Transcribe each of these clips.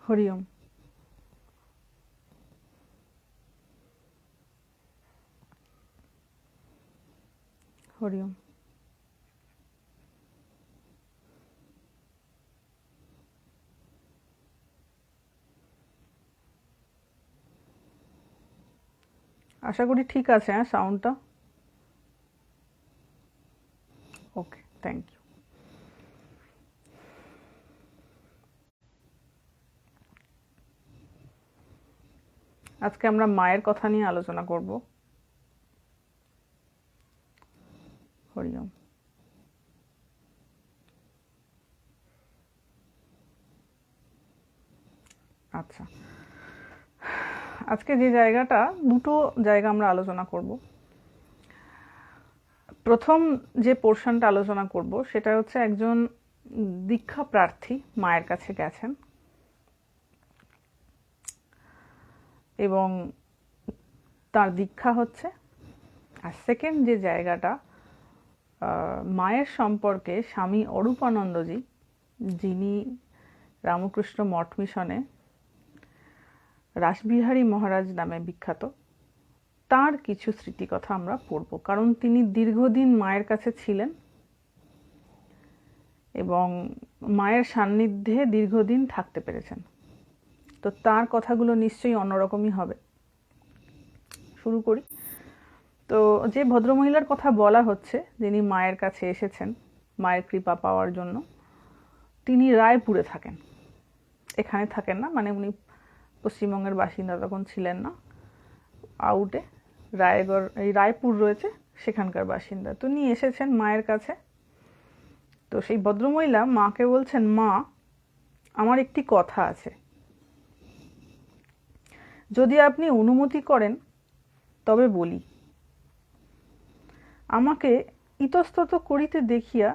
হরি ওম। হরি ওম। আশা করি ঠিক আছে। হ্যাঁ, সাউন্ডটা ওকে, থ্যাংক ইউ। আজকে আমরা মায়ের কথা নিয়ে আলোচনা করব। হরি ওম। আচ্ছা, আজকে যে জায়গাটা, দুটো জায়গা আমরা আলোচনা করব। প্রথম যে পোর্শনটা আলোচনা করব সেটা হচ্ছে একজন দীক্ষা প্রার্থী মায়ের কাছে গেছেন এবং তার দীক্ষা হচ্ছে। আর সেকেন্ড যে জায়গাটা, মায়ের সম্পর্কে স্বামী অরূপানন্দজি, যিনি রামকৃষ্ণ মঠ মিশনে রাসবিহারী মহারাজ নামে বিখ্যাত, তার কিছু স্মৃতিকথা আমরা পড়ব। কারণ তিনি দীর্ঘদিন মায়ের কাছে ছিলেন এবং মায়ের সান্নিধ্যে দীর্ঘদিন থাকতে পেরেছেন। তো তার কথাগুলো নিশ্চয়ই অন্যরকমই হবে। শুরু করি। তো যে ভদ্রমহিলার কথা বলা হচ্ছে, যিনি মায়ের কাছে এসেছেন মায়ের কৃপা পাওয়ার জন্য, তিনি রায়পুরে থাকেন। এখানে থাকেন না, মানে উনি পশ্চিমবঙ্গের বাসিন্দা তখন ছিলেন না, আউটে রায়গড়, এই রায়পুর রয়েছে, সেখানকার বাসিন্দা। তো উনি এসেছেন মায়ের কাছে। তো সেই ভদ্রমহিলা মাকে বলছেন, মা, আমার একটি কথা আছে, যদি আপনি অনুমতি করেন তবে বলি। আমাকে ইতস্তত করিতে দেখিয়া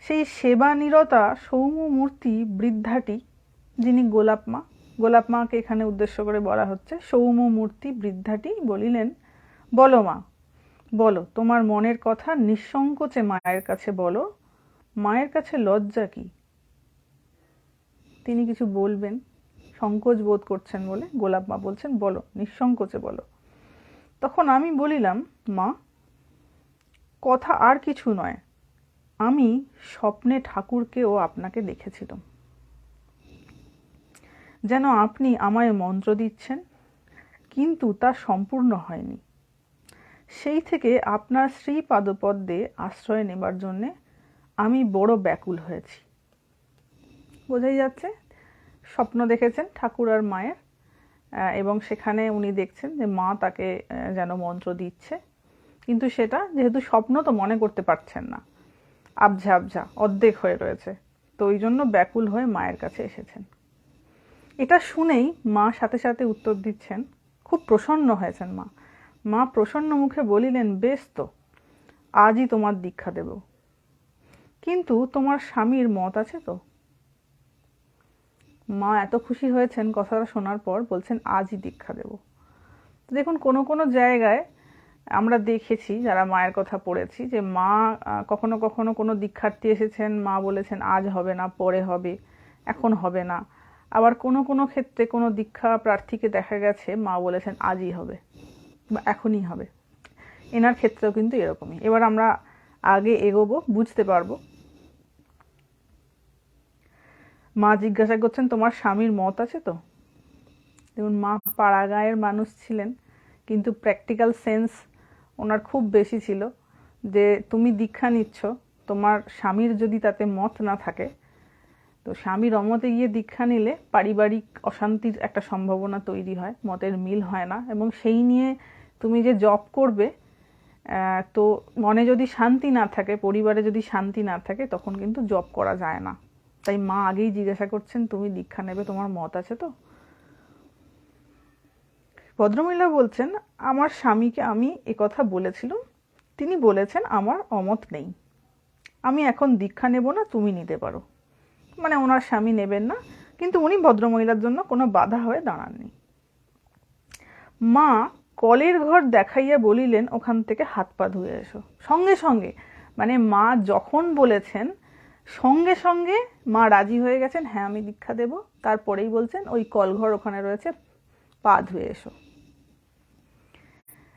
সেই সেবানিরতা সৌম্যমূর্তি বৃদ্ধাটি, যিনি গোলাপ মা, গোলাপ মাকে এখানে উদ্দেশ্য করে বলা হচ্ছে, সৌম্যমূর্তি বৃদ্ধাটি বলিলেন, বলো মা, বলো তোমার মনের কথা নিঃসংকোচে মায়ের কাছে বলো, মায়ের কাছে লজ্জা কি? তিনি কিছু বলবেন, সংকোচ বোধ করছেন বলে গোলাপ মা বলছেন, বলো, নিঃসংকোচে বলো। তখন আমি বলিলাম, মা, কথা আর কিছু নয়, আমি স্বপ্নে ঠাকুরকে ও আপনাকে দেখেছিলাম, যেন আপনি আমায় মন্ত্র দিচ্ছেন, কিন্তু তা সম্পূর্ণ হয়নি। সেই থেকে আপনার শ্রীপাদপদ্মে আশ্রয় নেবার জন্যে আমি বড় ব্যাকুল হয়েছি। বোঝাই যাচ্ছে স্বপ্ন দেখেছেন ঠাকুর আর মায়ের, এবং সেখানে উনি দেখছেন যে মা তাকে যেন মন্ত্র দিচ্ছে, কিন্তু সেটা যেহেতু স্বপ্ন, তো মনে করতে পারছেন না, আবঝা আবঝা অর্ধেক হয়ে রয়েছে। তো ওই জন্য ব্যাকুল হয়ে মায়ের কাছে এসেছেন। এটা শুনেই মা সাথে সাথে উত্তর দিচ্ছেন, খুব প্রসন্ন হয়েছেন মা। মা প্রসন্ন মুখে বলিলেন, বেশ তো, আজই তোমার দীক্ষা দেব, কিন্তু তোমার স্বামীর মত আছে তো? মা এত খুশি হয়েছেন কথাটা শোনার পর, বলছেন আজই দীক্ষা দেব। দেখুন, কোনো কোনো জায়গায় আমরা দেখেছি, যারা মায়ের কথা পড়েছি, যে মা কখনো কখনো কোনো দীক্ষার্থী এসেছেন, মা বলেছেন আজ হবে না, পরে হবে, এখন হবে না। আবার কোনো কোনো ক্ষেত্রে কোনো দীক্ষা প্রার্থীকে দেখা গেছে মা বলেছেন আজই হবে বা এখনই হবে। এনার ক্ষেত্রেও কিন্তু এরকমই। এবার আমরা আগে এগোবো, বুঝতে পারবো। মা জিজ্ঞাসা করছেন, তোমার স্বামীর মত আছে তো? যেমন মা পাড়াগাঁয়ের মানুষ ছিলেন, কিন্তু প্র্যাকটিক্যাল সেন্স ওনার খুব বেশি ছিল, যে তুমি দীক্ষা নিচ্ছ, তোমার স্বামীর যদি তাতে মত না থাকে, তো স্বামীর অমতে গিয়ে দীক্ষা নিলে পারিবারিক অশান্তির একটা সম্ভাবনা তৈরি হয়, মতের মিল হয় না, এবং সেই নিয়ে তুমি যে জব করবে, তো মনে যদি শান্তি না থাকে, পরিবারে যদি শান্তি না থাকে, তখন কিন্তু জব করা যায় না। তাই মা আগেই জিজ্ঞাসা করছেন, তুমি দীক্ষা নেবে, তোমার মত আছে তো? ভদ্রমহিলা বলছেন, আমার স্বামীকে আমি একথা বলেছিলাম, তিনি বলেছেন আমার অমত নেই, আমি এখন দীক্ষা নেব না, তুমি নিতে পারো। মানে ওনার স্বামী নেবেন না, কিন্তু উনি ভদ্রমহিলার জন্য কোনো বাধা হয়ে দাঁড়াননি। মা কলের ঘর দেখাইয়া বলিলেন, ওখান থেকে হাত পা ধুয়ে এসো। সঙ্গে সঙ্গে, মানে মা যখন বলেছেন সঙ্গে সঙ্গে মা রাজি হয়ে গেছেন, হ্যাঁ আমি দীক্ষা দেব। তারপরেই বলছেন ওই কলঘর ওখানে রয়েছে, পা ধুয়ে এসো।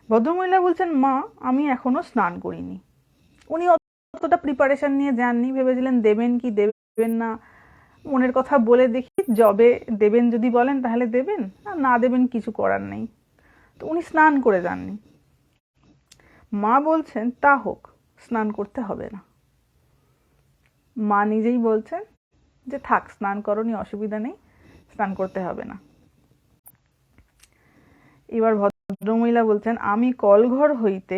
ভদ্রমহিলা বলছেন, মা আমি এখনো স্নান করিনি। উনি অতটা প্রিপারেশন নিয়ে যাননি, ভেবেছিলেন দেবেন কি দেবেন না, মনের কথা বলে দেখি, যবে দেবেন যদি বলেন তাহলে দেবেন, আর না দেবেন কিছু করার নেই। তো উনি স্নান করে যাননি। মা বলছেন তা হোক, স্নান করতে হবে না। মা নিজেই বলছেন যে থাক, স্নান করনি, অসুবিধা নেই, স্নান করতে হবে না। এবার ভদ্রমহিলা বলছেন, আমি কলঘর হইতে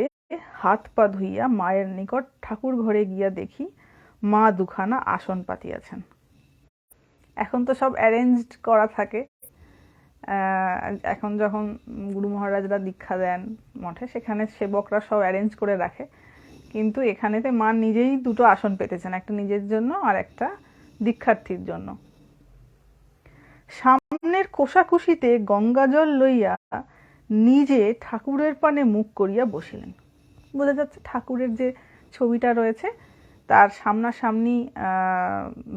হাত পা ধুইয়া মায়ের নিকট ঠাকুর ঘরে গিয়া দেখি মা দুখানা আসন পাতিয়াছেন। এখন তো সব অ্যারেঞ্জড করা থাকে, এখন যখন গুরু মহারাজরা দীক্ষা দেন মঠে, সেখানে সেবকরা সব অ্যারেঞ্জ করে রাখে, কিন্তু এখানেতে মা নিজেই দুটো আসন পেতেছেন, একটা নিজের জন্য আর একটা দীক্ষার্থীর জন্য। সামনের কোষাকুষিতে গঙ্গাজল লইয়া নিজে ঠাকুরের পানে মুখ করিয়া বসিলেন। বোঝা যাচ্ছে ঠাকুরের যে ছবিটা রয়েছে তার সামনাসামনি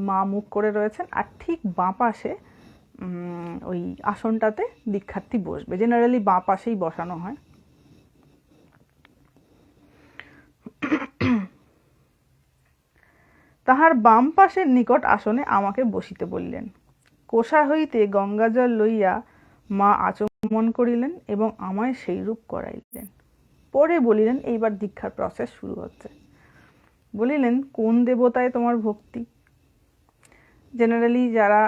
মা মুখ করে রয়েছেন, আর ঠিক বাঁ পাশে ওই আসনটাতে দীক্ষার্থী বসবে। জেনারেলি বাঁ পাশেই বসানো হয়। তাহার বাম পাশের নিকট আসনে আমাকে বসিতে বলিলেন। কোষা হইতে গঙ্গাজল লইয়া মা আচমন করিলেন এবং আমায় সেই রূপ করাইলেন। পরে বলিলেন, এইবার দীক্ষার প্রসেস শুরু হচ্ছে। বলিলেন, কোন দেবতায় তোমার ভক্তি? জেনারেলি যারা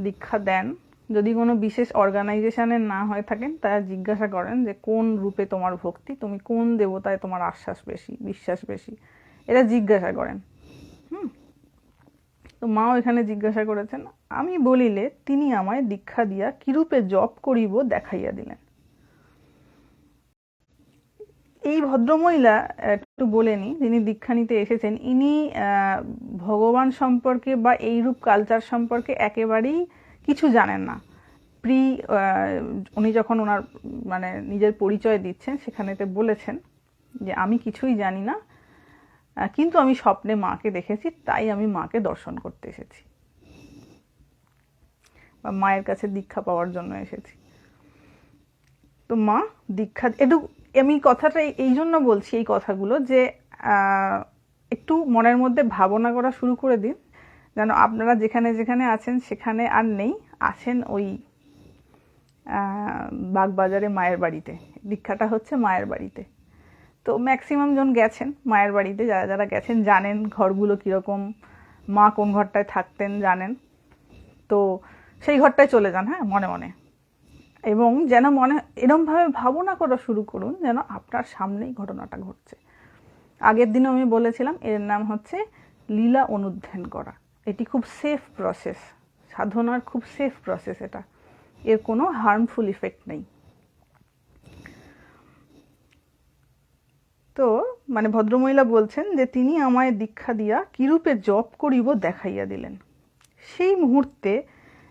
দীক্ষা দেন, যদি কোনো বিশেষ অর্গানাইজেশনের না হয়ে থাকেন, তারা জিজ্ঞাসা করেন যে কোন রূপে তোমার ভক্তি, তুমি কোন দেবতায় তোমার আশ্বাস বেশি, বিশ্বাস বেশি, এরা জিজ্ঞাসা করেন। তো মাও এখানে জিজ্ঞাসা করেছেন। আমি বলিলে তিনি আমায় দীক্ষা দিয়া কিরূপে জপ করিব দেখাইয়া দিলেন। এই ভদ্রমহিলা একটু বলে নি, যিনি দীক্ষা নিতে এসেছেন, ইনি ভগবান সম্পর্কে বা এইরূপ কালচার সম্পর্কে একেবারেই কিছু জানেন না। উনি যখন ওনার মানে নিজের পরিচয় দিচ্ছেন, সেখানেতে বলেছেন যে আমি কিছুই জানি না, কিন্তু আমি স্বপ্নে মাকে দেখেছি, তাই আমি মাকে দর্শন করতে এসেছি, বা মায়ের কাছে দীক্ষা পাওয়ার জন্য এসেছি। তো মা দীক্ষা একটু, আমি কথাটা এই জন্য বলছি এই কথাগুলো, যে একটু মনের মধ্যে ভাবনা করা শুরু করে দিন, যেন আপনারা যেখানে যেখানে আছেন সেখানে আর নেই, আছেন ওই বাগবাজারে মায়ের বাড়িতে। দীক্ষাটা হচ্ছে মায়ের বাড়িতে। তো ম্যাক্সিমাম জন গেছেন মায়ের বাড়িতে, যারা যারা গেছেন জানেন ঘরগুলো কীরকম, মা কোন ঘরটায় থাকতেন জানেন। তো সেই ঘরটায় চলে যান, হ্যাঁ, মনে মনে, এবং যেন মনে এরমভাবে ভাবনা করা শুরু করুন যেন আপনার সামনেই ঘটনাটা ঘটছে। আগের দিনও আমি বলেছিলাম, এর নাম হচ্ছে লীলা অনুধ্যান করা। এটি খুব সেফ প্রসেস, সাধনার খুব সেফ প্রসেস এটা, এর কোনো হার্মফুল ইফেক্ট নেই। তো মানে ভদ্রমহিলা বলছেন যে তিনি আমায় দীক্ষা দিয়া কিরূপে জপ করিব দেখাইয়া দিলেন। সেই মুহূর্তে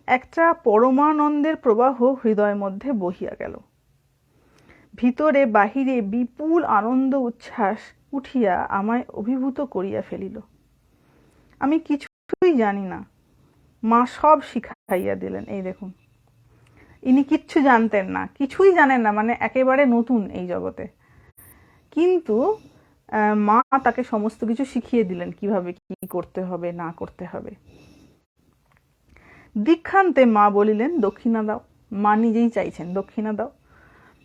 একটা পরমানন্দের প্রবাহ হৃদয় মধ্যে বহিয়া গেল। ভিতরে বাহিরে বিপুল আনন্দ উচ্ছ্বাস উঠিয়া আমায় অভিভূত করিয়া ফেলিল। আমি কিছুই জানি না, মা সব শিখাইয়া দিলেন। এই দেখুন, ইনি কিচ্ছু জানতেন না, কিছুই জানেন না, মানে একেবারে নতুন এই জগতে, কিন্তু মা তাকে সমস্ত কিছু শিখিয়ে দিলেন, কিভাবে কি করতে হবে না করতে হবে। দীক্ষান্তে মা বলিলেন, দক্ষিণা দাও। মা নিজেই চাইছেন দক্ষিণা দাও।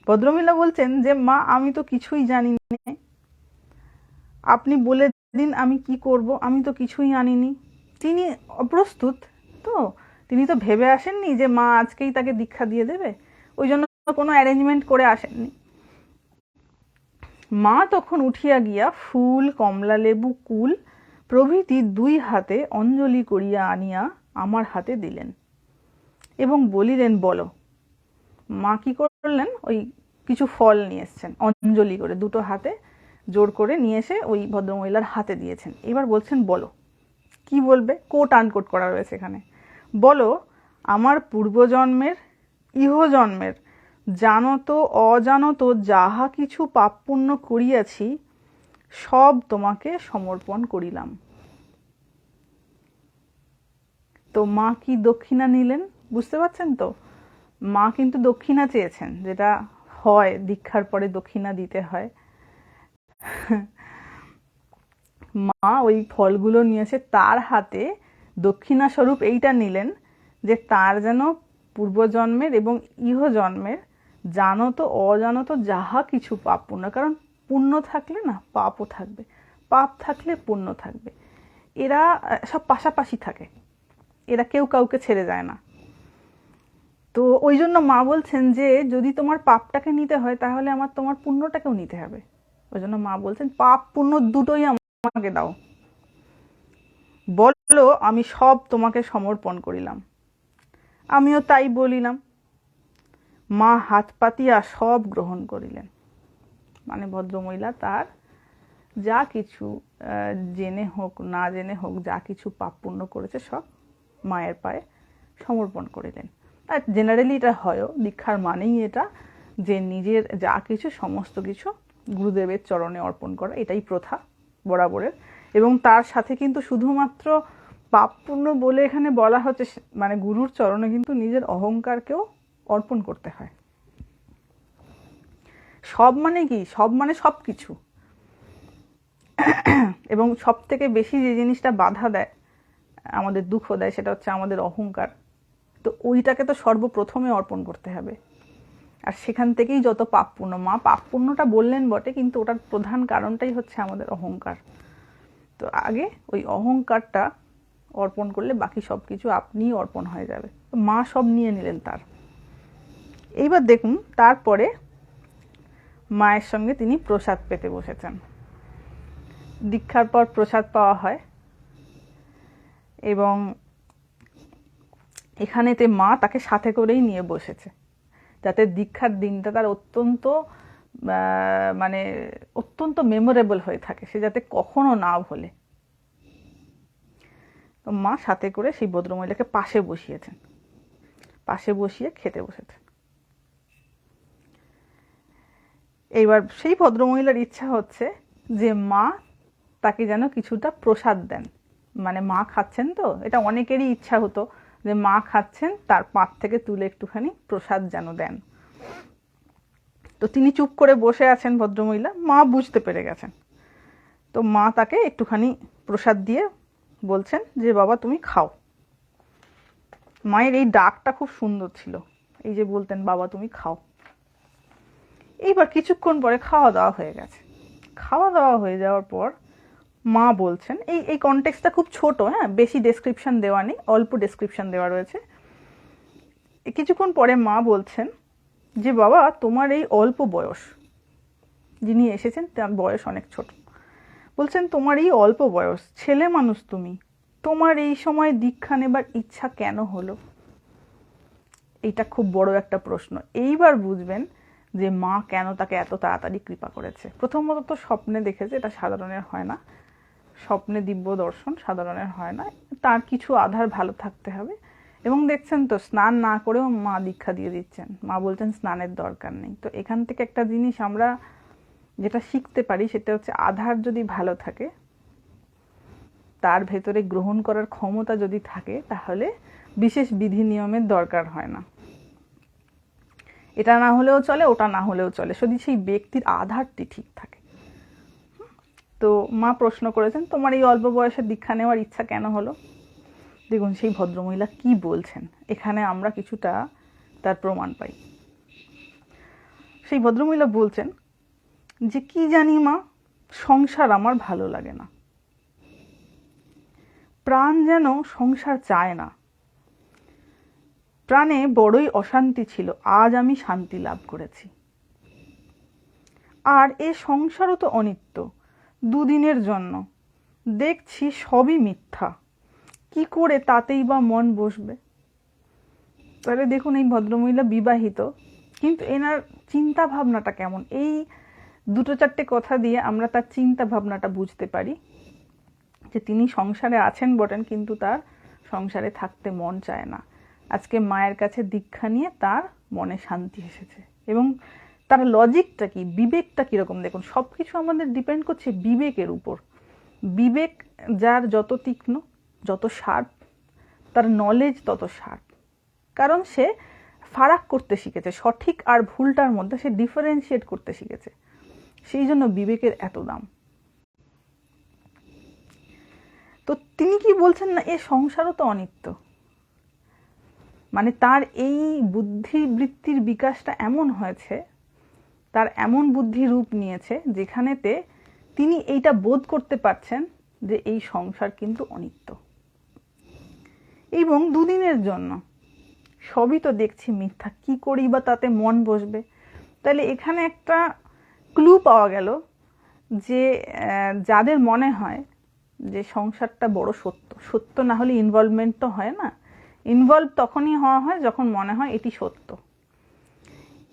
ভদ্রমহিলা বলছেন যে মা আমি তো কিছুই জানি না, আপনি বলে দিন আমি কি করব, আমি তো কিছুই আনিনি। তিনি অপ্রস্তুত, তো তিনি তো ভেবে আসেননি যে মা আজকেই তাকে দীক্ষা দিয়ে দেবে, ওই জন্য কোনো অ্যারেঞ্জমেন্ট করে আসেননি। মা তখন উঠিয়া গিয়া ফুল, কমলা লেবু, কুল প্রভৃতি 2 হাতে অঞ্জলি করিয়া আনিয়া আমার হাতে দিলেন এবং বলিলেন, বলো। মা কি করলেন, ওই কিছু ফল নিয়ে এসছেন, অঞ্জলি করে 2টো হাতে জোর করে নিয়ে এসে ওই ভদ্রমহিলার হাতে দিয়েছেন। এবার বলছেন, বলো। কি বলবে? কোট আনকোট করা রয়েছে এখানে। বলো, আমার পূর্বজন্মের, ইহজন্মের জানত অজানত যাহা কিছু পাপ পুণ্য করিয়াছি, সব তোমাকে সমর্পণ করিলাম। তো মা কি দক্ষিণা নিলেন বুঝতে পারছেন তো? মা কিন্তু দক্ষিণা চেয়েছেন, যেটা হয় দীক্ষার পরে দক্ষিণা দিতে হয়। মা ওই ফলগুলো নিয়ে এসে তার হাতে দক্ষিণা স্বরূপ এইটা নিলেন যে তার যেন পূর্বজন্মের এবং ইহজন্মের জানত অজানত যাহা কিছু পাপ পুণ্য, কারণ পুণ্য থাকলে না পাপও থাকবে, পাপ থাকলে পুণ্য থাকবে, এরা সব পাশাপাশি থাকে, এরা কেউ কাউকে ছেড়ে যায় না। তো ওই জন্য মা বলছেন যে যদি তোমার পাপটাকে নিতে হয় তাহলে আমার তোমার পুণ্যটাকেও নিতে হবে। ওই জন্য মা বলছেন পাপ পুণ্য দুটোই আমাকে দাও, বলো আমি সব তোমাকে সমর্পণ করিলাম। আমিও তাই বলিলাম। মা হাত পাতিয়া সব গ্রহণ করিলেন। মানে ভদ্রমহিলা তার যা কিছু জেনে হোক না জেনে হোক যা কিছু পাপ পুণ্য করেছে সব মায়ের পায়ে সমর্পণ করিলেন। আর জেনারেলি এটা হয়ও, দীক্ষার মানেই এটা যে নিজের যা কিছু সমস্ত কিছু গুরুদেবের চরণে অর্পণ করা, এটাই প্রথা বরাবরের। এবং তার সাথে কিন্তু শুধুমাত্র পাপ পুণ্য বলে এখানে বলা হচ্ছে, মানে গুরুর চরণে কিন্তু নিজের অহংকারকেও অর্পণ করতে হয়। সব মানে কি? সব মানে সব কিছু। এবং সব থেকে বেশি যে জিনিসটা বাধা দেয়, আমাদের দুঃখ দেয়, সেটা হচ্ছে আমাদের অহংকার। তো ওইটাকে তো সর্বপ্রথমে অর্পণ করতে হবে। আর সেখান থেকেই যত পাপ পুণ্য, মা পাপ পুণ্যটা বললেন বটে, কিন্তু ওটার প্রধান কারণটাই হচ্ছে আমাদের অহংকার। তো আগে ওই অহংকারটা অর্পণ করলে বাকি সব কিছু আপনিই অর্পণ হয়ে যাবে। তো মা সব নিয়ে নিলেন তার। এইবার দেখুন, তারপরে মায়ের সঙ্গে তিনি প্রসাদ পেতে বসেছেন। দীক্ষার পর প্রসাদ পাওয়া হয়, এবং এখানেতে মা তাকে সাথে করেই নিয়ে বসেছে, যাতে দীক্ষার দিনটা তার অত্যন্ত মেমোরেবল হয়ে থাকে, সে যাতে কখনো না ভোলে। তো মা সাথে করে সেই ভদ্রমহিলাকে পাশে বসিয়েছেন, পাশে বসিয়ে খেতে বসেছেন। এইবার সেই ভদ্রমহিলার ইচ্ছা হচ্ছে যে মা তাকে যেন কিছুটা প্রসাদ দেন। মানে মা খাচ্ছেন, তো এটা অনেকেরই ইচ্ছা হতো যে মা খাচ্ছেন, তার পাত থেকে তুলে একটুখানি প্রসাদ যেন দেন। তো তিনি চুপ করে বসে আছেন ভদ্রমহিলা, মা বুঝতে পেরে গেছেন। তো মা তাকে একটুখানি প্রসাদ দিয়ে বলছেন যে বাবা তুমি খাও। মায়ের এই ডাকটা খুব সুন্দর ছিল, এই যে বলতেন বাবা তুমি খাও। এইবার কিছুক্ষণ পরে খাওয়া দাওয়া হয়ে গেছে। খাওয়া দাওয়া হয়ে যাওয়ার পর মা বলছেন, এই কনটেক্সটটা খুব ছোট, হ্যাঁ, বেশি ডেসক্রিপশন দেওয়া নেই, অল্প ডেসক্রিপশন দেওয়া রয়েছে। কিছুক্ষণ পরে মা বলছেন যে বাবা তোমার এই অল্প বয়স, যিনি এসেছেন তার বয়স অনেক ছোট, বলছেন তোমার এই অল্প বয়স, ছেলে মানুষ তুমি, তোমার এই সময় দীক্ষা নেবার ইচ্ছা কেন হলো? এইটা খুব বড় একটা প্রশ্ন। এইবার বুঝবেন যে মা কেন তাকে এত তাড়াতাড়ি কৃপা করেছে। প্রথমত তো স্বপ্নে দেখেছে, এটা সাধারণের হয় না, স্বপ্নে দিব্য দর্শন সাধারণের হয় না, তার কিছু আধার ভালো থাকতে হবে। এবং দেখছেন তো স্নান না করেও মা দীক্ষা দিয়ে দিচ্ছেন, মা বলছেন স্নানের দরকার নেই। তো এখান থেকে একটা জিনিস আমরা যেটা শিখতে পারি সেটা হচ্ছে আধার যদি ভালো থাকে, তার ভেতরে গ্রহণ করার ক্ষমতা যদি থাকে, তাহলে বিশেষ বিধি নিয়মের দরকার হয় না। এটা না হলেও চলে, ওটা না হলেও চলে, যদি সেই ব্যক্তির আধারটি ঠিক থাকে। তো মা প্রশ্ন করেছেন তোমার এই অল্প বয়সে দীক্ষা নেওয়ার ইচ্ছা কেন হলো? দেখুন সেই ভদ্রমহিলা কি বলছেন, এখানে আমরা কিছুটা তার প্রমাণ পাই। সেই ভদ্রমহিলা বলছেন যে কি জানি মা, সংসার আমার ভালো লাগে না, প্রাণ যেন সংসার চায় না, প্রাণে বড়ই অশান্তি ছিল, আজ আমি শান্তি লাভ করেছি। আর এ সংসারও তো অনিত্য, দুদিনের জন্য, দেখছি সবই মিথ্যা, কি করে তাতেই বা মন বসবে? তাহলে দেখুন এই ভদ্রমহিলা বিবাহিত, কিন্তু এনার চিন্তা ভাবনাটা কেমন, এই দুটো চারটে কথা দিয়ে আমরা তার চিন্তা ভাবনাটা বুঝতে পারি যে তিনি সংসারে আছেন বটেন, কিন্তু তার সংসারে থাকতে মন চায় না। আজকে মায়ের কাছে দীক্ষা নিয়ে তার মনে শান্তি এসেছে, এবং তার লজিকটা কি, বিবেকটা কীরকম। দেখুন, সব কিছু আমাদের ডিপেন্ড করছে বিবেকের উপর। বিবেক যার যত তীক্ষ্ণ, যত শার্প, তার নলেজ তত শার্প। কারণ সে ফারাক করতে শিখেছে, সঠিক আর ভুলটার মধ্যে সে ডিফারেন্সিয়েট করতে শিখেছে। সেই জন্য বিবেকের এত দাম। তো তিনি কি বলছেন না, এ সংসারও তো অনিত্য। মানে তার এই বুদ্ধিবৃত্তির বিকাশটা এমন হয়েছে, তার এমন বুদ্ধি রূপ নিয়েছে যেখানেতে তিনি এইটা বোধ করতে পারছেন যে এই সংসার কিন্তু অনিত্য, এবং দুদিনের জন্য। সবই তো দেখছি মিথ্যা, কি করি বা তাতে মন বসবে। তাহলে এখানে একটা ক্লু পাওয়া গেল যে যাদের মনে হয় যে সংসারটা বড় সত্য, সত্য না হলে ইনভলভমেন্ট তো হয় না। ইনভলভ তখনই হওয়া হয় যখন মনে হয় এটি সত্য,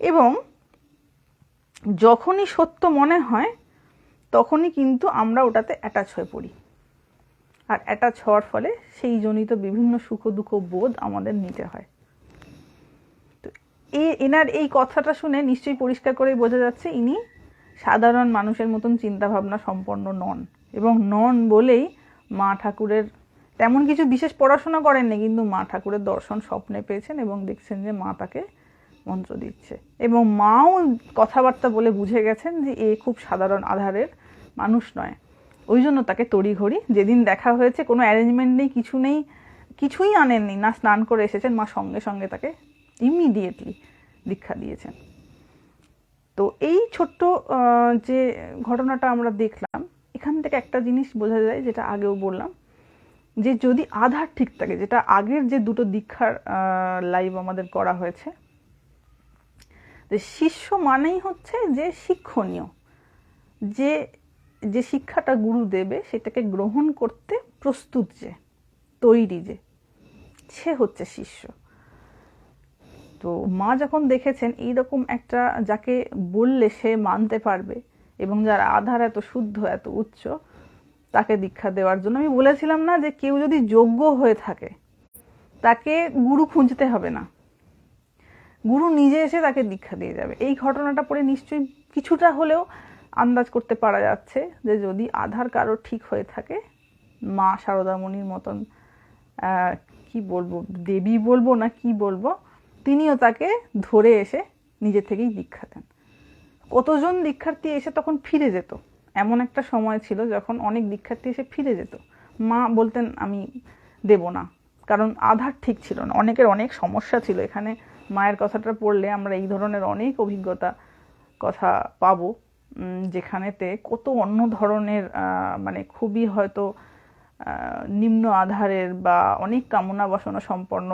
এবং যখনই সত্য মনে হয় তখনই কিন্তু আমরা ওটাতে অ্যাটাচ হয়ে পড়ি, আর অ্যাটাচ হওয়ার ফলে সেই জনিত বিভিন্ন সুখ দুঃখ বোধ আমাদের নিতে হয়। তো এনার এই কথাটা শুনে নিশ্চয়ই পরিষ্কার করে বোঝা যাচ্ছে ইনি সাধারণ মানুষের মতন চিন্তাভাবনা সম্পন্ন নন, এবং নন বলেই মা ঠাকুরের তেমন কিছু বিশেষ পড়াশোনা করেননি, কিন্তু মা ঠাকুরের দর্শন স্বপ্নে পেয়েছেন এবং দেখছেন যে মা তাকে মন্ত্র দিচ্ছে, এবং মাও কথাবার্তা বলে বুঝে গেছেন যে এ খুব সাধারণ আধারের মানুষ নয়। ওই জন্য তাকে তড়িঘড়ি, যেদিন দেখা হয়েছে কোনো অ্যারেঞ্জমেন্ট নেই, কিছু নেই, কিছুই আনেননি, না স্নান করে এসেছেন, মা সঙ্গে সঙ্গে তাকে ইমিডিয়েটলি দীক্ষা দিয়েছেন। তো এই ছোট্ট যে ঘটনাটা আমরা দেখলাম, এখান থেকে একটা জিনিস বোঝা যায়, যেটা আগেও বললাম, যে যদি আধার ঠিক থাকে, যেটা আগের যে দুটো দীক্ষার লাইভ আমাদের করা হয়েছে, যে শিষ্য মানেই হচ্ছে যে শিক্ষণীয়, যে যে শিক্ষাটা গুরু দেবে সেটাকে গ্রহণ করতে প্রস্তুত, যে তৈরি, যে সে হচ্ছে শিষ্য। তো মা যখন দেখেছেন এইরকম একটা, যাকে বললে সে মানতে পারবে এবং যার আধার এত শুদ্ধ, এত উচ্চ, তাকে দীক্ষা দেওয়ার জন্য, আমি বলেছিলাম না যে কেউ যদি যোগ্য হয়ে থাকে তাকে গুরু খুঁজতে হবে না, গুরু নিজে এসে তাকে দীক্ষা দিয়ে যাবে। এই ঘটনাটা পড়ে নিশ্চয়ই কিছুটা হলেও আন্দাজ করতে পারা যাচ্ছে যে যদি আধার কারো ঠিক হয়ে থাকে, মা শারদামণির মতন কি বলবো, দেবী বলবো না কি বলবো, তিনিও তাকে ধরে এসে নিজে থেকেই দীক্ষা দেন। কতজন দীক্ষার্থী এসে তখন ফিরে যেত, এমন একটা সময় ছিল যখন অনেক দীক্ষার্থী এসে ফিরে যেত, মা বলতেন আমি দেব না, কারণ আধার ঠিক ছিল না, অনেকের অনেক সমস্যা ছিল। এখানে মায়ের কথাটা পড়লে আমরা এই ধরনের অনেক অভিজ্ঞতা কথা পাবো, যেখানেতে কত অন্য ধরনের মানে খুবই হয়তো নিম্ন আধারের বা অনেক কামনা বাসনা সম্পন্ন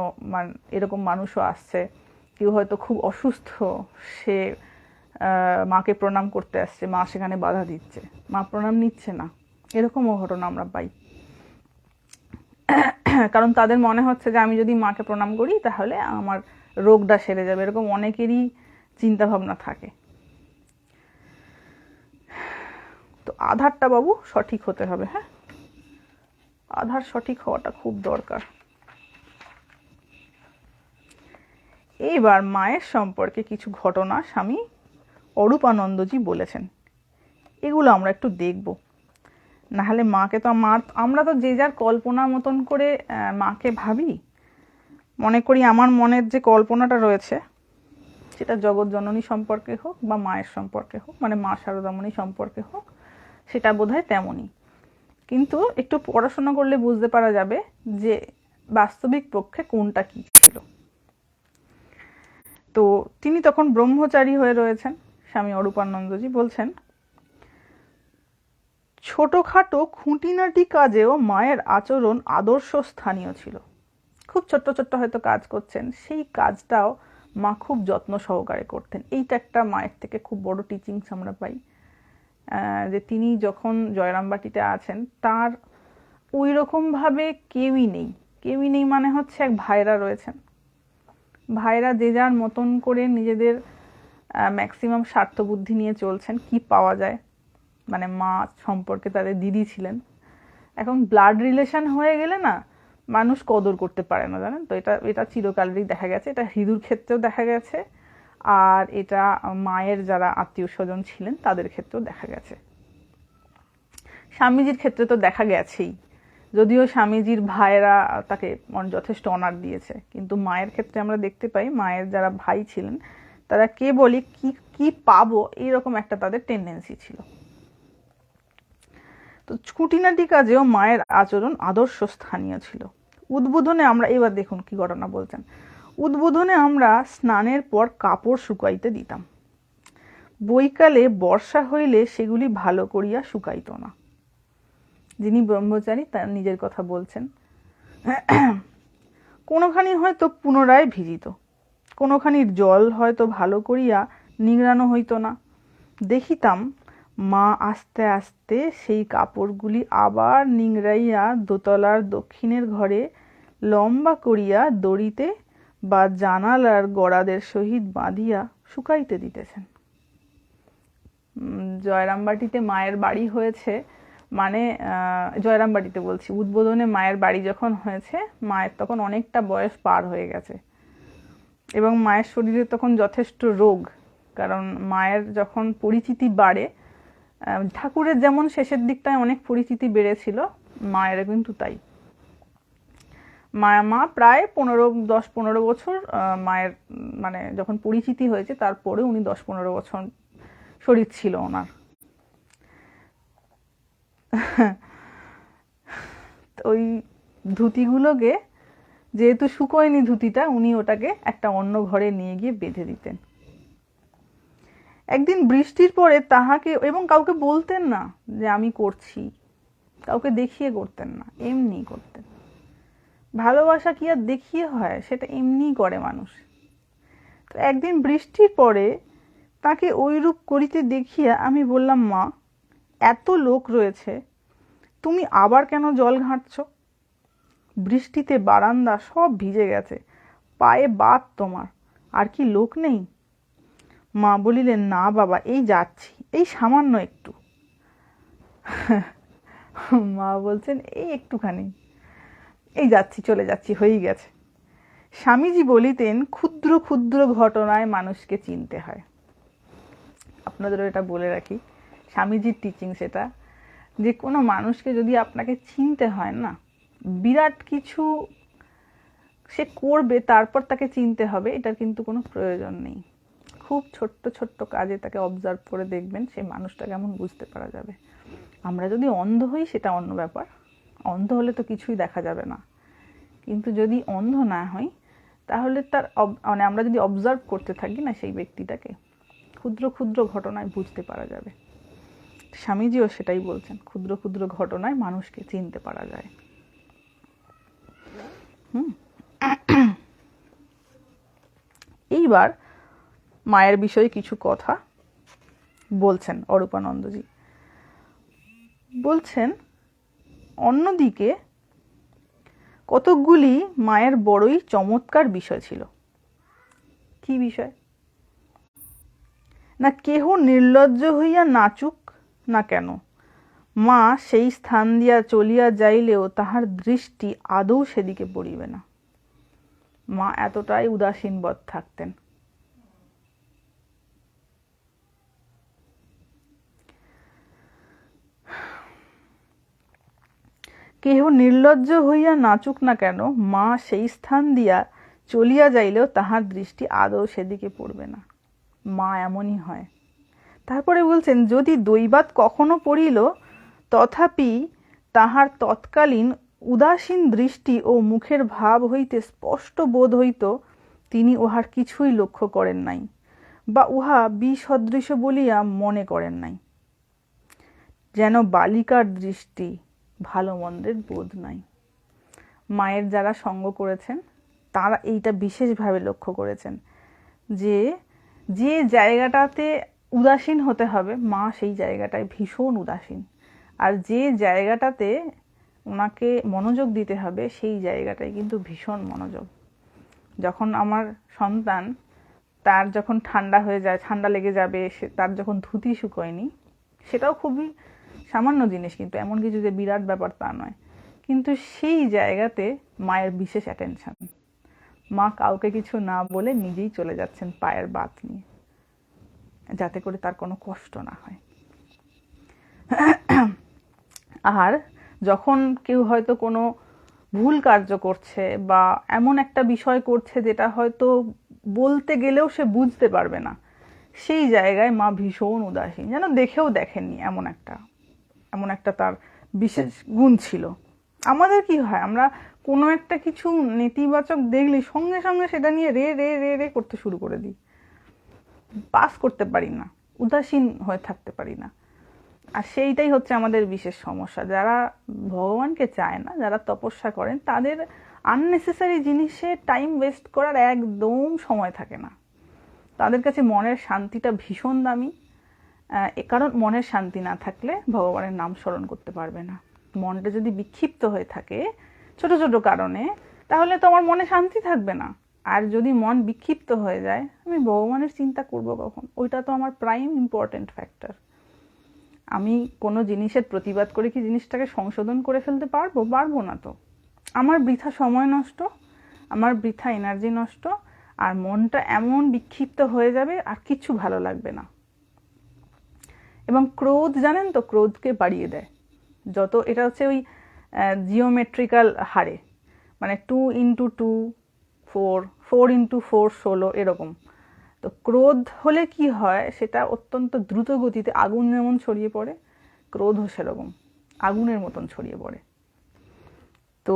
এরকম মানুষও আসছে। কেউ হয়তো খুব অসুস্থ, সে মাকে প্রণাম করতে আসছে, মা সেখানে বাধা দিচ্ছে, মা প্রণাম নিচ্ছে না, এরকমও ঘটনা আমরা পাই। কারণ তাদের মনে হচ্ছে যে আমি যদি মাকে প্রণাম করি তাহলে আমার রোগটা সেরে যাবে, এরকম অনেকেরই চিন্তা ভাবনা থাকে। তো আধারটা বাবু সঠিক হতে হবে, হ্যাঁ, আধার সঠিক হওয়াটা খুব দরকার। এইবার মায়ের সম্পর্কে কিছু ঘটনা স্বামী অরূপানন্দজি বলেছেন, এগুলো আমরা একটু দেখব। নাহলে মাকে তো আমরা তো যে যার কল্পনার মতন করে মাকে ভাবি, মনে করি আমার মনের যে কল্পনাটা রয়েছে সেটা জগৎ জননী সম্পর্কে হোক বা মায়ের সম্পর্কে হোক, মানে মা শারদামণি সম্পর্কে হোক, সেটা বোধহয় তেমনই। কিন্তু একটু পড়াশোনা করলে বুঝতে পারা যাবে যে বাস্তবিক পক্ষে কোনটা কি ছিল। তো তিনি তখন ব্রহ্মচারী হয়ে রয়েছেন। স্বামী অরূপানন্দজি বলছেন, ছোটখাটো খুঁটিনাটি কাজেও মায়ের আচরণ আদর্শ স্থানীয় ছিল। খুব ছোট্ট ছোট্ট হয়তো কাজ করছেন, সেই কাজটাও মা খুব যত্ন সহকারে করতেন। এইটা একটা মায়ের থেকে খুব বড় টিচিংস আমরা পাই, যে তিনি যখন জয়রামবাটিতে আছেন তার ওই রকমভাবে কেউই নেই। কেউই নেই মানে হচ্ছে এক ভাইরা রয়েছেন, ভাইরা যে যার মতন করে নিজেদের ম্যাক্সিমাম স্বার্থবুদ্ধি নিয়ে চলছেন, কি পাওয়া যায়। মানে মা সম্পর্কে তাদের দিদি ছিলেন। এখন ব্লাড রিলেশন হয়ে গেলে না মানুষ কদর করতে পারে না, জানেন তো, এটা চিরকালেরই দেখা গেছে, এটা হিঁদুর ক্ষেত্রেও দেখা গেছে, আর এটা মায়ের যারা আত্মীয় স্বজন ছিলেন তাদের ক্ষেত্রেও দেখা গেছে। স্বামীজির ক্ষেত্রে তো দেখা গেছেই, যদিও স্বামীজির ভাইয়েরা তাকে যথেষ্ট অনার দিয়েছে, কিন্তু মায়ের ক্ষেত্রে আমরা দেখতে পাই মায়ের যারা ভাই ছিলেন তারা কেবলই কি কি পাবো এইরকম একটা তাদের টেন্ডেন্সি ছিল। তো খুঁটিনাটি কাজেও মায়ের আচরণ আদর্শ স্থানীয় ছিল। উদ্বোধনে আমরা, এবার দেখুন কি ঘটনা বলছেন, উদ্বোধনে আমরা স্নানের পর কাপড় শুকাইতে দিতাম, বৈকালে বর্ষা হইলে সেগুলি ভালো করিয়া শুকাইত না। যিনি ব্রহ্মচারী তার নিজের কথা বলছেন। কোনোখানি হয়তো পুনরায় ভিজিত, কোনোখানির জল হয়তো ভালো করিয়া নিংড়ানো হইত না। দেখিতাম মা আস্তে আস্তে সেই কাপড়গুলি আবার নিংড়াইয়া দোতলার দক্ষিণের ঘরে লম্বা করিয়া দড়িতে বা জানালার গড়াদের সহিত বাঁধিয়া শুকাইতে দিতেছেন। জয়রামবাটিতে মায়ের বাড়ি হয়েছে, মানে জয়রামবাটিতে বলছি, উদ্বোধনে মায়ের বাড়ি যখন হয়েছে মায়ের তখন অনেকটা বয়স পার হয়ে গেছে এবং মায়ের শরীরে তখন যথেষ্ট রোগ, কারণ মায়ের যখন পরিচিতি বাড়ে, ঠাকুরের যেমন শেষের দিকটায় অনেক পরিচিতি বেড়েছিল, মায়ের কিন্তু তাই। মা প্রায় 10-15 বছর মায়ের মানে যখন পরিচিতি হয়েছে তারপরে উনি 10-15 বছর শরীর ছিল ওনার। ওই ধুতিগুলোকে যেহেতু শুকোয়নি ধুতিটা, উনি ওটাকে একটা অন্য ঘরে নিয়ে গিয়ে বেঁধে দিতেন। একদিন বৃষ্টির পরে তাহাকে, এবং কাউকে বলতেন না যে আমি করছি, কাউকে দেখিয়ে করতেন না, এমনি করতেন। ভালোবাসা কি আর দেখিয়ে হয়, সেটা এমনিই করে মানুষ। তো একদিন বৃষ্টির পরে তাকে ওইরূপ করিতে দেখিয়া আমি বললাম, মা, এত লোক রয়েছে, তুমি আবার কেন জল ঘাঁটছ? বৃষ্টিতে বারান্দা সব ভিজে গেছে, পায়ে বাত তোমার, আর কি লোক নেই? মা বলিলেন, না বাবা, এই যাচ্ছি, এই সামান্য একটু। মা বলছেন, এই একটুখানি, এই যাচ্ছি, চলে যাচ্ছি, হয়েই গেছে। স্বামীজি বলিতেন, ক্ষুদ্র ক্ষুদ্র ঘটনায় মানুষকে চিনতে হয়। আপনাদেরও এটা বলে রাখি, স্বামীজির টিচিং সেটা, যে কোনো মানুষকে যদি আপনাকে চিনতে হয় না, বিরাট কিছু সে করবে তারপর তাকে চিনতে হবে, এটার কিন্তু কোনো প্রয়োজন নেই। খুব ছোট্ট ছোট্ট কাজে তাকে অবজার্ভ করে দেখবেন সেই মানুষটা কেমন, বুঝতে পারা যাবে। আমরা যদি অন্ধ হই সেটা অন্য ব্যাপার, অন্ধ হলে তো কিছুই দেখা যাবে না, কিন্তু যদি অন্ধ না হই তাহলে তার মানে আমরা যদি অবজার্ভ করতে থাকি না সেই ব্যক্তিটাকে, ক্ষুদ্র ক্ষুদ্র ঘটনায় বুঝতে পারা যাবে। স্বামীজিও সেটাই বলছেন, ক্ষুদ্র ক্ষুদ্র ঘটনায় মানুষকে চিনতে পারা যায়। এইবার মায়ের বিষয়ে কিছু কথা বলছেন অরূপানন্দজি। বলছেন, অন্যদিকে কতকগুলি মায়ের বড়ই চমৎকার বিষয় ছিল। কি বিষয়? না কেহ নির্লজ্জ হইয়া নাচুক না কেন, মা সেই স্থান দিয়া চলিয়া যাইলেও তাহার দৃষ্টি আদৌ সেদিকে পড়িবে না। মা এতটাই উদাসীনবৎ থাকতেন। কেহ নির্লজ্জ হইয়া নাচুক না কেন, মা সেই স্থান দিয়া চলিয়া যাইলেও তাহার দৃষ্টি আদৌ সেদিকে পড়বে না। মা এমনই হয়। তারপরে বলছেন, যদি দৈবাৎ কখনো পড়িল, তথাপি তাহার তৎকালীন উদাসীন দৃষ্টি ও মুখের ভাব হইতে স্পষ্ট বোধ হইত তিনি উহার কিছুই লক্ষ্য করেন নাই, বা উহা বিসদৃশ বলিয়া মনে করেন নাই। যেন বালিকার দৃষ্টি, ভালো মন্দের বোধ নাই। মায়ের যারা সঙ্গ করেছেন তারা এইটা বিশেষভাবে লক্ষ্য করেছেন যে যে জায়গাটাতে উদাসীন হতে হবে মা সেই জায়গাটায় ভীষণ উদাসীন, আর যে জায়গাটাতে ওনাকে মনোযোগ দিতে হবে সেই জায়গাটায় কিন্তু ভীষণ মনোযোগ। যখন আমার সন্তান, তার যখন ঠান্ডা হয়ে যায়, ঠান্ডা লেগে যাবে, তার যখন ধুতি শুকোয়নি, সেটাও খুবই সামান্য জিনিস, কিন্তু এমন কিছু যে বিরাট ব্যাপার তা নয়, কিন্তু সেই জায়গাতে মায়ের বিশেষ অ্যাটেনশন। মা কাউকে কিছু না বলে নিজেই চলে যাচ্ছেন পায়ের বাত নিয়ে, যাতে করে তার কোনো কষ্ট না হয়। আর যখন কেউ হয়তো কোনো ভুল কার্য করছে বা এমন একটা বিষয় করছে যেটা হয়তো বলতে গেলেও সে বুঝতে পারবে না, সেই জায়গায় মা ভীষণ উদাসীন, যেন দেখেও দেখেননি, এমন একটা তার বিশেষ গুণ ছিল। আমাদের কি হয়, আমরা কোনো একটা কিছু নেতিবাচক দেখলে সঙ্গে সঙ্গে সেটা নিয়ে রে রে রে রে করতে শুরু করে দিই, পাস করতে পারি না, উদাসীন হয়ে থাকতে পারি না। আর সেইটাই হচ্ছে আমাদের বিশেষ সমস্যা। যারা ভগবানকে চায় না, যারা তপস্যা করেন, তাদের আননেসেসারি জিনিসে টাইম ওয়েস্ট করার একদম সময় থাকে না। তাদের কাছে মনের শান্তিটা ভীষণ দামি। কারণ মনের শান্তি না থাকলে ভগবানের নাম স্মরণ করতে পারবে না। মনটা যদি বিক্ষিপ্ত হয়ে থাকে ছোট ছোট কারণে, তাহলে তো আমার মনে শান্তি থাকবে না। আর যদি মন বিক্ষিপ্ত হয়ে যায়, আমি ভগবানের চিন্তা করব কখন? ওইটা তো আমার প্রাইম ইম্পর্টেন্ট ফ্যাক্টর। আমি কোনো জিনিসের প্রতিবাদ করে কি জিনিসটাকে সংশোধন করে ফেলতে পারবো না তো। আমার বৃথা সময় নষ্ট, আমার বৃথা এনার্জি নষ্ট, আর মনটা এমন বিক্ষিপ্ত হয়ে যাবে আর কিচ্ছু ভালো লাগবে না। এবং ক্রোধ, জানেন তো, ক্রোধকে বাড়িয়ে দেয় যত। এটা হচ্ছে ওই জিওমেট্রিক্যাল হারে, মানে 2 × 2 4, 4 × 4 16 এরকম। তো ক্রোধ হলে কি হয়, সেটা অত্যন্ত দ্রুত গতিতে আগুন যেমন ছড়িয়ে পড়ে, ক্রোধও সেরকম আগুনের মতন ছড়িয়ে পড়ে। তো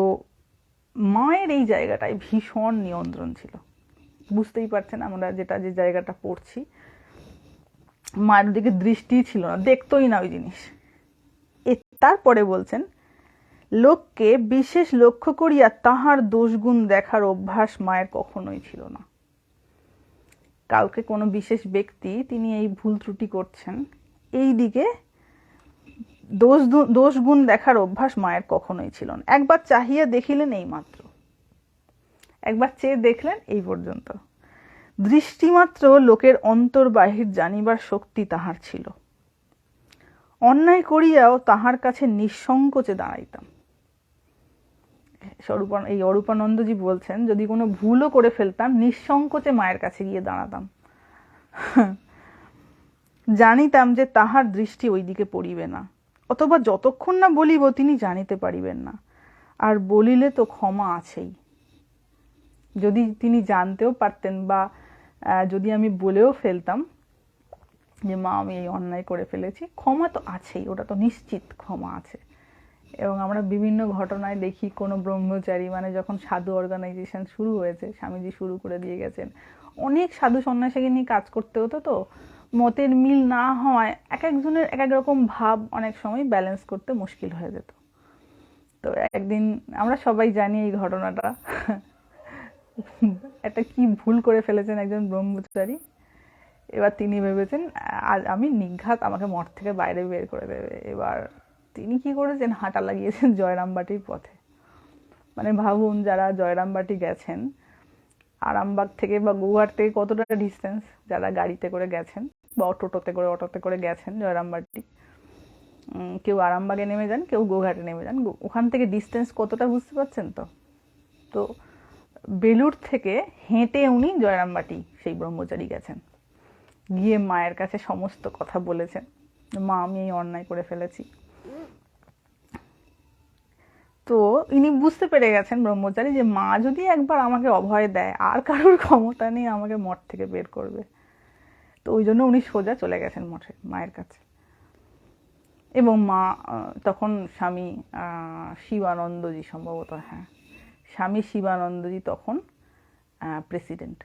মায়ের এই জায়গাটায় ভীষণ নিয়ন্ত্রণ ছিল। বুঝতেই পারছেন আমরা যে জায়গাটা পড়ছি, মায়ের দিকে দৃষ্টিই ছিল না, দেখতোই না ওই জিনিস। তারপরে বলছেন, লোককে বিশেষ লক্ষ্য করিয়া তাহার দোষগুণ দেখার অভ্যাস মায়ের কখনোই ছিল না। কাউকে কোনো বিশেষ ব্যক্তি তিনি এই ভুল ত্রুটি করছেন, এই দিকে দোষ গুণ দেখার অভ্যাস মায়ের কখনোই ছিল না। একবার চাহিয়া দেখিলেন, এই মাত্র একবার চেয়ে দেখলেন, এই পর্যন্ত। দৃষ্টিমাত্র লোকের অন্তর বাহির জানিবার শক্তি তাহার ছিল। অন্যায় করিয়াও তাহার কাছে নিঃসংকোচে দাঁড়াইতাম। এই অরূপানন্দজি বলছেন, যদি কোনো ভুলও করে ফেলতাম, নিঃসংকোচে মায়ের কাছে গিয়ে দাঁড়াতাম। জানিতাম যে তাহার দৃষ্টি ওই দিকে পড়িবে না, অথবা যতক্ষণ না বলিব তিনি জানিতে পারিবেন না। আর বলিলে তো ক্ষমা আছেই। যদি তিনি জানতেও পারতেন, বা যদি আমি বলেও ফেলতাম যে মা আমি এই অন্যায় করে ফেলেছি, ক্ষমা তো আছেই, ওটা তো নিশ্চিত ক্ষমা আছে। এবং আমরা বিভিন্ন ঘটনায় দেখি, কোনো ব্রহ্মচারী, মানে যখন সাধু অর্গানাইজেশন শুরু হয়েছে, স্বামীজি শুরু করে দিয়ে গেছেন, অনেক সাধু সন্ন্যাসীকে নিয়ে কাজ করতে হতো। তো মতের মিল না হওয়ায় এক একজনের এক এক রকম ভাব অনেক সময় ব্যালেন্স করতে মুশকিল হয়ে যেত। তো একদিন আমরা সবাই জানি এই ঘটনাটা, একটা কি ভুল করে ফেলেছেন একজন ব্রহ্মচারী। এবার তিনি ভেবেছেন আজ আমি নিঘাত, আমাকে মঠ থেকে বাইরে বের করে দেবে। এবার তিনি কি করেছেন, হাঁটা লাগিয়েছেন জয়রামবাটির পথে। মানে ভাবুন, যারা জয়রামবাটি গেছেন, আরামবাগ থেকে বা গৌহাট থেকে কতটা ডিস্টেন্স, যারা গাড়িতে করে গেছেন বা অটোতে করে গেছেন জয়রামবাটি, কেউ আরামবাগে নেমে যান, কেউ গৌহাটে নেমে যান, ওখান থেকে ডিস্টেন্স কতটা বুঝতে পারছেন তো। তো বেলুড় থেকে হেঁটে উনি জয়রামবাটি সেই ব্রহ্মচারী গেছেন, গিয়ে মায়ের কাছে সমস্ত কথা বলেছেন, মা আমি এই অন্যায় করে ফেলেছি। তো ইনি বুঝতে পেরে গেছেন ব্রহ্মচারী, যে মা যদি একবার আমাকে অভয় দেয়, আর কারোর ক্ষমতা নেই আমাকে মঠ থেকে বের করবে। তো ওই জন্য উনি সোজা চলে গেছেন মঠে, মায়ের কাছে। এবং মা তখন স্বামী শিবানন্দজি, সম্ভবত, হ্যাঁ, স্বামী শিবানন্দজি তখন প্রেসিডেন্ট।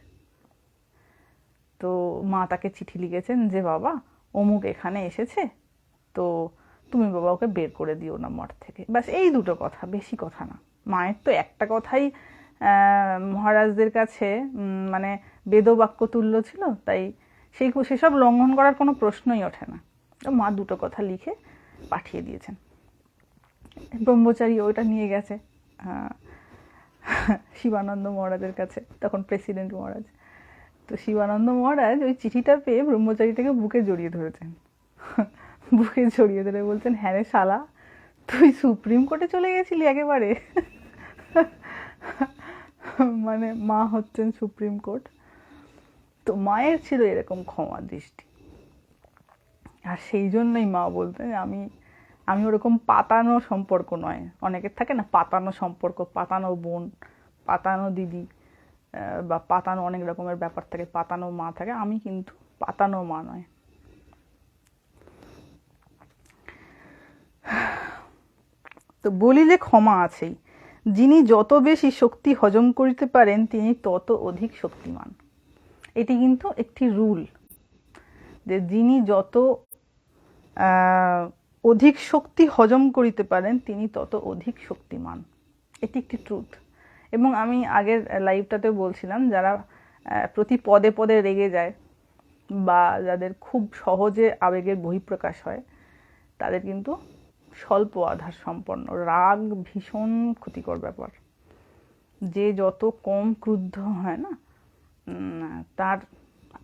তো মা তাকে চিঠি লিখেছেন যে বাবা অমুক এখানে এসেছে, তো তুমি বাবা ওকে বের করে দিও না মঠ থেকে। ব্যাস এই দুটো কথা, বেশি কথা না। মায়ের তো একটা কথাই মহারাজদের কাছে মানে বেদবাক্য তুল্য ছিল, তাই সেসব লঙ্ঘন করার কোনো প্রশ্নই ওঠে না। তো মা দুটো কথা লিখে পাঠিয়ে দিয়েছেন। ব্রহ্মচারী ওইটা নিয়ে গেছে শিবানন্দ মহারাজের কাছে, তখন প্রেসিডেন্ট মহারাজ। তো শিবানন্দ মহারাজ ওই চিঠিটা পেয়ে ব্রহ্মচারীটাকে বুকে জড়িয়ে ধরেছেন। বুকে জড়িয়ে ধরে বলছেন, হ্যাঁ রে শালা, তুই সুপ্রিম কোর্টে চলে গেছিলি একেবারে। মানে মা হচ্ছেন সুপ্রিম কোর্ট। তো মায়ের ছিল এরকম ক্ষমা দৃষ্টি, আর সেই জন্যই মা বলতেন আমি আমি ওরকম পাতানো সম্পর্ক নয়। অনেকের থাকে না পাতানো সম্পর্ক, পাতানো বোন, পাতানো দিদি, বা পাতানো অনেক রকমের ব্যাপার থাকে, পাতানো মা থাকে। আমি কিন্তু পাতানো মা নয়। তো বলিলে ক্ষমা আছেই, যিনি যত বেশি শক্তি হজম করিতে পারেন তিনি তত অধিক শক্তিমান। এটি কিন্তু একটি রুল, যে যিনি যত অধিক শক্তি হজম করিতে পারেন তিনি তত অধিক শক্তিমান। এটি একটি ট্রুথ। এবং আমি আগের লাইভটাতে বলছিলাম, যারা প্রতি পদে পদে রেগে যায় বা যাদের খুব সহজে আবেগের বহিঃপ্রকাশ হয়, তাদের কিন্তু স্বল্প আধার সম্পন্ন। রাগ ভীষণ ক্ষতিকর ব্যাপার। যে যত কম ক্রুদ্ধ হয় না, তার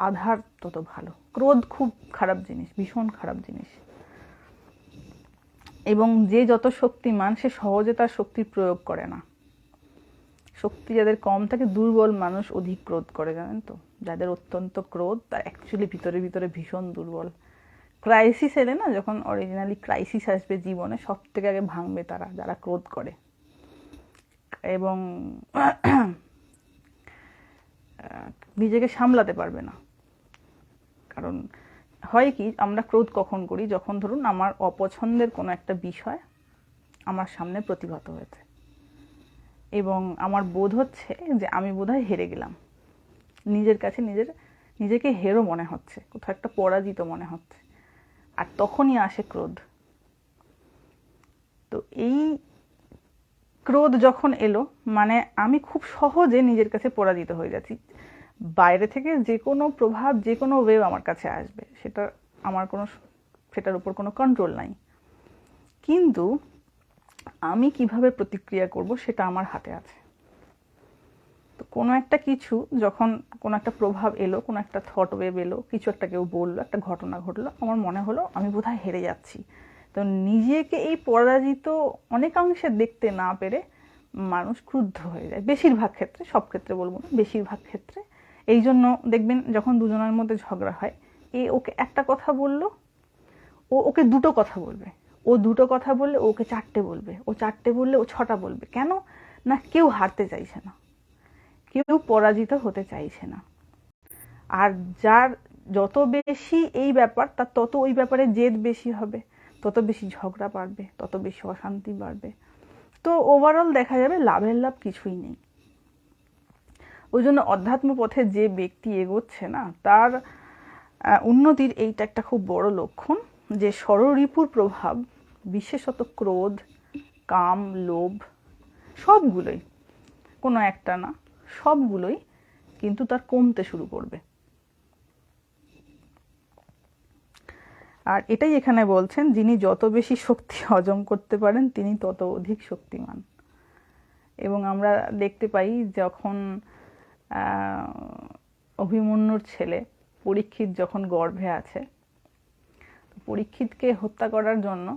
আধার তত ভালো। ক্রোধ খুব খারাপ জিনিস, ভীষণ খারাপ জিনিস। এবং যে যত শক্তিমান সে সহজে তার শক্তির প্রয়োগ করে না। শক্তি যাদের কম থাকে, দুর্বল মানুষ অধিক ক্রোধ করে, জানেন তো? যাদের অত্যন্ত ক্রোধ তার অ্যাকচুয়ালি ভিতরে ভিতরে ভীষণ দুর্বল। ক্রাইসিস এলে না, যখন অরিজিনালি ক্রাইসিস আসবে জীবনে, সব থেকে আগে ভাঙবে তারা, যারা ক্রোধ করে। এবং নিজেকে সামলাতে পারবে না। কারণ হয় কি, আমরা ক্রোধ কখন করি? যখন ধরুন আমার অপছন্দের কোনো একটা বিষয় আমার সামনে প্রতিভাত হয়েছে এবং আমার বোধ হচ্ছে যে আমি বোধহয় হেরে গেলাম, নিজের কাছে নিজেকে হেরো মনে হচ্ছে, কোথাও একটা পরাজিত মনে হচ্ছে, আর তখনই আসে ক্রোধ। তো এই ক্রোধ যখন এলো, মানে আমি খুব সহজে নিজের কাছে পরাজিত হয়ে যাচ্ছি। বাইরে থেকে যে কোনো প্রভাব, যে কোনো ওয়েভ আমার কাছে আসবে, সেটার উপর কোনো কন্ট্রোল নাই। কিন্তু আমি কিভাবে প্রতিক্রিয়া করব সেটা আমার হাতে আছে। তো কোনো একটা কিছু যখন, কোনো একটা প্রভাব এলো, কোনো একটা থট ওয়েভ এলো, কিছু একটা কেউ বললো, একটা ঘটনা ঘটলো, আমার মনে হলো আমি বোধহয় হেরে যাচ্ছি। তো নিজেকে এই পরাজিত অনেকাংশে দেখতে না পেরে মানুষ ক্রুদ্ধ হয়ে যায়, বেশিরভাগ ক্ষেত্রে, সব ক্ষেত্রে বলবো না, বেশিরভাগ ক্ষেত্রে। এই জন্য দেখবেন যখন দুজনের মধ্যে ঝগড়া হয়, ওকে একটা কথা বললো, ওকে দুটো কথা বলবে, ও দুটো কথা বললে ওকে চারটে বলবে, ও চারটে বললে ও ছটা বলবে। কেন না? কেউ হারতে চাইছে না, কেউ পরাজিত হতে চাইছে না। আর যার যত বেশি এই ব্যাপার, তার তত ওই ব্যাপারে জেদ বেশি হবে, তত বেশি ঝগড়া বাড়বে, তত বেশি অশান্তি বাড়বে। তো ওভারঅল দেখা যাবে লাভের লাভ কিছুই নেই। ওই জন্য অধ্যাত্ম পথে যে ব্যক্তি এগোচ্ছে না, তার উন্নতির এইটা একটা খুব বড় লক্ষণ, যে ষড়রিপুর প্রভাব, বিশেষত ক্রোধ, কাম, লোভ, সবগুলোই, কোনো একটা না, সবগুলোই কিন্তু তার কমতে শুরু করবে। আর এটাই এখানে বলছেন, যিনি যত বেশি শক্তি হজম করতে পারেন তিনি তত অধিক শক্তিমান। এবং আমরা দেখতে পাই যখন অভিমন্যুর ছেলে পরীক্ষিত যখন গর্ভে আছে, পরীক্ষিতকে হত্যা করার জন্য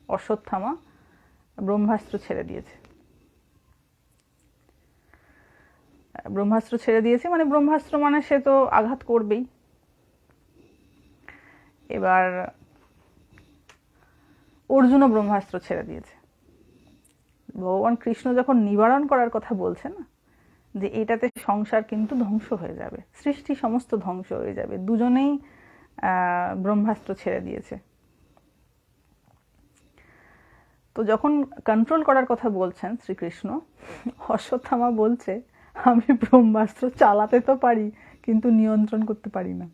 অশ্বত্থামা ব্রহ্মাস্ত্র ছেড়ে দিয়েছে। ব্রহ্মাস্ত্র ছেড়ে দিয়েছে মানে ব্রহ্মাস্ত্র মানে সে তো আঘাত করবেই। এবার অর্জুনও ব্রহ্মাস্ত্র ছেড়ে দিয়েছে। ভগবান কৃষ্ণ যখন নিবারণ করার কথা বলছে না, যে এটাতে সংসার কিন্তু ধ্বংস হয়ে যাবে, সৃষ্টি সমস্ত ধ্বংস হয়ে যাবে, দুজনেই ব্রহ্মাস্ত্র ছেড়ে দিয়েছে। তো যখন কন্ট্রোল করার কথা বলছেন শ্রীকৃষ্ণ, অশ্বত্থামা বলছে আমি ব্রহ্মাস্ত্র চালাতে তো পারি কিন্তু নিয়ন্ত্রণ করতে পারি না।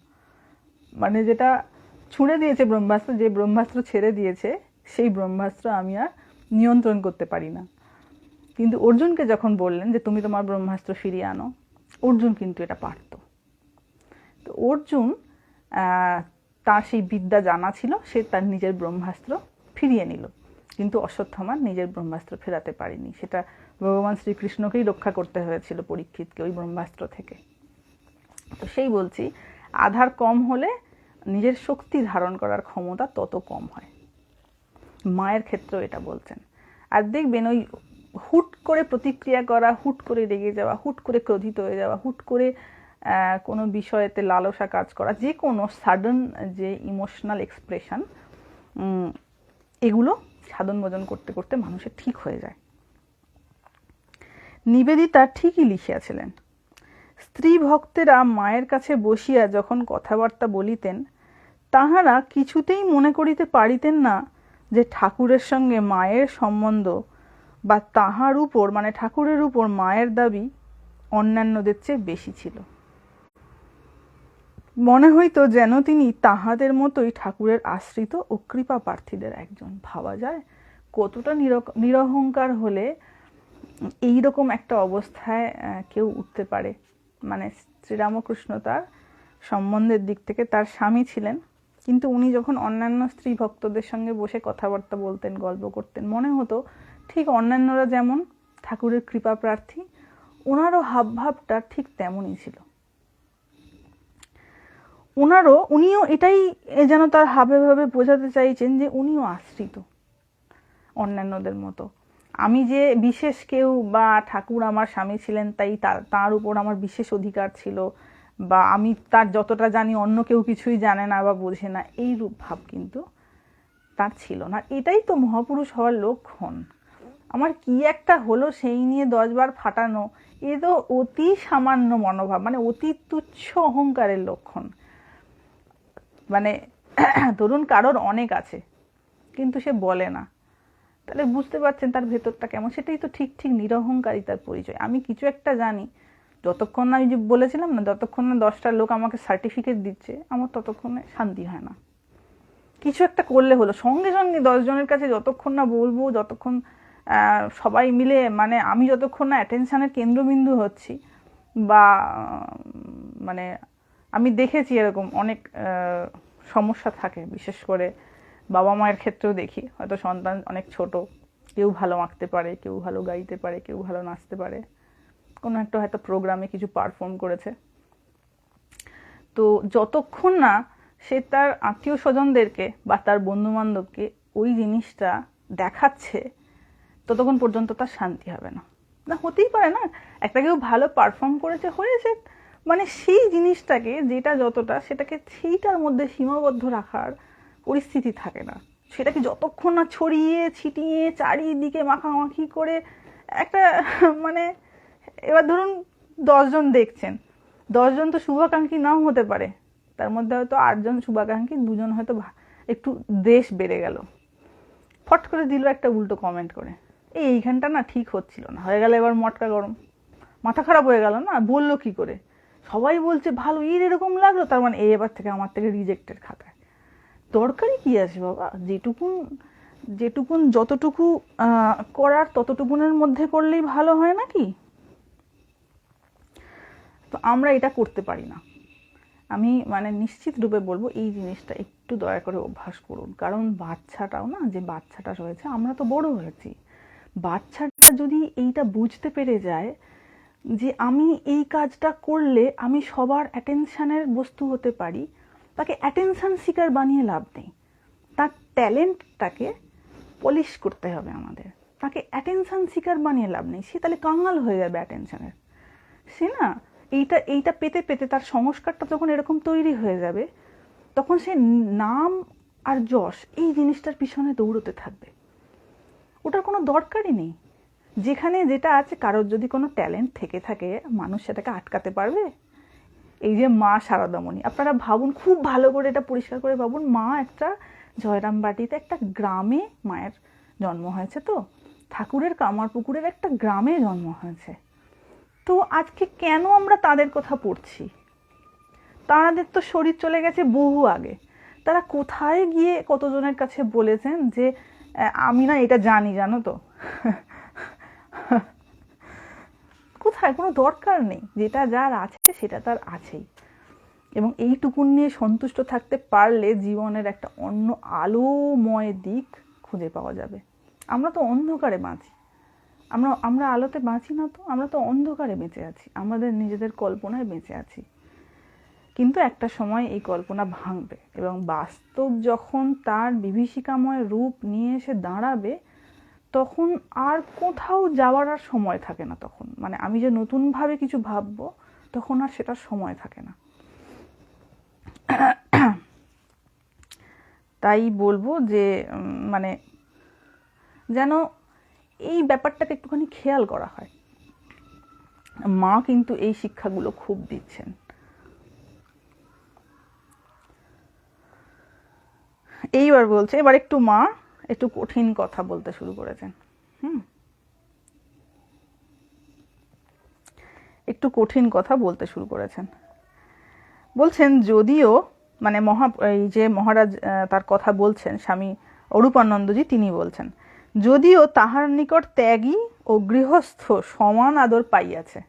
মানে যেটা ছুঁড়ে দিয়েছে ব্রহ্মাস্ত্র, যে ব্রহ্মাস্ত্র ছেড়ে দিয়েছে সেই ব্রহ্মাস্ত্র আমি আর নিয়ন্ত্রণ করতে পারি না। কিন্তু অর্জুনকে যখন বললেন যে তুমি তোমার ব্রহ্মাস্ত্র ফিরিয়ে আনো, অর্জুন কিন্তু এটা পারত। তো অর্জুন তার সেই বিদ্যা জানা ছিল, সে তার নিজের ব্রহ্মাস্ত্র ফিরিয়ে নিল। কিন্তু অশ্বত্থামা নিজের ব্রহ্মাস্ত্র ফেরাতে পারেনি, সেটা ভগবান শ্রীকৃষ্ণকেই রক্ষা করতে হয়েছিল পরীক্ষিতকে ওই ব্রহ্মাস্ত্র থেকে। তো সেই বলছি, আধার কম হলে নিজের শক্তি ধারণ করার ক্ষমতা তত কম হয়। মায়ের ক্ষেত্রেও এটা বলছেন। আর দেখবেন ওই হুট করে প্রতিক্রিয়া করা, হুট করে রেগে যাওয়া, হুট করে ক্রোধিত হয়ে যাওয়া, হুট করে কোনো বিষয়েতে লালসা কাজ করা, যে কোনো সাডেন যে ইমোশনাল এক্সপ্রেশন, এগুলো সাধন ভজন করতে করতে মানুষের ঠিক হয়ে যায়। নিবেদিতা ঠিকই লিখিয়াছিলেন, স্ত্রী ভক্তেরা মায়ের কাছে বসিয়া যখন কথাবার্তা বলিতেন, তাহারা কিছুতেই মনে করিতে পারিতেন না যে ঠাকুরের সঙ্গে মায়ের সম্বন্ধ বা তাহার উপর মানে ঠাকুরের উপর মায়ের দাবি অন্যান্যদের চেয়ে বেশি ছিল। মনে হইত যেন তিনি তাহাদের মতোই ঠাকুরের আশ্রিত ও কৃপা প্রার্থীদের একজন। ভাবা যায় কতটা নিরহংকার হলে এইরকম একটা অবস্থায় কেউ উঠতে পারে। মানে শ্রীরামকৃষ্ণ তার সম্বন্ধের দিক থেকে তার স্বামী ছিলেন, কিন্তু উনি যখন অন্যান্য স্ত্রী ভক্তদের সঙ্গে বসে কথাবার্তা বলতেন, গল্প করতেন, মনে হতো ঠিক অন্যান্যরা যেমন ঠাকুরের কৃপা প্রার্থী, ওনারও হাবভাবটা ঠিক তেমনই ছিল। উনিও এটাই যেন তার হাবে ভাবে বোঝাতে চাইছেন যে উনিও আশ্রিত অন্যান্যদের মতো। আমি যে বিশেষ কেউ বা ঠাকুর আমার স্বামী ছিলেন তাই তার উপর আমার বিশেষ অধিকার ছিল, বা আমি তার যতটা জানি অন্য কেউ কিছুই জানে না বা বোঝে না, এই রূপ ভাব কিন্তু তার ছিল না। এটাই তো মহাপুরুষ হওয়ার লক্ষণ। আমার কি একটা হলো সেই নিয়ে 10 বার ফাটানো, এ তো অতি সামান্য মনোভাব, মানে অতি তুচ্ছ অহংকারের লক্ষণ। মানে ধরুন কারোর অনেক আছে কিন্তু সে বলে না, তাহলে বুঝতে পারছেন তার ভেতরটা কেমন। সেটাই তো ঠিক ঠিক নিরহংকারিতার পরিচয়। আমি কিছু একটা জানি, যতক্ষণ না, আমি যে বলেছিলাম না, যতক্ষণ না 10টা লোক আমাকে সার্টিফিকেট দিচ্ছে, আমার ততক্ষণে শান্তি হয় না। কিছু একটা করলে হলো, সঙ্গে সঙ্গে 10 জনের কাছে যতক্ষণ না বলবো, যতক্ষণ সবাই মিলে, মানে আমি যতক্ষণ না অ্যাটেনশানের কেন্দ্রবিন্দু হচ্ছি, বা মানে আমি দেখেছি এরকম অনেক সমস্যা থাকে, বিশেষ করে বাবা মায়ের ক্ষেত্রেও দেখি। হয়তো সন্তান অনেক ছোট, কেউ ভালো আঁকতে পারে, কেউ ভালো গাইতে পারে, কেউ ভালো নাচতে পারে, কোনো একটা হয়তো প্রোগ্রামে কিছু পারফর্ম করেছে, তো যতক্ষণ না সে তার আত্মীয় স্বজনদেরকে বা তার বন্ধু বান্ধবকে ওই জিনিসটা দেখাচ্ছে, ততক্ষণ পর্যন্ত তার শান্তি হবে না। না, হতেই পারে না, একটা কেউ ভালো পারফর্ম করেছে, হয়েছে, মানে সেই জিনিসটাকে, যেটা যতটা, সেটাকে সেইটার মধ্যে সীমাবদ্ধ রাখার পরিস্থিতি থাকে না। সেটাকে যতক্ষণ না ছড়িয়ে ছিটিয়ে চারিদিকে মাখামাখি করে একটা মানে, এবার ধরুন 10 জন দেখছেন, 10 জন তো শুভাকাঙ্ক্ষী নাও হতে পারে, তার মধ্যে হয়তো 8 জন শুভাকাঙ্ক্ষী, 2 জন হয়তো একটু দেশ বেড়ে গেল, ফট করে দিল একটা উল্টো কমেন্ট করে, এইখানটা না ঠিক হচ্ছিল না, হয়ে গেল এবার মটকা গরম, মাথা খারাপ হয়ে গেল না, বললো কি করে, সবাই বলছে ভালো, এরকম লাগলো, তার মানে এবার থেকে আমার থেকে রিজেক্টের খাতায়। দরকারই কি আছে বাবা, যেটুকুন যতটুকু করার ততটুকুনের মধ্যে করলেই ভালো হয় নাকি? তো আমরা এটা করতে পারি না। আমি মানে নিশ্চিত রূপে বলবো এই জিনিসটা একটু দয়া করে অভ্যাস করুন। কারণ বাচ্চাটাও না, যে বাচ্চাটা রয়েছে, আমরা তো বড় হয়েছি, বাচ্চাটা যদি এইটা বুঝতে পেরে যায় যে আমি এই কাজটা করলে আমি সবার অ্যাটেনশানের বস্তু হতে পারি, তাকে অ্যাটেনশান সিকার বানিয়ে লাভ নেই। তার ট্যালেন্টটাকে পলিশ করতে হবে আমাদের, তাকে অ্যাটেনশান সিকার বানিয়ে লাভ নেই। সে তাহলে কাঙাল হয়ে যাবে অ্যাটেনশানের। সে না এইটা পেতে পেতে তার সংস্কারটা যখন এরকম তৈরি হয়ে যাবে, তখন সে নাম আর যশ এই জিনিসটার পিছনে দৌড়তে থাকবে। ওটার কোনো দরকারই নেই। যেখানে যেটা আছে, কারোর যদি কোনো ট্যালেন্ট থেকে থাকে, মানুষ সেটাকে আটকাতে পারবে? এই যে মা সারদামণি, আপনারা ভাবুন, খুব ভালো করে এটা পরিষ্কার করে ভাবুন, মা একটা জয়রামবাটিতে একটা গ্রামে মায়ের জন্ম হয়েছে, তো ঠাকুরের কামারপুকুরের একটা গ্রামে জন্ম হয়েছে। তো আজকে কেন আমরা তাদের কথা পড়ছি? তাদের তো শরীর চলে গেছে বহু আগে। তারা কোথায় গিয়ে কতজনের কাছে বলেছেন যে আমি না এটা জানি, জানো তো? কোথায়? কোনো দরকার নেই। যেটা যার আছে সেটা তার আছেই, এবং এইটুকুন নিয়ে সন্তুষ্ট থাকতে পারলে জীবনের একটা অন্য আলোময় দিক খুঁজে পাওয়া যাবে। আমরা তো অন্ধকারে বাঁচি, আমরা আলোতে বাঁচি না, তো আমরা তো অন্ধকারে বেঁচে আছি, আমাদের নিজেদের কল্পনায় বেঁচে আছি। কিন্তু একটা সময় এই কল্পনা ভাঙবে, এবং বাস্তব যখন তার বিভীষিকাময় রূপ নিয়ে এসে দাঁড়াবে, তখন আর কোথাও যাওয়ার আর সময় থাকে না। তখন মানে আমি যে নতুনভাবে কিছু ভাববো, তখন আর সেটার সময় থাকে না। তাই বলবো যে মানে যেন এই ব্যাপারটাকে একটুখানি খেয়াল করা হয়। মা কিন্তু এই শিক্ষাগুলো খুব দিচ্ছেন। এইবার বলছে, এবার একটু মা একটু কঠিন কথা বলতে শুরু করেছেন। একটু কঠিন কথা বলতে শুরু করেছেন। বলছেন যদিও মানে এই যে মহারাজ তার কথা বলছেন, স্বামী অরূপানন্দজি তিনি বলছেন, যদিও তাহার নিকট ত্যাগী ও গৃহস্থ সমান আদর পাইয়াছে,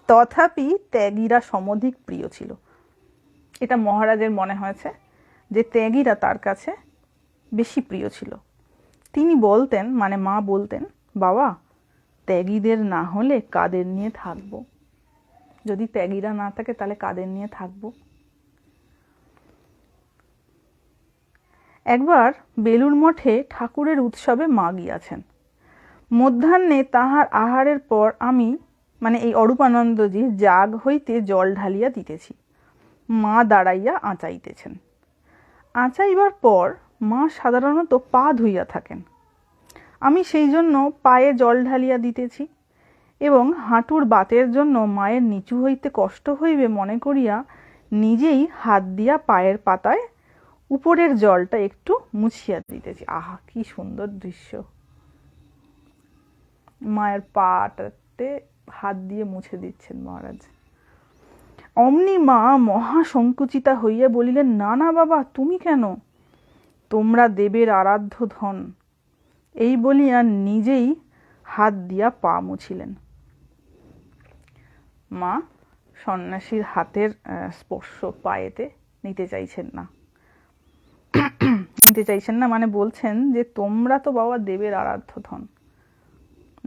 তথাপি ত্যাগীরা সমধিক প্রিয় ছিল। এটা মহারাজের মনে হয়েছে যে ত্যাগীরা তার কাছে বেশি প্রিয় ছিল। তিনি বলতেন, মানে মা বলতেন, বাবা ত্যাগীদের না হলে কাদের নিয়ে থাকবো? যদি ত্যাগীরা না থাকে তাহলে কাদের নিয়ে থাকবো? একবার বেলুড় মঠে ঠাকুরের উৎসবে মা গিয়াছেন। মধ্যাহ্নে তাহার আহারের পর আমি মানে এই অরূপানন্দজি জাগ হইতে জল ঢালিয়া দিতেছি, মা দাঁড়াইয়া আঁচাইতেছেন। আঁচাইবার পর মা সাধারণত পা ধুইয়া থাকেন। আমি সেই জন্য পায়ে জল ঢালিয়া দিতেছি এবং হাঁটুর বাতের জন্য মায়ের নিচু হইতে কষ্ট হইবে মনে করিয়া নিজেই হাত দিয়া পায়ের পাতায় উপরের জলটা একটু মুছিয়া দিতেছি। আহা, কি সুন্দর দৃশ্য! মায়ের পাটাতে হাত দিয়ে মুছে দিচ্ছেন মহারাজ। অমনি মা মহা সংকুচিতা হইয়া বলিলেন, না না বাবা, তুমি কেন? তোমরা দেবের আরাধ্য ধন। এই বলিয়া নিজেই হাত দিয়া পা মুছিলেন। মা সন্ন্যাসীর হাতের স্পর্শ পায়েতে নিতে চাইছেন না। মানে বলছেন যে তোমরা তো বাবা দেবের আরাধ্য ধন,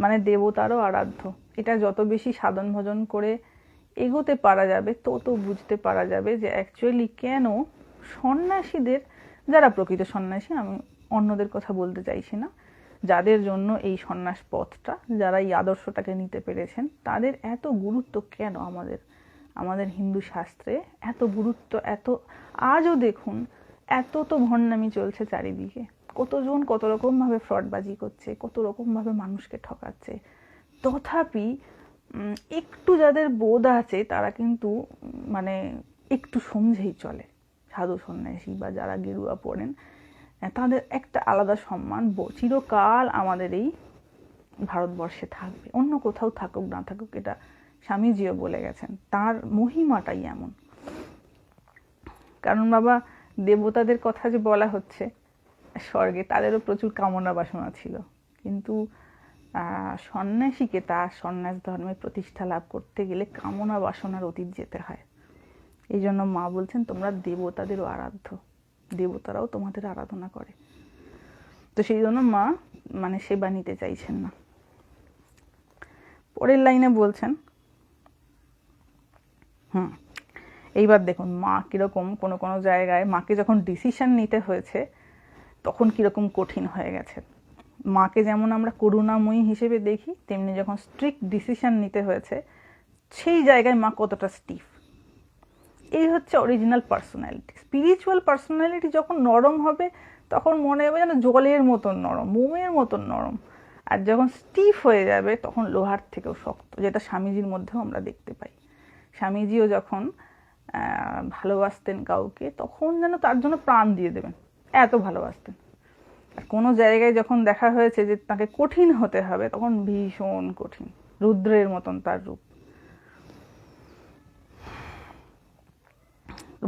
মানে দেবতারও আরাধ্য। এটা যত বেশি সাধন ভজন করে এগোতে পারা যাবে তত বুঝতে পারা যাবে যে অ্যাকচুয়ালি কেন সন্ন্যাসীদের, যারা প্রকৃত সন্ন্যাসী, আমি অন্যদের কথা বলতে চাইছি না, যাদের জন্য এই সন্ন্যাস পথটা, যারা এই আদর্শটাকে নিতে পেরেছেন, তাদের এত গুরুত্ব কেন আমাদের হিন্দু শাস্ত্রে এত গুরুত্ব। এত আজও দেখুন এত তো ভণ্ডামি চলছে চারিদিকে, কতজন কত রকমভাবে ফ্রডবাজি করছে, কত রকমভাবে মানুষকে ঠকাচ্ছে, তথাপি একটু যাদের বোধ আছে তারা কিন্তু মানে একটু সমঝেই চলে। সাধু সন্ন্যাসী বা যারা গেরুয়া পড়েন, তাদের একটা আলাদা সম্মান চিরকাল আমাদের এই ভারতবর্ষে থাকবে, অন্য কোথাও থাকুক না থাকুক। এটা স্বামীজিও বলে গেছেন, তার মহিমাটাই এমন। কারণ বাবা দেবতাদের কথা যে বলা হচ্ছে স্বর্গে, তাদেরও প্রচুর কামনা বাসনা ছিল, কিন্তু সন্ন্যাসীকে তার সন্ন্যাস ধর্মের প্রতিষ্ঠা লাভ করতে গেলে কামনা বাসনার অতীত যেতে হয়। এই জন্য মা বলছেন তোমরা দেবতাদেরও আরাধ্য, দেবতারাও তোমাদের আরাধনা করে। তো সেই জন্য মা মানে সেবা নিতে চাইছেন না। পরের লাইনে বলছেন, এইবার দেখুন মা কিরকম কোনো কোনো জায়গায় মাকে যখন ডিসিশন নিতে হয়েছে তখন কিরকম কঠিন হয়ে গেছে। মাকে যেমন আমরা করুণাময়ী হিসেবে দেখি, তেমনি যখন স্ট্রিক্ট ডিসিশন নিতে হয়েছে সেই জায়গায় মা কতটা স্টিফ। এই হচ্ছে অরিজিনাল পার্সোনালিটি। স্পিরিচুয়াল পার্সোনালিটি যখন নরম হবে তখন মনে হবে যেন জলের মতন নরম, মোমের মতন নরম। আর যখন স্টিফ হয়ে যাবে তখন লোহার থেকেও শক্ত, যেটা স্বামীজির মধ্যেও আমরা দেখতে পাই। স্বামীজিও যখন ভালোবাসতেন কাউকে তখন যেন তার জন্য প্রাণ দিয়ে দেবেন, এত ভালোবাসতেন। আর কোনো জায়গায় যখন দেখা হয়েছে যে তাকে কঠিন হতে হবে তখন ভীষণ কঠিন, রুদ্রের মতন তার রূপ।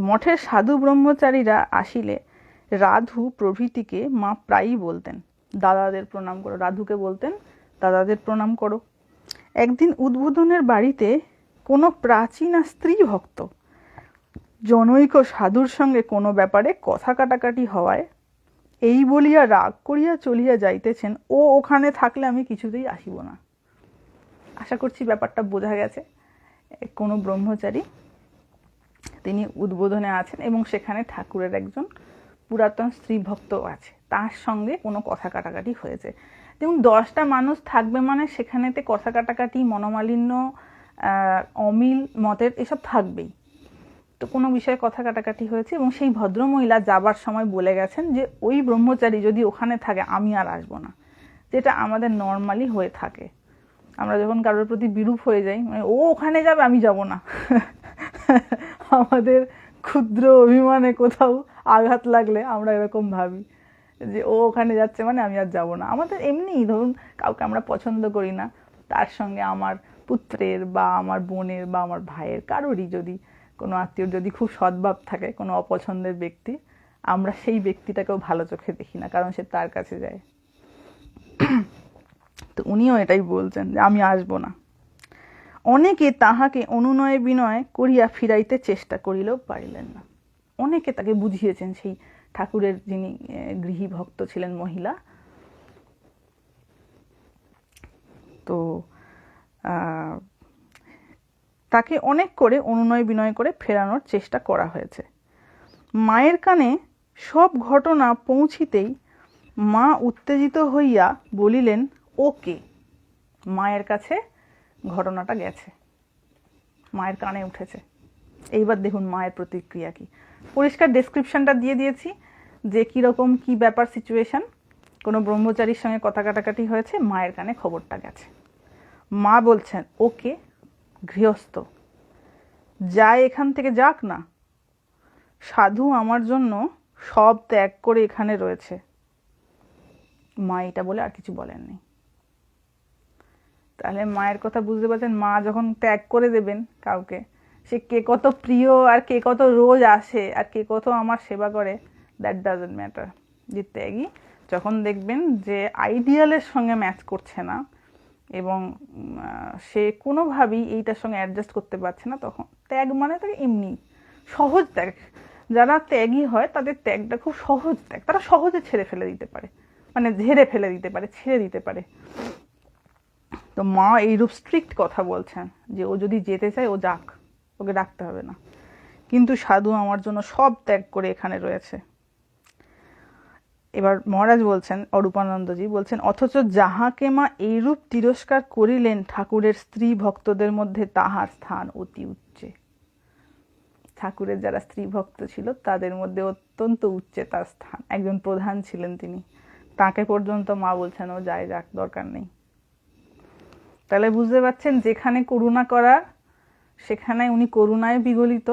মঠের সাধু ব্রহ্মচারীরা আসিলে রাধু প্রভৃতিকে মা প্রায়ই বলতেন, দাদাদের প্রণাম করো। রাধুকে বলতেন, দাদাদের প্রণাম করো। একদিন উদ্বোধনের বাড়িতে কোনো প্রাচীনা স্ত্রী ভক্ত জনৈক সাধুর সঙ্গে কোনো ব্যাপারে কথা কাটাকাটি হওয়ায় এই বলিয়া রাগ করিয়া চলিয়া যাইতেছেন, ও ওখানে থাকলে আমি কিছুতেই আসিব না। আশা করছি ব্যাপারটা বোঝা গেছে। কোনো ব্রহ্মচারী তিনি উদ্বোধনে আছেন এবং সেখানে ঠাকুরের একজন পুরাতন স্ত্রী ভক্ত আছে, তার সঙ্গে কোনো কথা কাটাকাটি হয়েছে। যেমন 10টা মানুষ থাকবে মানে সেখানেতে কথা কাটাকাটি, মনোমালিন্য, অমিল মতের এসব থাকবেই। তো কোনো বিষয়ে কথা কাটাকাটি হয়েছে এবং সেই ভদ্রমহিলা যাবার সময় বলে গেছেন যে ওই ব্রহ্মচারী যদি ওখানে থাকে আমি আর আসবো না, যেটা আমাদের নর্মালি হয়ে থাকে। আমরা যখন কারোর প্রতি বিরূপ হয়ে যাই, মানে ও ওখানে যাবে আমি যাব না, আমাদের ক্ষুদ্র অভিমানে কোথাও আঘাত লাগলে আমরা এরকম ভাবি যে ও ওখানে যাচ্ছে মানে আমি আর যাব না। আমাদের এমনিই ধরুন কাউকে আমরা পছন্দ করি না, তার সঙ্গে আমার পুত্রের বা আমার বোনের বা আমার ভাইয়ের কারোরই যদি কোনো আত্মীয়র যদি খুব সদ্ভাব থাকে কোনো অপছন্দের ব্যক্তি, আমরা সেই ব্যক্তিটাকেও ভালো চোখে দেখি না, কারণ সে তার কাছে যায়। তো উনিও এটাই বলছেন যে আমি আসবো না। অনেকে তাহাকে অনুনয় বিনয় করিয়া ফিরাইতে চেষ্টা করিলেও পারিলেন না। অনেকে তাকে বুঝিয়েছেন, সেই ঠাকুরের যিনি গৃহী ভক্ত ছিলেন মহিলা। তো তাকে অনেক করে অনুনয় বিনয় করে ফেরানোর চেষ্টা করা হয়েছে। মায়ের কানে সব ঘটনা পৌঁছিতেই মা উত্তেজিত হইয়া বলিলেন ওকে। মায়ের কাছে ঘটনাটা গেছে, মায়ের কানে উঠেছে। এইবার দেখুন মায়ের প্রতিক্রিয়া কি। পরিষ্কার ডেসক্রিপশনটা দিয়ে দিয়েছি যে কীরকম কী ব্যাপার সিচুয়েশন। কোনো ব্রহ্মচারীর সঙ্গে কথা কাটাকাটি হয়েছে, মায়ের কানে খবরটা গেছে। মা বলছেন ওকে, গৃহস্থ যায় এখান থেকে যাক না, সাধু আমার জন্য সব ত্যাগ করে এখানে রয়েছে। মা এটা বলে আর কিছু বলেননি। তাহলে মায়ের কথা বুঝতে পারছেন, মা যখন ত্যাগ করে দেবেন কাউকে, সে কে কত প্রিয় আর কে কত রোজ আসে আর কে কত আমার সেবা করে, দ্যাট ডাজন্ট ম্যাটার। যে ত্যাগী যখন দেখবেন যে আইডিয়ালের সঙ্গে ম্যাচ করছে না এবং সে কোনোভাবেই এইটার সঙ্গে অ্যাডজাস্ট করতে পারছে না, তখন ত্যাগ মানে তাকে এমনি সহজ ত্যাগ। যারা ত্যাগী হয় তাদের ত্যাগটা খুব সহজ ত্যাগ, তারা সহজে ছেড়ে ফেলে দিতে পারে, মানে ঝেড়ে ফেলে দিতে পারে, ছেড়ে দিতে পারে। তো মা এইরূপ স্ট্রিক্ট কথা বলছেন যে ও যদি যেতে চায় ও যাক, ওকে ডাকতে হবে না, কিন্তু সাধু আমার জন্য সব ত্যাগ করে এখানে রয়েছে। এবার মহারাজ বলছেন, অরূপানন্দজি বলছেন, অথচ যাহাকে মা এইরূপ তিরস্কার করিলেন ঠাকুরের স্ত্রী ভক্তদের মধ্যে তাহার স্থান অতি উচ্চে। ঠাকুরের যারা স্ত্রী ভক্ত ছিল তাদের মধ্যে অত্যন্ত উচ্চে তার স্থান, একজন প্রধান ছিলেন তিনি, তাকে পর্যন্ত মা বলছেন ও যায় যাক, দরকার নেই। তাহলে বুঝতে পারছেন যেখানে করুণা করার সেখানে উনি করুণায় বিগলিত,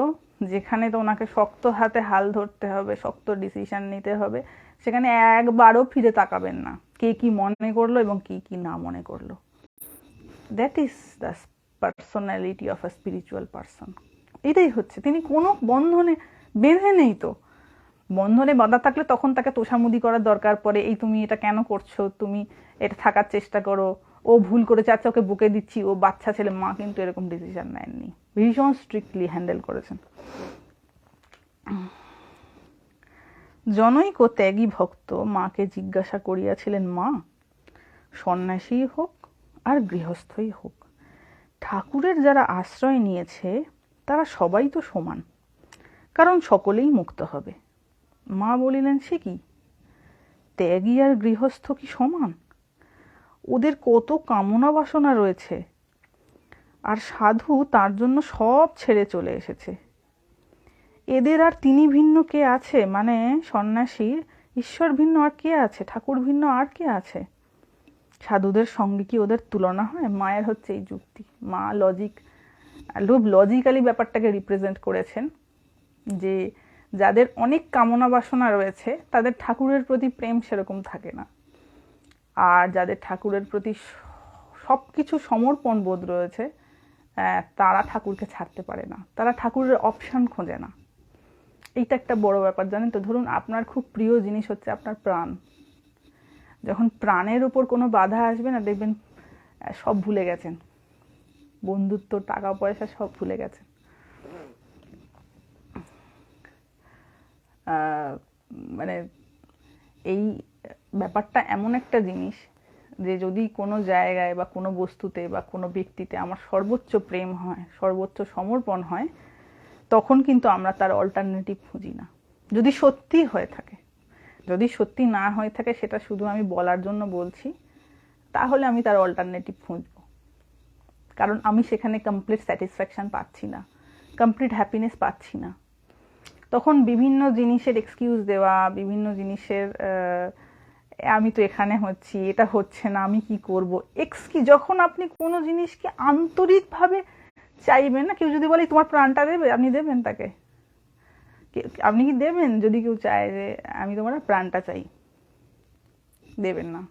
যেখানে তো ওনাকে শক্ত হাতে হাল ধরতে হবে, শক্ত ডিসিশন নিতে হবে, সেখানে একবারও ফিরে তাকাবেন না কে কি মনে করলো এবং কি কি না মনে করলো। That is the personality of a spiritual person. এটাই হচ্ছে, তিনি কোনো বন্ধনে বেঁধে নেই। তো বন্ধনে বাঁধা থাকলে তখন তাকে তোষামুদি করার দরকার পড়ে, এই তুমি এটা কেন করছো, তুমি এটা থাকার চেষ্টা করো, ও ভুল করেছে আচ্ছা ওকে বুকে দিচ্ছি, ও বাচ্চা ছেলে। মা কিন্তু এরকম ডিসিশন নেননি, ভীষণ স্ট্রিক্টলি হ্যান্ডেল করেছেন। জনৈক ত্যাগী ভক্ত মাকে জিজ্ঞাসা করিয়াছিলেন, মা, সন্ন্যাসী হোক আর গৃহস্থই হোক, ঠাকুরের যারা আশ্রয় নিয়েছে তারা সবাই তো সমান, কারণ সকলেই মুক্ত হবে। মা বলিলেন, সে কি, ত্যাগী আর গৃহস্থ কি সমান? ওদের কত কামনা বাসনা রয়েছে, আর সাধু তার জন্য সব ছেড়ে চলে এসেছে। এদের আর তিনি ভিন্ন কে আছে, মানে সন্ন্যাসীর ঈশ্বর ভিন্ন আর কে আছে, ঠাকুর ভিন্ন আর কে আছে? সাধুদের সঙ্গে কি ওদের তুলনা হয়? মায়ের হচ্ছে এই যুক্তি। মা লজিক্যালি ব্যাপারটাকে রিপ্রেজেন্ট করেছেন যে যাদের অনেক কামনা বাসনা রয়েছে তাদের ঠাকুরের প্রতি প্রেম সেরকম থাকে না, আর যাদের ঠাকুরের প্রতি সব কিছু সমর্পণ বোধ রয়েছে তারা ঠাকুরকে ছাড়তে পারে না, তারা ঠাকুরের অপশান খোঁজে না। এইটা একটা বড় ব্যাপার, জানেন তো। ধরুন আপনার খুব প্রিয় জিনিস হচ্ছে আপনার প্রাণ, যখন প্রাণের ওপর কোনো বাধা আসবে না, দেখবেন সব ভুলে গেছেন, বন্ধুত্ব, টাকা পয়সা সব ভুলে গেছেন। মানে এই ব্যাপারটা এমন একটা জিনিস যে যদি কোনো জায়গায় বা কোনো বস্তুতে বা কোনো ব্যক্তিতে আমার সর্বোচ্চ প্রেম হয়, সর্বোচ্চ সমর্পণ হয়, তখন কিন্তু আমরা তার অল্টারনেটিভ খুঁজি না, যদি সত্যি হয়ে থাকে। যদি সত্যি না হয়ে থাকে, সেটা শুধু আমি বলার জন্য বলছি, তাহলে আমি তার অল্টারনেটিভ খুঁজবো। কারণ আমি সেখানে কমপ্লিট স্যাটিসফ্যাকশন পাচ্ছি না, কমপ্লিট হ্যাপিনেস পাচ্ছি না। তখন বিভিন্ন জিনিসের এক্সকিউজ দেওয়া, বিভিন্ন জিনিসের আমি তো এখানে হচ্ছি, এটা হচ্ছে না, আমি কি করব, যখন আপনি কোনো জিনিসকে আন্তরিকভাবে চাইবেন না, কেউ যদি বলে তোমার প্রাণটা দেবে, আপনি দেবেন তাকে? আপনি কি দেবেন? যদি কেউ চায় যে আমি তোমার প্রাণটা চাই, দেবেন না।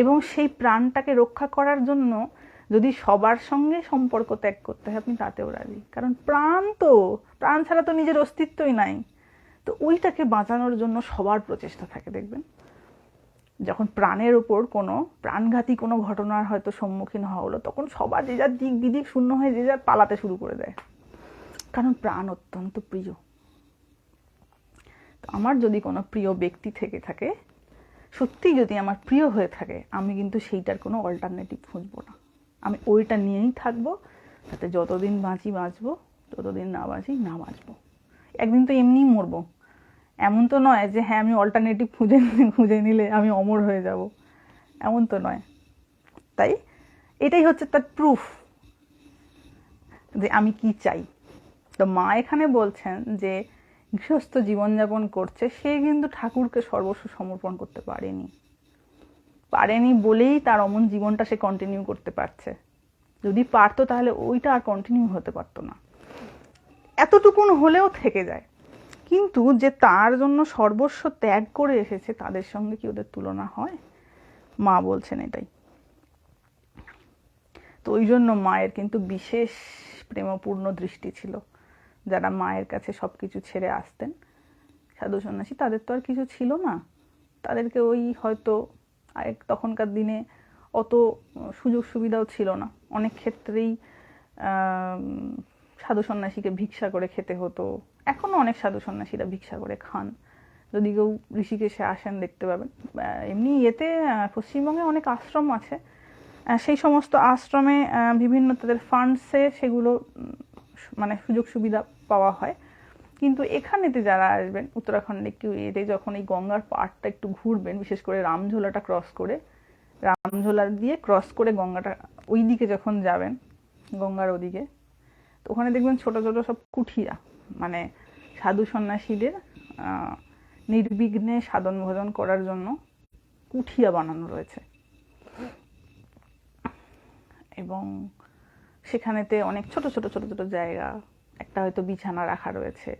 এবং সেই প্রাণটাকে রক্ষা করার জন্য যদি সবার সঙ্গে সম্পর্ক ত্যাগ করতে হয়, আপনি তাতেও রাজি। কারণ প্রাণ ছাড়া তো নিজের অস্তিত্বই নাই। তো ওইটাকে বাঁচানোর জন্য সবার প্রচেষ্টা থাকে। দেখবেন যখন প্রাণের ওপর কোনো প্রাণঘাতী কোনো ঘটনার হয়তো সম্মুখীন হওয়া হলো, তখন সবার যে যার দিক বিদিক শূন্য হয়ে যে যার পালাতে শুরু করে দেয়। কারণ প্রাণ অত্যন্ত প্রিয়। তো আমার যদি কোনো প্রিয় ব্যক্তি থেকে থাকে, সত্যি যদি আমার প্রিয় হয়ে থাকে, আমি কিন্তু সেইটার কোনো অল্টারনেটিভ খুঁজবো না। আমি ওইটা নিয়েই থাকবো, তাতে যতদিন বাঁচি বাঁচবো, ততদিন না বাঁচি না বাঁচবো। একদিন তো এমনিই মরবো। এমন তো নয় যে হ্যাঁ আমি অল্টারনেটিভ খুঁজে নিলে আমি অমর হয়ে যাব, এমন তো নয়। তাই এটাই হচ্ছে তার প্রুফ যে আমি কি চাই। তো মা এখানে বলছেন যে গৃহস্থ জীবনযাপন করছে, সে কিন্তু ঠাকুরকে সর্বস্ব সমর্পণ করতে পারেনি বলেই তার অমন জীবনটা সে কন্টিনিউ করতে পারছে। যদি পারতো তাহলে ওইটা আর কন্টিনিউ হতে পারতো না, এতটুকুন হলেও থেকে যায়। কিন্তু যে তার জন্য সর্বস্ব ত্যাগ করে এসেছে, তাদের সঙ্গে কি ওদের তুলনা হয়? মা বলছেন এটাই। তো ওই জন্য মায়ের কিন্তু বিশেষ প্রেমপূর্ণ দৃষ্টি ছিল। যারা মায়ের কাছে সবকিছু ছেড়ে আসতেন, সাধু সন্ন্যাসী, তাদের তো আর কিছু ছিল না। তাদেরকে ওই হয়তো তখনকার দিনে অত সুযোগ সুবিধাও ছিল না। অনেক ক্ষেত্রেই সাধু সন্ন্যাসীকে ভিক্ষা করে খেতে হতো। এখনো অনেক সাধু সন্ন্যাসীরা ভিক্ষা করে খান। যদি কেউ ঋষিকেশে আসেন দেখতে পাবেন। এমনি পশ্চিমবঙ্গে অনেক আশ্রম আছে, সেই সমস্ত আশ্রমে বিভিন্ন তাদের ফান্ডসে সেগুলো মানে সুযোগ সুবিধা পাওয়া হয়। কিন্তু এখানেতে যারা আসবেন, উত্তরাখণ্ডে একটু এতে যখন এই গঙ্গার পাড়টা একটু ঘুরবেন, বিশেষ করে রামঝোলাটা ক্রস করে, রামঝোলা দিয়ে ক্রস করে গঙ্গাটা ওই দিকে যখন যাবেন, গঙ্গার ওদিকে, তো ওখানে দেখবেন ছোট ছোট সব কুঠিয়া, মানে সাধু সন্ন্যাসীদের নির্বিঘ্নে সাধন ভোজন করার জন্য কুঠিয়া বানানো রয়েছে। এবং সেখানেতে অনেক ছোট ছোট ছোট ছোট জায়গা, একটা হয়তো বিছানা রাখা রয়েছে,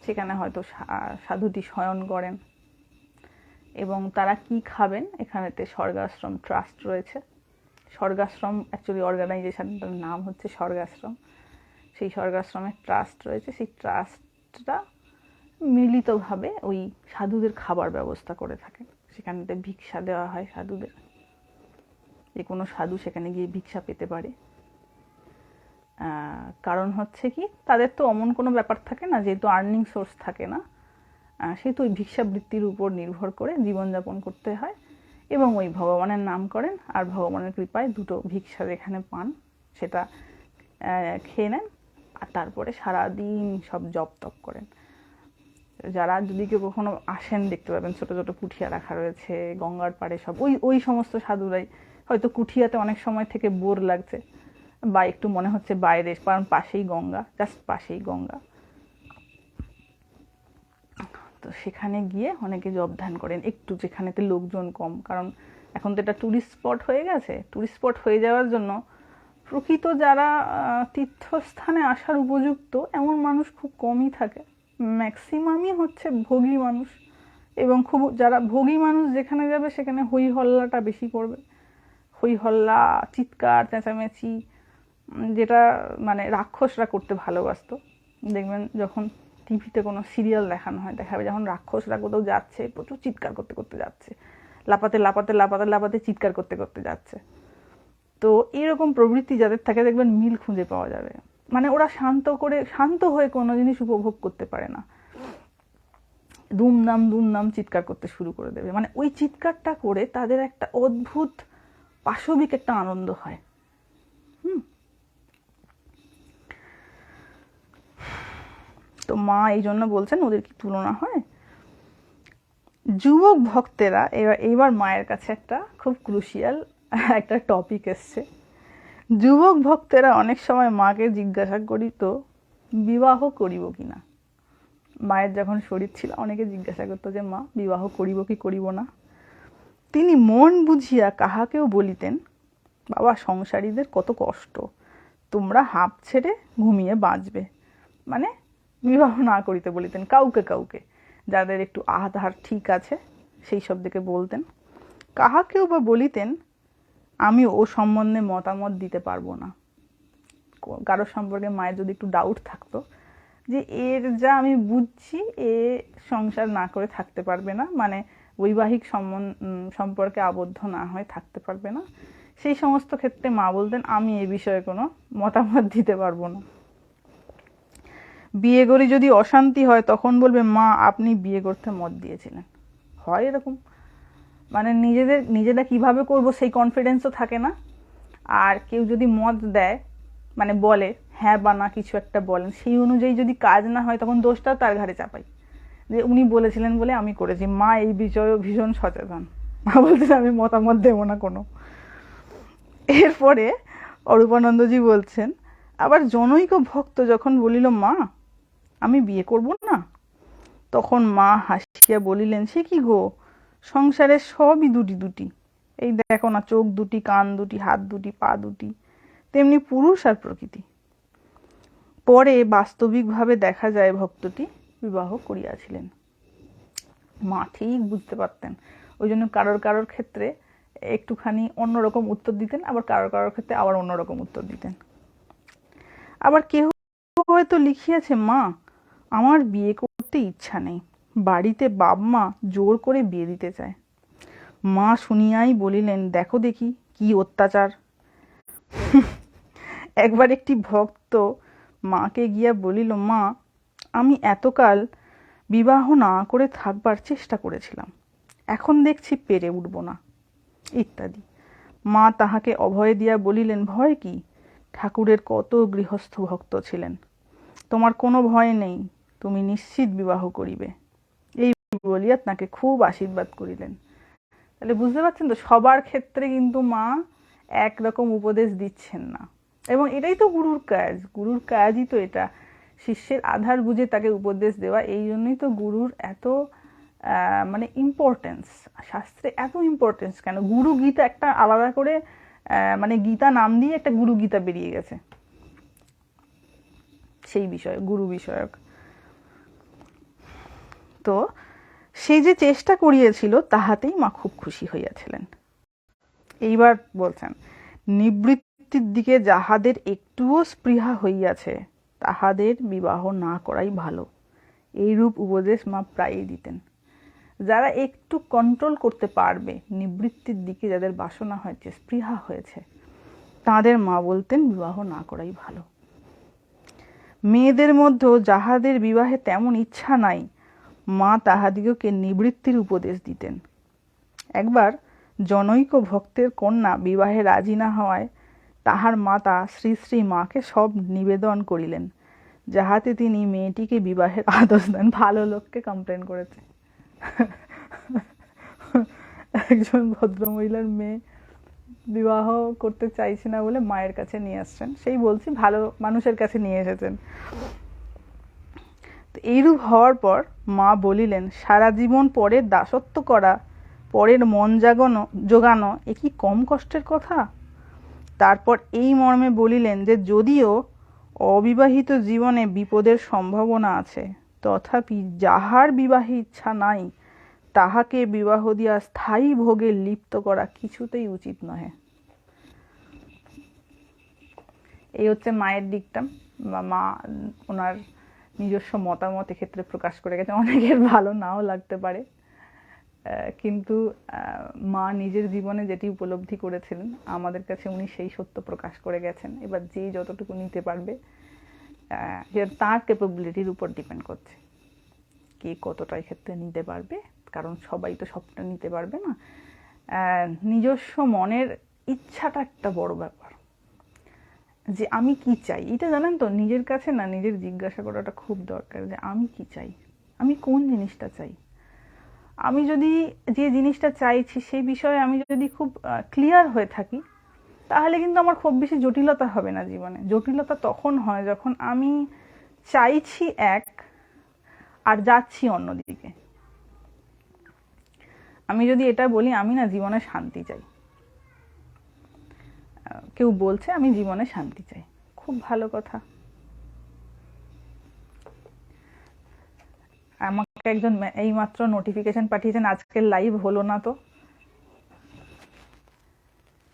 সেখানে হয়তো সাধুটি শয়ন করেন। এবং তারা কি খাবেন, এখানেতে স্বর্গাশ্রম ট্রাস্ট রয়েছে। স্বর্গাশ্রম অ্যাকচুয়ালি অর্গানাইজেশনটার নাম হচ্ছে স্বর্গাশ্রম। সেই স্বর্গাশ্রমের ট্রাস্ট রয়েছে। সেই ট্রাস্টটা মিলিতভাবে ওই সাধুদের খাবার ব্যবস্থা করে থাকে। সেখানেতে ভিক্ষা দেওয়া হয় সাধুদের, যে কোনো সাধু সেখানে গিয়ে ভিক্ষা পেতে পারে। কারণ হচ্ছে কি, তাদের তো অমন কোনো ব্যাপার থাকে না, যেহেতু আর্নিং সোর্স থাকে না, সেহেতু ওই ভিক্ষাবৃত্তির উপর নির্ভর করে জীবনযাপন করতে হয়। এবং ওই ভগবানের নাম করেন, আর ভগবানের কৃপায় দুটো ভিক্ষা যেখানে পান সেটা খেয়ে নেন, আর তারপরে সারাদিন সব জপ তপ করেন। যারা যদি কেউ কখনো আসেন দেখতে পাবেন ছোট ছোট কুঠিয়া রাখা রয়েছে গঙ্গার পাড়ে। সব ওই সমস্ত সাধুরাই। হয়তো কুঠিয়াতে অনেক সময় থেকে বোর লাগছে, বা একটু মনে হচ্ছে বাইরে, কারণ পাশেই গঙ্গা, জাস্ট পাশেই গঙ্গা। তো সেখানে গিয়ে অনেকে জপ ধ্যান করেন একটু, যেখানেতে লোকজন কম। কারণ এখন তো এটা ট্যুরিস্ট স্পট হয়ে গেছে। ট্যুরিস্ট স্পট হয়ে যাওয়ার জন্য প্রকৃত যারা তীর্থস্থানে আসার উপযুক্ত এমন মানুষ খুব কমই থাকে। ম্যাক্সিমামই হচ্ছে ভোগী মানুষ। এবং খুব যারা ভোগী মানুষ যেখানে যাবে সেখানে হই হল্লাটা বেশি করবে। হই হল্লা, চিৎকার চেঁচামেচি, যেটা মানে রাক্ষসরা করতে ভালোবাসতো। দেখবেন যখন টিভিতে কোনো সিরিয়াল দেখানো হয়, দেখাবে যখন রাক্ষসরা কোথাও যাচ্ছে, প্রচুর চিৎকার করতে করতে যাচ্ছে, লাপাতে লাপাতে লাপাতে লাপাতে চিৎকার করতে করতে যাচ্ছে। তো এইরকম প্রবৃত্তি যাদের থাকে, দেখবেন মিল খুঁজে পাওয়া যাবে। মানে ওরা শান্ত হয়ে কোনো জিনিস উপভোগ করতে পারে না, দুমদাম দুমদাম চিৎকার করতে শুরু করে দেবে। মানে ওই চিৎকারটা করে তাদের একটা অদ্ভুত পাশবিক একটা আনন্দ হয়। তো মা এই জন্য বলছেন ওদের কি তুলনা হয়? যুবক ভক্তেরা এবার মায়ের কাছে একটা খুব ক্রুশিয়াল একটা টপিক এসছে। যুবক ভক্তেরা অনেক সময় মাকে জিজ্ঞাসা করিত বিবাহ করিব কিনা। মায়ের যখন শরীর ছিল অনেকে জিজ্ঞাসা করতো যে মা বিবাহ করিব কি করিব না। তিনি মন বুঝিয়া কাহাকেও বলিতেন, বাবা সংসারীদের কত কষ্ট, তোমরা হাঁপ ছেড়ে ঘুমিয়ে বাঁচবে, মানে বিবাহ না করিতে বলিতেন কাউকে কাউকে, যাদের একটু আধার ঠিক আছে সেই সব দিকে বলতেন। কাহাকেও বা বলিতেন আমি ও সম্বন্ধে মতামত দিতে পারবো না। কারোর সম্পর্কে মায়ের যদি একটু ডাউট থাকতো যে এর যা আমি বুঝছি এ সংসার না করে থাকতে পারবে না, মানে বৈবাহিক সম্পর্কে আবদ্ধ না হয়ে থাকতে পারবে না, সেই সমস্ত ক্ষেত্রে মা বলতেন আমি এ বিষয়ে কোনো মতামত দিতে পারবো না। বিয়ে করে যদি অশান্তি হয় তখন বলবে মা আপনি বিয়ে করতে মত দিয়েছিলেন। হয় এরকম, মানে নিজেরা কিভাবে করব সেই কনফিডেন্সও থাকে না। আর কেউ যদি মত দেয়, মানে বলে হ্যাঁ বা না কিছু একটা বলেন, সেই অনুযায়ী যদি কাজ না হয় তখন দোষটা তার ঘাড়ে চাপাই যে উনি বলেছিলেন বলে আমি করেছি। মা এই বিষয়েও ভীষণ সচেতন। মা বলতেন আমি মতামত দেবো না কোনো। এরপরে অরূপানন্দজি বলছেন, আবার জনৈক ভক্ত যখন বলিল মা আমি বিয়ে করব না, তখন মা হাসিয়া বলিলেন সে কি গো, সংসারের সবই দুটি দুটি, এই দেখো না চোখ দুটি, কান দুটি, হাত দুটি, পা দুটি, তেমনি পুরুষ আর প্রকৃতি। পরে বাস্তবিকভাবে দেখা যায় ভক্তটি বিবাহ করিয়াছিলেন। মা ঠিক বুঝতে পারতেন, ওই জন্য কারোর ক্ষেত্রে একটুখানি অন্যরকম উত্তর দিতেন, আবার কারোর ক্ষেত্রে আবার অন্যরকম উত্তর দিতেন। আবার কেউ হয়তো লিখিয়াছে মা আমার বিয়ে করতে ইচ্ছা নেই, বাড়িতে বাপ মা জোর করে বিয়ে দিতে চায়। মা শুনিয়াই বলিলেন দেখো দেখি কি অত্যাচার। একবার একটি ভক্ত মাকে গিয়া বলিল মা আমি এতকাল বিবাহ না করে থাকবার চেষ্টা করেছিলাম, এখন দেখছি পেরে উঠব না, ইত্যাদি। মা তাহাকে অভয় দিয়া বলিলেন ভয় কি, ঠাকুরের কত গৃহস্থ ভক্ত ছিলেন, তোমার কোনো ভয় নেই, তুমি নিশ্চিত বিবাহ করিবে, এই বলিয়া তাকে খুব আশীর্বাদ করিলেন। তাহলে বুঝতে পারছেন তো, সবার ক্ষেত্রে কিন্তু মা একরকম উপদেশ দিচ্ছেন না। এবং এটাই তো গুরুর কাজ, গুরুর কাজই তো এটা, শিষ্যের আধার বুঝে তাকে উপদেশ দেওয়া। এই জন্যই তো গুরুর এত মানে ইম্পর্টেন্স, শাস্ত্রে এত ইম্পর্টেন্স কেন। গুরু গীতা একটা আলাদা করে মানে গীতা নাম দিয়ে একটা গুরু গীতা বেরিয়ে গেছে সেই বিষয়ে, গুরু বিষয়ক। তো সেই যে চেষ্টা করিয়েছিল তাহাতেই মা খুব খুশি হইয়াছিলেন। এইবার বলছেন নিবৃত্তির দিকে যাহাদের একটুও স্পৃহা হইয়াছে তাহাদের বিবাহ না করাই ভালো, এইরূপ উপদেশ মা প্রায়ই দিতেন। যারা একটু কন্ট্রোল করতে পারবে, নিবৃত্তির দিকে যাদের বাসনা হয়েছে, স্পৃহা হয়েছে, তাদের মা বলতেন বিবাহ না করাই ভালো। মেয়েদের মধ্যেও যাহাদের বিবাহে তেমন ইচ্ছা নাই মা তাহাদিগকে নিবৃত্তির উপদেশ দিতেন। একবার জনৈক ভক্তের কন্যা বিবাহে রাজি না হওয়ায় তাহার মাতা শ্রী শ্রী মাকে সব নিবেদন করিলেন, যাহাতে তিনি মেয়েটিকে বিবাহের আদেশ দেন। ভালো লোককে কমপ্লেন করেছে। একজন ভদ্রমহিলার মেয়ে বিবাহ করতে চাইছে না বলে মায়ের কাছে নিয়ে আসছেন, সেই বলছি ভালো মানুষের কাছে নিয়ে এসেছেন। এইরূপ হওয়ার পর মা বলিলেন সারা জীবন পরের দাসত্ব করা, পরের মন জোগানো এ কি কম কষ্টের কথা। তারপর এই মর্মে বলিলেন যে যদিও অবিবাহিত জীবনে বিপদের সম্ভাবনা আছে, তথাপি যাহার বিবাহে ইচ্ছা নাই তাহাকে বিবাহ দিয়া স্থায়ী ভোগে লিপ্ত করা কিছুতেই উচিত নহে। এই হচ্ছে মায়ের দিকটা। মা ওনার নিজস্ব মতামত এক্ষেত্রে প্রকাশ করে গেছে। অনেকের ভালো নাও লাগতে পারে, কিন্তু মা নিজের জীবনে যেটি উপলব্ধি করেছিলেন আমাদের কাছে উনি সেই সত্য প্রকাশ করে গেছেন। এবার যে যতটুকু নিতে পারবে তার ক্যাপাবিলিটির উপর ডিপেন্ড করছে কে কতটা এক্ষেত্রে নিতে পারবে, কারণ সবাই তো সবটা নিতে পারবে না। নিজস্ব মনের ইচ্ছাটা একটা বড় ব্যাপার, যে আমি কি চাই। এটা জানেন তো, নিজের কাছে না নিজের জিজ্ঞাসা করাটা খুব দরকার যে আমি কি চাই, আমি কোন জিনিসটা চাই। আমি যদি যে জিনিসটা চাইছি সেই বিষয়ে আমি যদি খুব ক্লিয়ার হয়ে থাকি, তাহলে কিন্তু আমার খুব বেশি জটিলতা হবে না জীবনে। জটিলতা তখন হয় যখন আমি চাইছি এক আর যাচ্ছি অন্যদিকে। আমি যদি এটা বলি আমি না জীবনে শান্তি চাই, কেউ বলছে আমি জীবনে শান্তি চাই, খুব ভালো কথা। আমাকে একজন এইমাত্র নোটিফিকেশন পাঠিয়েছেন আজকের লাইভ হলো না, তো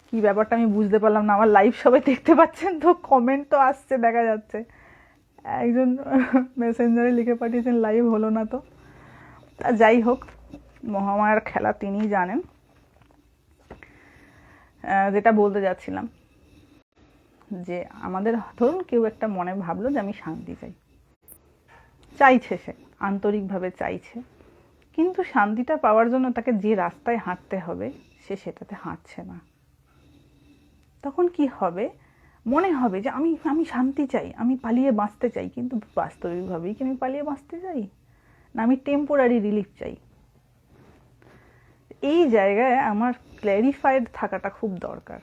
কি ব্যাপারটা আমি বুঝতে পারলাম না। আমার লাইভ সবাই দেখতে পাচ্ছেন তো? কমেন্ট তো আসছে, দেখা যাচ্ছে। একজন মেসেঞ্জারে লিখে পাঠিয়েছেন লাইভ হলো না তো। তা যাই হোক, মহামায়ার খেলা তিনিই জানেন। যেটা বলতে যাচ্ছিলাম, যে আমাদের ধরুন কেউ একটা মনে ভাবলো যে আমি শান্তি চাই, চাইছে, সে আন্তরিকভাবে চাইছে, কিন্তু শান্তিটা পাওয়ার জন্য তাকে যে রাস্তায় হাঁটতে হবে সে সেটাতে হাঁটছে না। তখন কি হবে? মনে হবে যে আমি আমি শান্তি চাই, আমি পালিয়ে বাঁচতে চাই, কিন্তু বাস্তবিকভাবেই কি আমি পালিয়ে বাঁচতে চাই, না আমি টেম্পোরারি রিলিফ চাই? এই জায়গায় আমার ক্ল্যারিফাইড থাকাটা খুব দরকার,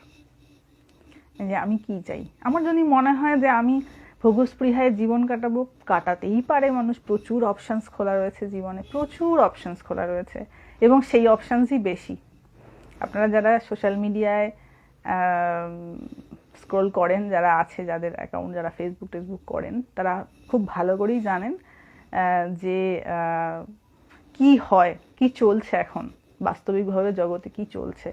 যে আমি কি চাই। আমার যদি মনে হয় যে আমি ভোগস্পৃহায় জীবন কাটাবো, কাটাতেই পারে মানুষ। প্রচুর অপশানস খোলা রয়েছে জীবনে, প্রচুর অপশানস খোলা রয়েছে, এবং সেই অপশানসই বেশি। আপনারা যারা সোশ্যাল মিডিয়ায় স্ক্রোল করেন, যারা আছে, যাদের অ্যাকাউন্ট, যারা ফেসবুক করেন, তারা খুব ভালো করেই জানেন যে কি হয়, কি চলছে এখন বাস্তবিকভাবে জগতে কি চলছে।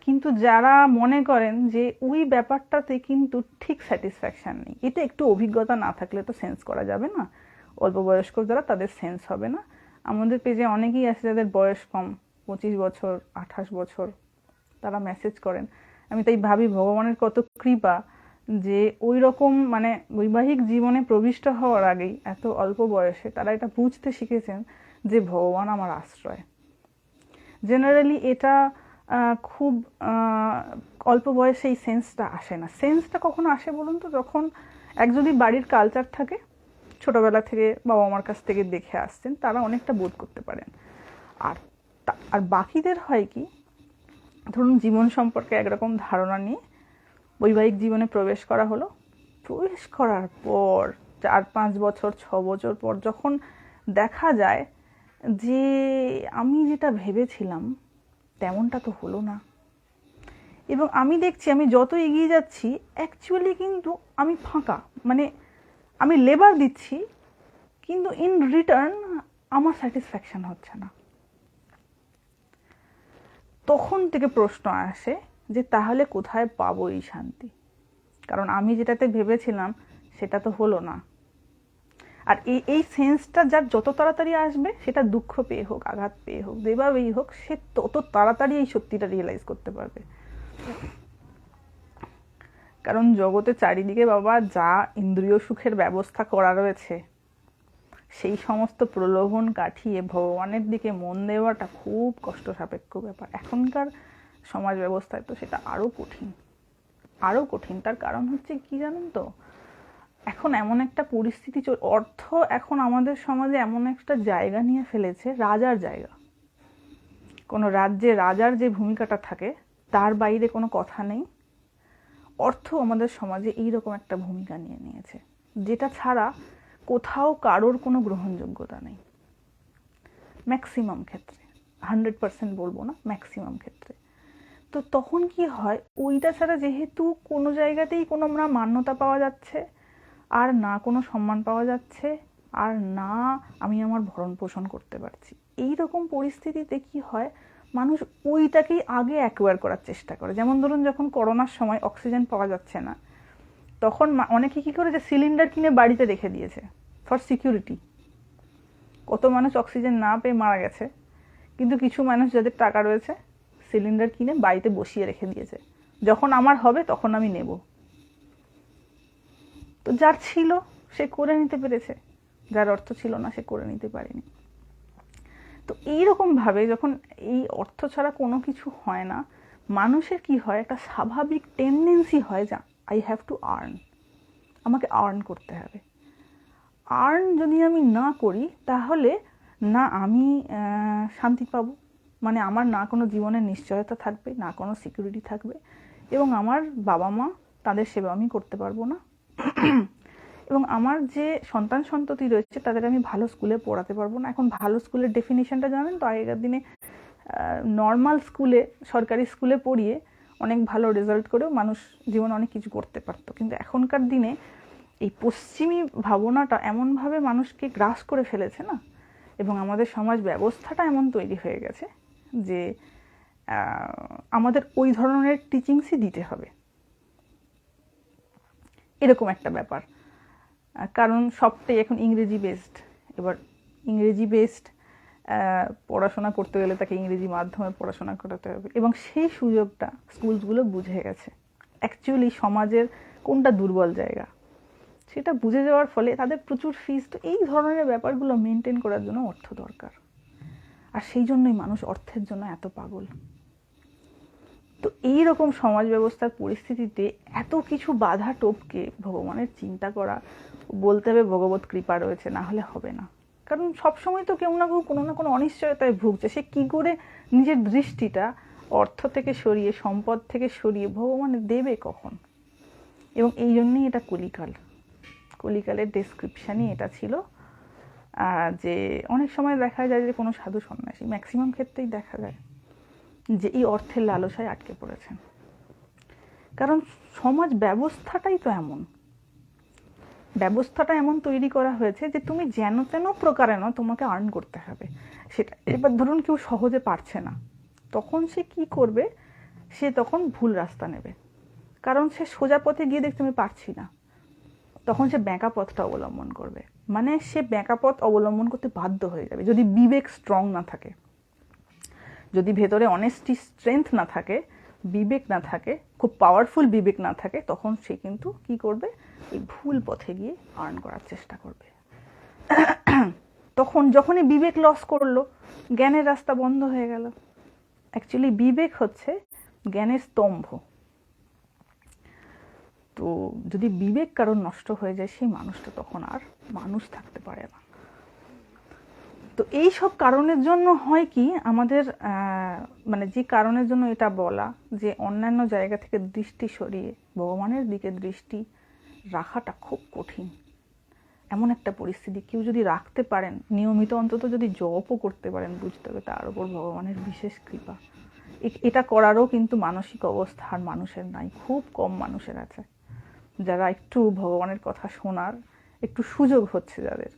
কিন্তু যারা মনে করেন যে ওই ব্যাপারটাতে কিন্তু ঠিক স্যাটিসফ্যাকশান নেই, এটা একটু অভিজ্ঞতা না থাকলে তো সেন্স করা যাবে না। অল্প বয়স্ক যারা, তাদের সেন্স হবে না। আমাদের পেজে অনেকেই আছে যাদের বয়স কম, 25 বছর, 28 বছর, তারা মেসেজ করেন। আমি তাই ভাবি ভগবানের কত কৃপা যে ওই রকম মানে বৈবাহিক জীবনে প্রবিষ্ট হওয়ার আগেই এত অল্প বয়সে তারা এটা বুঝতে শিখেছেন যে ভগবান আমার আশ্রয়। জেনারেলি এটা খুব অল্প বয়সে এই সেন্সটা আসে না। সেন্সটা কখনো আসে বলুন তো? যখন যদি বাড়ির কালচার থাকে, ছোটবেলা থেকে বাবা মার কাছ থেকে দেখে আসছেন, তারা অনেকটা বোধ করতে পারেন। আর বাকিদের হয় কি, ধরুন জীবন সম্পর্কে একরকম ধারণা নিয়ে বৈবাহিক জীবনে প্রবেশ করা হলো। প্রবেশ করার পর 4-5 বছর, 6 বছর পর যখন দেখা যায় যে আমি যেটা ভেবেছিলাম তেমনটা তো হলো না, এবং আমি দেখছি আমি যত এগিয়ে যাচ্ছি অ্যাকচুয়ালি কিন্তু আমি ফাঁকা, মানে আমি লেবার দিচ্ছি কিন্তু ইন রিটার্ন আমার স্যাটিসফ্যাকশন হচ্ছে না। তখন থেকে প্রশ্ন আসে যে তাহলে কোথায় পাবো এই শান্তি? কারণ আমি যেটাতে ভেবেছিলাম সেটা তো হলো না। আর এই সেন্সটা যার যত তাড়াতাড়ি আসবে, সেটা দুঃখ পেয়ে হোক, আঘাত পেয়ে হোক, যেভাবেই হোক, সে তত তাড়াতাড়ি এই সত্যিটা রিয়েলাইজ করতে পারবে। কারণ জগতে চারিদিকে বাবা যা ইন্দ্রিয় সুখের ব্যবস্থা করা রয়েছে, সেই সমস্ত প্রলোভন কাটিয়ে ভগবানের দিকে মন দেওয়াটা খুব কষ্ট সাপেক্ষ ব্যাপার। এখনকার সমাজ ব্যবস্থায় তো সেটা আরও কঠিন, আরও কঠিন। তার কারণ হচ্ছে কি জানেন তো, এখন এমন একটা পরিস্থিতি, অর্থ এখন আমাদের সমাজে এমন একটা জায়গা নিয়ে ফেলেছে, রাজার জায়গা। কোনো রাজ্যে রাজার যে ভূমিকাটা থাকে তার বাইরে কোনো কথা নেই। অর্থ আমাদের সমাজে এইরকম একটা ভূমিকা নিয়ে নিয়েছে, যেটা ছাড়া কোথাও কারোর কোনো গ্রহণযোগ্যতা নেই। ম্যাক্সিমাম ক্ষেত্রে, 100% বলবো না, ম্যাক্সিমাম ক্ষেত্রে। তো তখন কি হয়, ওইটা ছাড়া যেহেতু কোনো জায়গাতেই কোনো না মান্যতা পাওয়া যাচ্ছে, আর না কোনো সম্মান পাওয়া যাচ্ছে, আর না আমি আমার ভরণ পোষণ করতে পারছি, এই রকম পরিস্থিতিতে কি হয়, মানুষ ওইটাকেই আগে অ্যাকোয়ার করার চেষ্টা করে। যেমন ধরুন যখন করোনার সময় অক্সিজেন পাওয়া যাচ্ছে না, তখন অনেকে কী করে, যে সিলিন্ডার কিনে বাড়িতে রেখে দিয়েছে ফর সিকিউরিটি। কত মানুষ অক্সিজেন না পেয়ে মারা গেছে, কিন্তু কিছু মানুষ যাদের টাকা রয়েছে সিলিন্ডার কিনে বাড়িতে বসিয়ে রেখে দিয়েছে, যখন আমার হবে তখন আমি নেব। তো যার ছিল সে করে নিতে পেরেছে, যার অর্থ ছিল না সে করে নিতে পারেনি। তো এইরকমভাবে যখন এই অর্থ ছাড়া কোনো কিছু হয় না, মানুষের কি হয়, একটা স্বাভাবিক টেন্ডেন্সি হয় যে আই হ্যাভ টু আর্ন, আমাকে আর্ন করতে হবে। আর্ন যদি আমি না করি তাহলে না আমি শান্তি পাবো, মানে আমার না কোনো জীবনের নিশ্চয়তা থাকবে, না কোনো সিকিউরিটি থাকবে, এবং আমার বাবা মা তাদের সেবা আমি করতে পারবো না, এবং আমার যে সন্তান সন্ততি রয়েছে তাদের আমি ভালো স্কুলে পড়াতে পারবো না। এখন ভালো স্কুলের ডেফিনিশনটা জানেন তো? আগেকার দিনে নর্মাল স্কুলে, সরকারি স্কুলে পড়িয়ে অনেক ভালো রেজাল্ট করেও মানুষ জীবনে অনেক কিছু করতে পারতো, কিন্তু এখনকার দিনে এই পশ্চিমী ভাবনাটা এমনভাবে মানুষকে গ্রাস করে ফেলেছে না, এবং আমাদের সমাজ ব্যবস্থাটা এমন তৈরি হয়ে গেছে যে আমাদের ওই ধরনের টিচিংসই দিতে হবে, এরকম একটা ব্যাপার। কারণ সবটাই এখন ইংরেজি বেসড। এবার ইংরেজি বেসড পড়াশোনা করতে গেলে তাকে ইংরেজি মাধ্যমে পড়াশোনা করাতে হবে, এবং সেই সুযোগটা স্কুলগুলো বুঝে গেছে অ্যাকচুয়ালি সমাজের কোনটা দুর্বল জায়গা সেটা বুঝে যাওয়ার ফলে তাদের প্রচুর ফিস। তো এই ধরনের ব্যাপারগুলো মেনটেন করার জন্য অর্থ দরকার, আর সেই জন্যই মানুষ অর্থের জন্য এত পাগল। তো এই রকম সমাজ ব্যবস্থার পরিস্থিতিতে এত কিছু বাধা টপকে ভগবানের চিন্তা করা, বলতে হবে ভগবত কৃপা রয়েছে, না হলে হবে না। কারণ সবসময় তো কেউ না কেউ কোনো না কোনো অনিশ্চয়তায় ভুগছে। সে কি করে নিজের দৃষ্টিটা অর্থ থেকে সরিয়ে, সম্পদ থেকে সরিয়ে ভগবানের দেবে কখন? এবং এই জন্যই এটা কলিকাল। কলিকালের ডেসক্রিপশানই এটা ছিল, যে অনেক সময় দেখা যায় যে কোনো সাধু সন্ন্যাসী, ম্যাক্সিমাম ক্ষেত্রেই দেখা যায় যে এই অর্থের লালসায় আটকে পড়েছেন। কারণ সমাজ ব্যবস্থাটাই তো এমন, ব্যবস্থাটা এমন তৈরি করা হয়েছে যে তুমি যেন তেন প্রকারে না তোমাকে আর্ন করতে হবে সেটা। এবার ধরুন কেউ সহজে পারছে না, তখন সে কি করবে? সে তখন ভুল রাস্তা নেবে, কারণ সে সোজা পথে গিয়ে দেখতে আমি পারছি না, তখন সে বাঁকা পথটা অবলম্বন করবে। মানে সে বাঁকা পথ অবলম্বন করতে বাধ্য হয়ে যাবে যদি বিবেক স্ট্রং না থাকে, যদি ভেতরে অনেস্টি স্ট্রেংথ না থাকে, বিবেক না থাকে, খুব পাওয়ারফুল বিবেক না থাকে, তখন সে কিন্তু কি করবে? এই ভুল পথে গিয়ে আর্ন করার চেষ্টা করবে। তখন যখনই বিবেক লস করলো, জ্ঞানের রাস্তা বন্ধ হয়ে গেল। অ্যাকচুয়ালি বিবেক হচ্ছে জ্ঞানের স্তম্ভ। তো যদি বিবেক কারণ নষ্ট হয়ে যায়, সেই মানুষটা তখন আর মানুষ থাকতে পারে না। তো এই সব কারণের জন্য হয় কি আমাদের, মানে যে কারণের জন্য এটা বলা যে অন্যান্য জায়গা থেকে দৃষ্টি সরিয়ে ভগবানের দিকে দৃষ্টি রাখাটা খুব কঠিন। এমন একটা পরিস্থিতি কেউ যদি রাখতে পারেন, নিয়মিত অন্তত যদি জপও করতে পারেন, বুঝতে হবে তার উপর ভগবানের বিশেষ কৃপা। এটা করারও কিন্তু মানসিক অবস্থা আর মানুষের নাই, খুব কম মানুষের আছে যারা একটু ভগবানের কথা শোনার একটু সুযোগ হচ্ছে যাদের,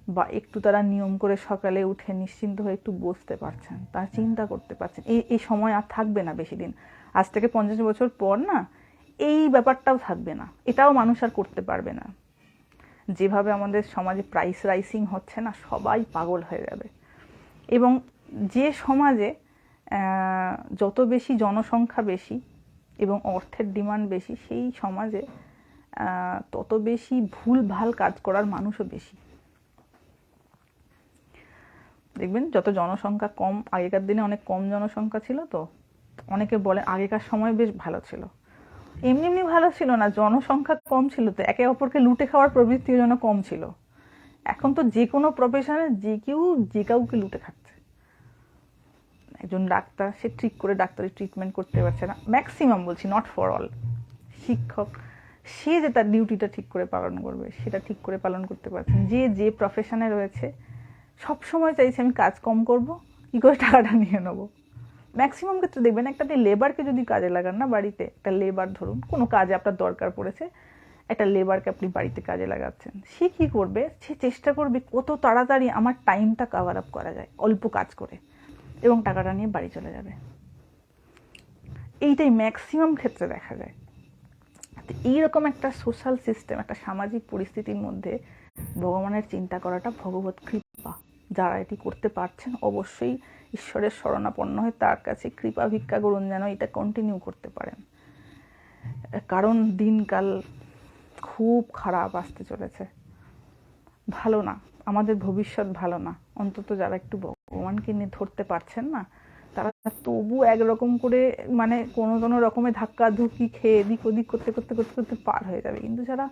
বা একটু তারা নিয়ম করে সকালে উঠে নিশ্চিন্ত হয়ে একটু বসতে পারছেন, তারা চিন্তা করতে পারছেন। এই সময় আর থাকবে না বেশি দিন, আজ থেকে 50 বছর পর না এই ব্যাপারটাও থাকবে না, এটাও মানুষ আর করতে পারবে না। যেভাবে আমাদের সমাজে প্রাইস রাইসিং হচ্ছে না, সবাই পাগল হয়ে যাবে। এবং যে সমাজে যত বেশি জনসংখ্যা বেশি এবং অর্থের ডিমান্ড বেশি, সেই সমাজে তত বেশি ভুল ভাল কাজ করার মানুষও বেশি। দেখবেন যত জনসংখ্যা কম, আগেকার দিনে অনেক কম জনসংখ্যা ছিল, তো অনেকে বলে আগেকার সময় বেশ ভালো ছিল। এমনি এমনি ভালো ছিল না, জনসংখ্যা কম ছিল তো একে অপরকে লুটে খাওয়ার প্রবৃত্তিও যেন কম ছিল। এখন তো যে কোনো প্রফেশনে যে কেউ যে কাউকে লুটে খাচ্ছে। একজন ডাক্তার, সে ঠিক করে ডাক্তারি ট্রিটমেন্ট করতে পারছে না, ম্যাক্সিমাম বলছি, নট ফর অল। শিক্ষক, সে যে তার ডিউটিটা ঠিক করে পালন করবে সেটা ঠিক করে পালন করতে পারছেন। যে প্রফেশনে রয়েছে সব সময় চাইছে আমি কাজ কম করব, কী করে টাকাটা নিয়ে নেবো। ম্যাক্সিমাম ক্ষেত্রে দেখবেন একটা লেবারকে যদি কাজে লাগান না বাড়িতে, একটা লেবার ধরুন কোনো কাজে আপনার দরকার পড়েছে, একটা লেবারকে আপনি বাড়িতে কাজে লাগাচ্ছেন, সে কী করবে? সে চেষ্টা করবে কত তাড়াতাড়ি আমার টাইমটা কভার আপ করা যায় অল্প কাজ করে, এবং টাকাটা নিয়ে বাড়ি চলে যাবে। এইটাই ম্যাক্সিমাম ক্ষেত্রে দেখা যায়। তো এইরকম একটা সোশ্যাল সিস্টেম, একটা সামাজিক পরিস্থিতির মধ্যে ভগবানের চিন্তা করাটা ভগবত কৃপা। যারা এটি করতে পারছেন অবশ্যই ঈশ্বরের শরণাপন্ন হয়ে তার কাছে কৃপা ভিক্ষা করুন যেন এটা কন্টিনিউ করতে পারেন। কারণ দিনকাল খুব খারাপ আসতে চলেছে, ভালো না, আমাদের ভবিষ্যৎ ভালো না। অন্তত যারা একটু ভগবানকে নিয়ে ধরতে পারছেন না, তারা তবু একরকম করে মানে কোনো রকমের ধাক্কা ধুকি খেয়ে এদিক ওদিক করতে করতে করতে করতে পার হয়ে যাবে। কিন্তু যারা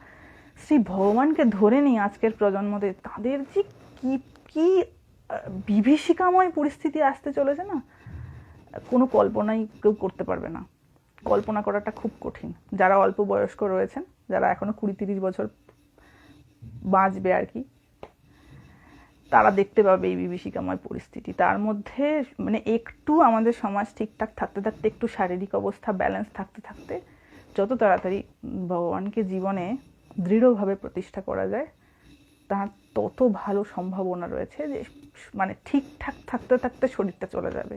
শ্রী ভগবানকে ধরে নিই আজকের প্রজন্মদের, তাদের যে কি কি বিভীষিকাময় পরিস্থিতি আসতে চলেছে না, কোনো কল্পনাই কেউ করতে পারবে না। কল্পনা করাটা খুব কঠিন। যারা অল্প বয়স্ক রয়েছেন, যারা এখনো 20-30 বছর বাঁচবে আর কি, তারা দেখতে পাবে এই বিভীষিকাময় পরিস্থিতি। তার মধ্যে মানে একটু আমাদের সমাজ ঠিকঠাক থাকতে থাকতে, একটু শারীরিক অবস্থা ব্যালেন্স থাকতে থাকতে যত তাড়াতাড়ি ভগবানকে জীবনে দৃঢ়ভাবে প্রতিষ্ঠা করা যায়, তার তত ভালো সম্ভাবনা রয়েছে যে মানে ঠিকঠাক থাকতে থাকতে শরীরটা চলে যাবে।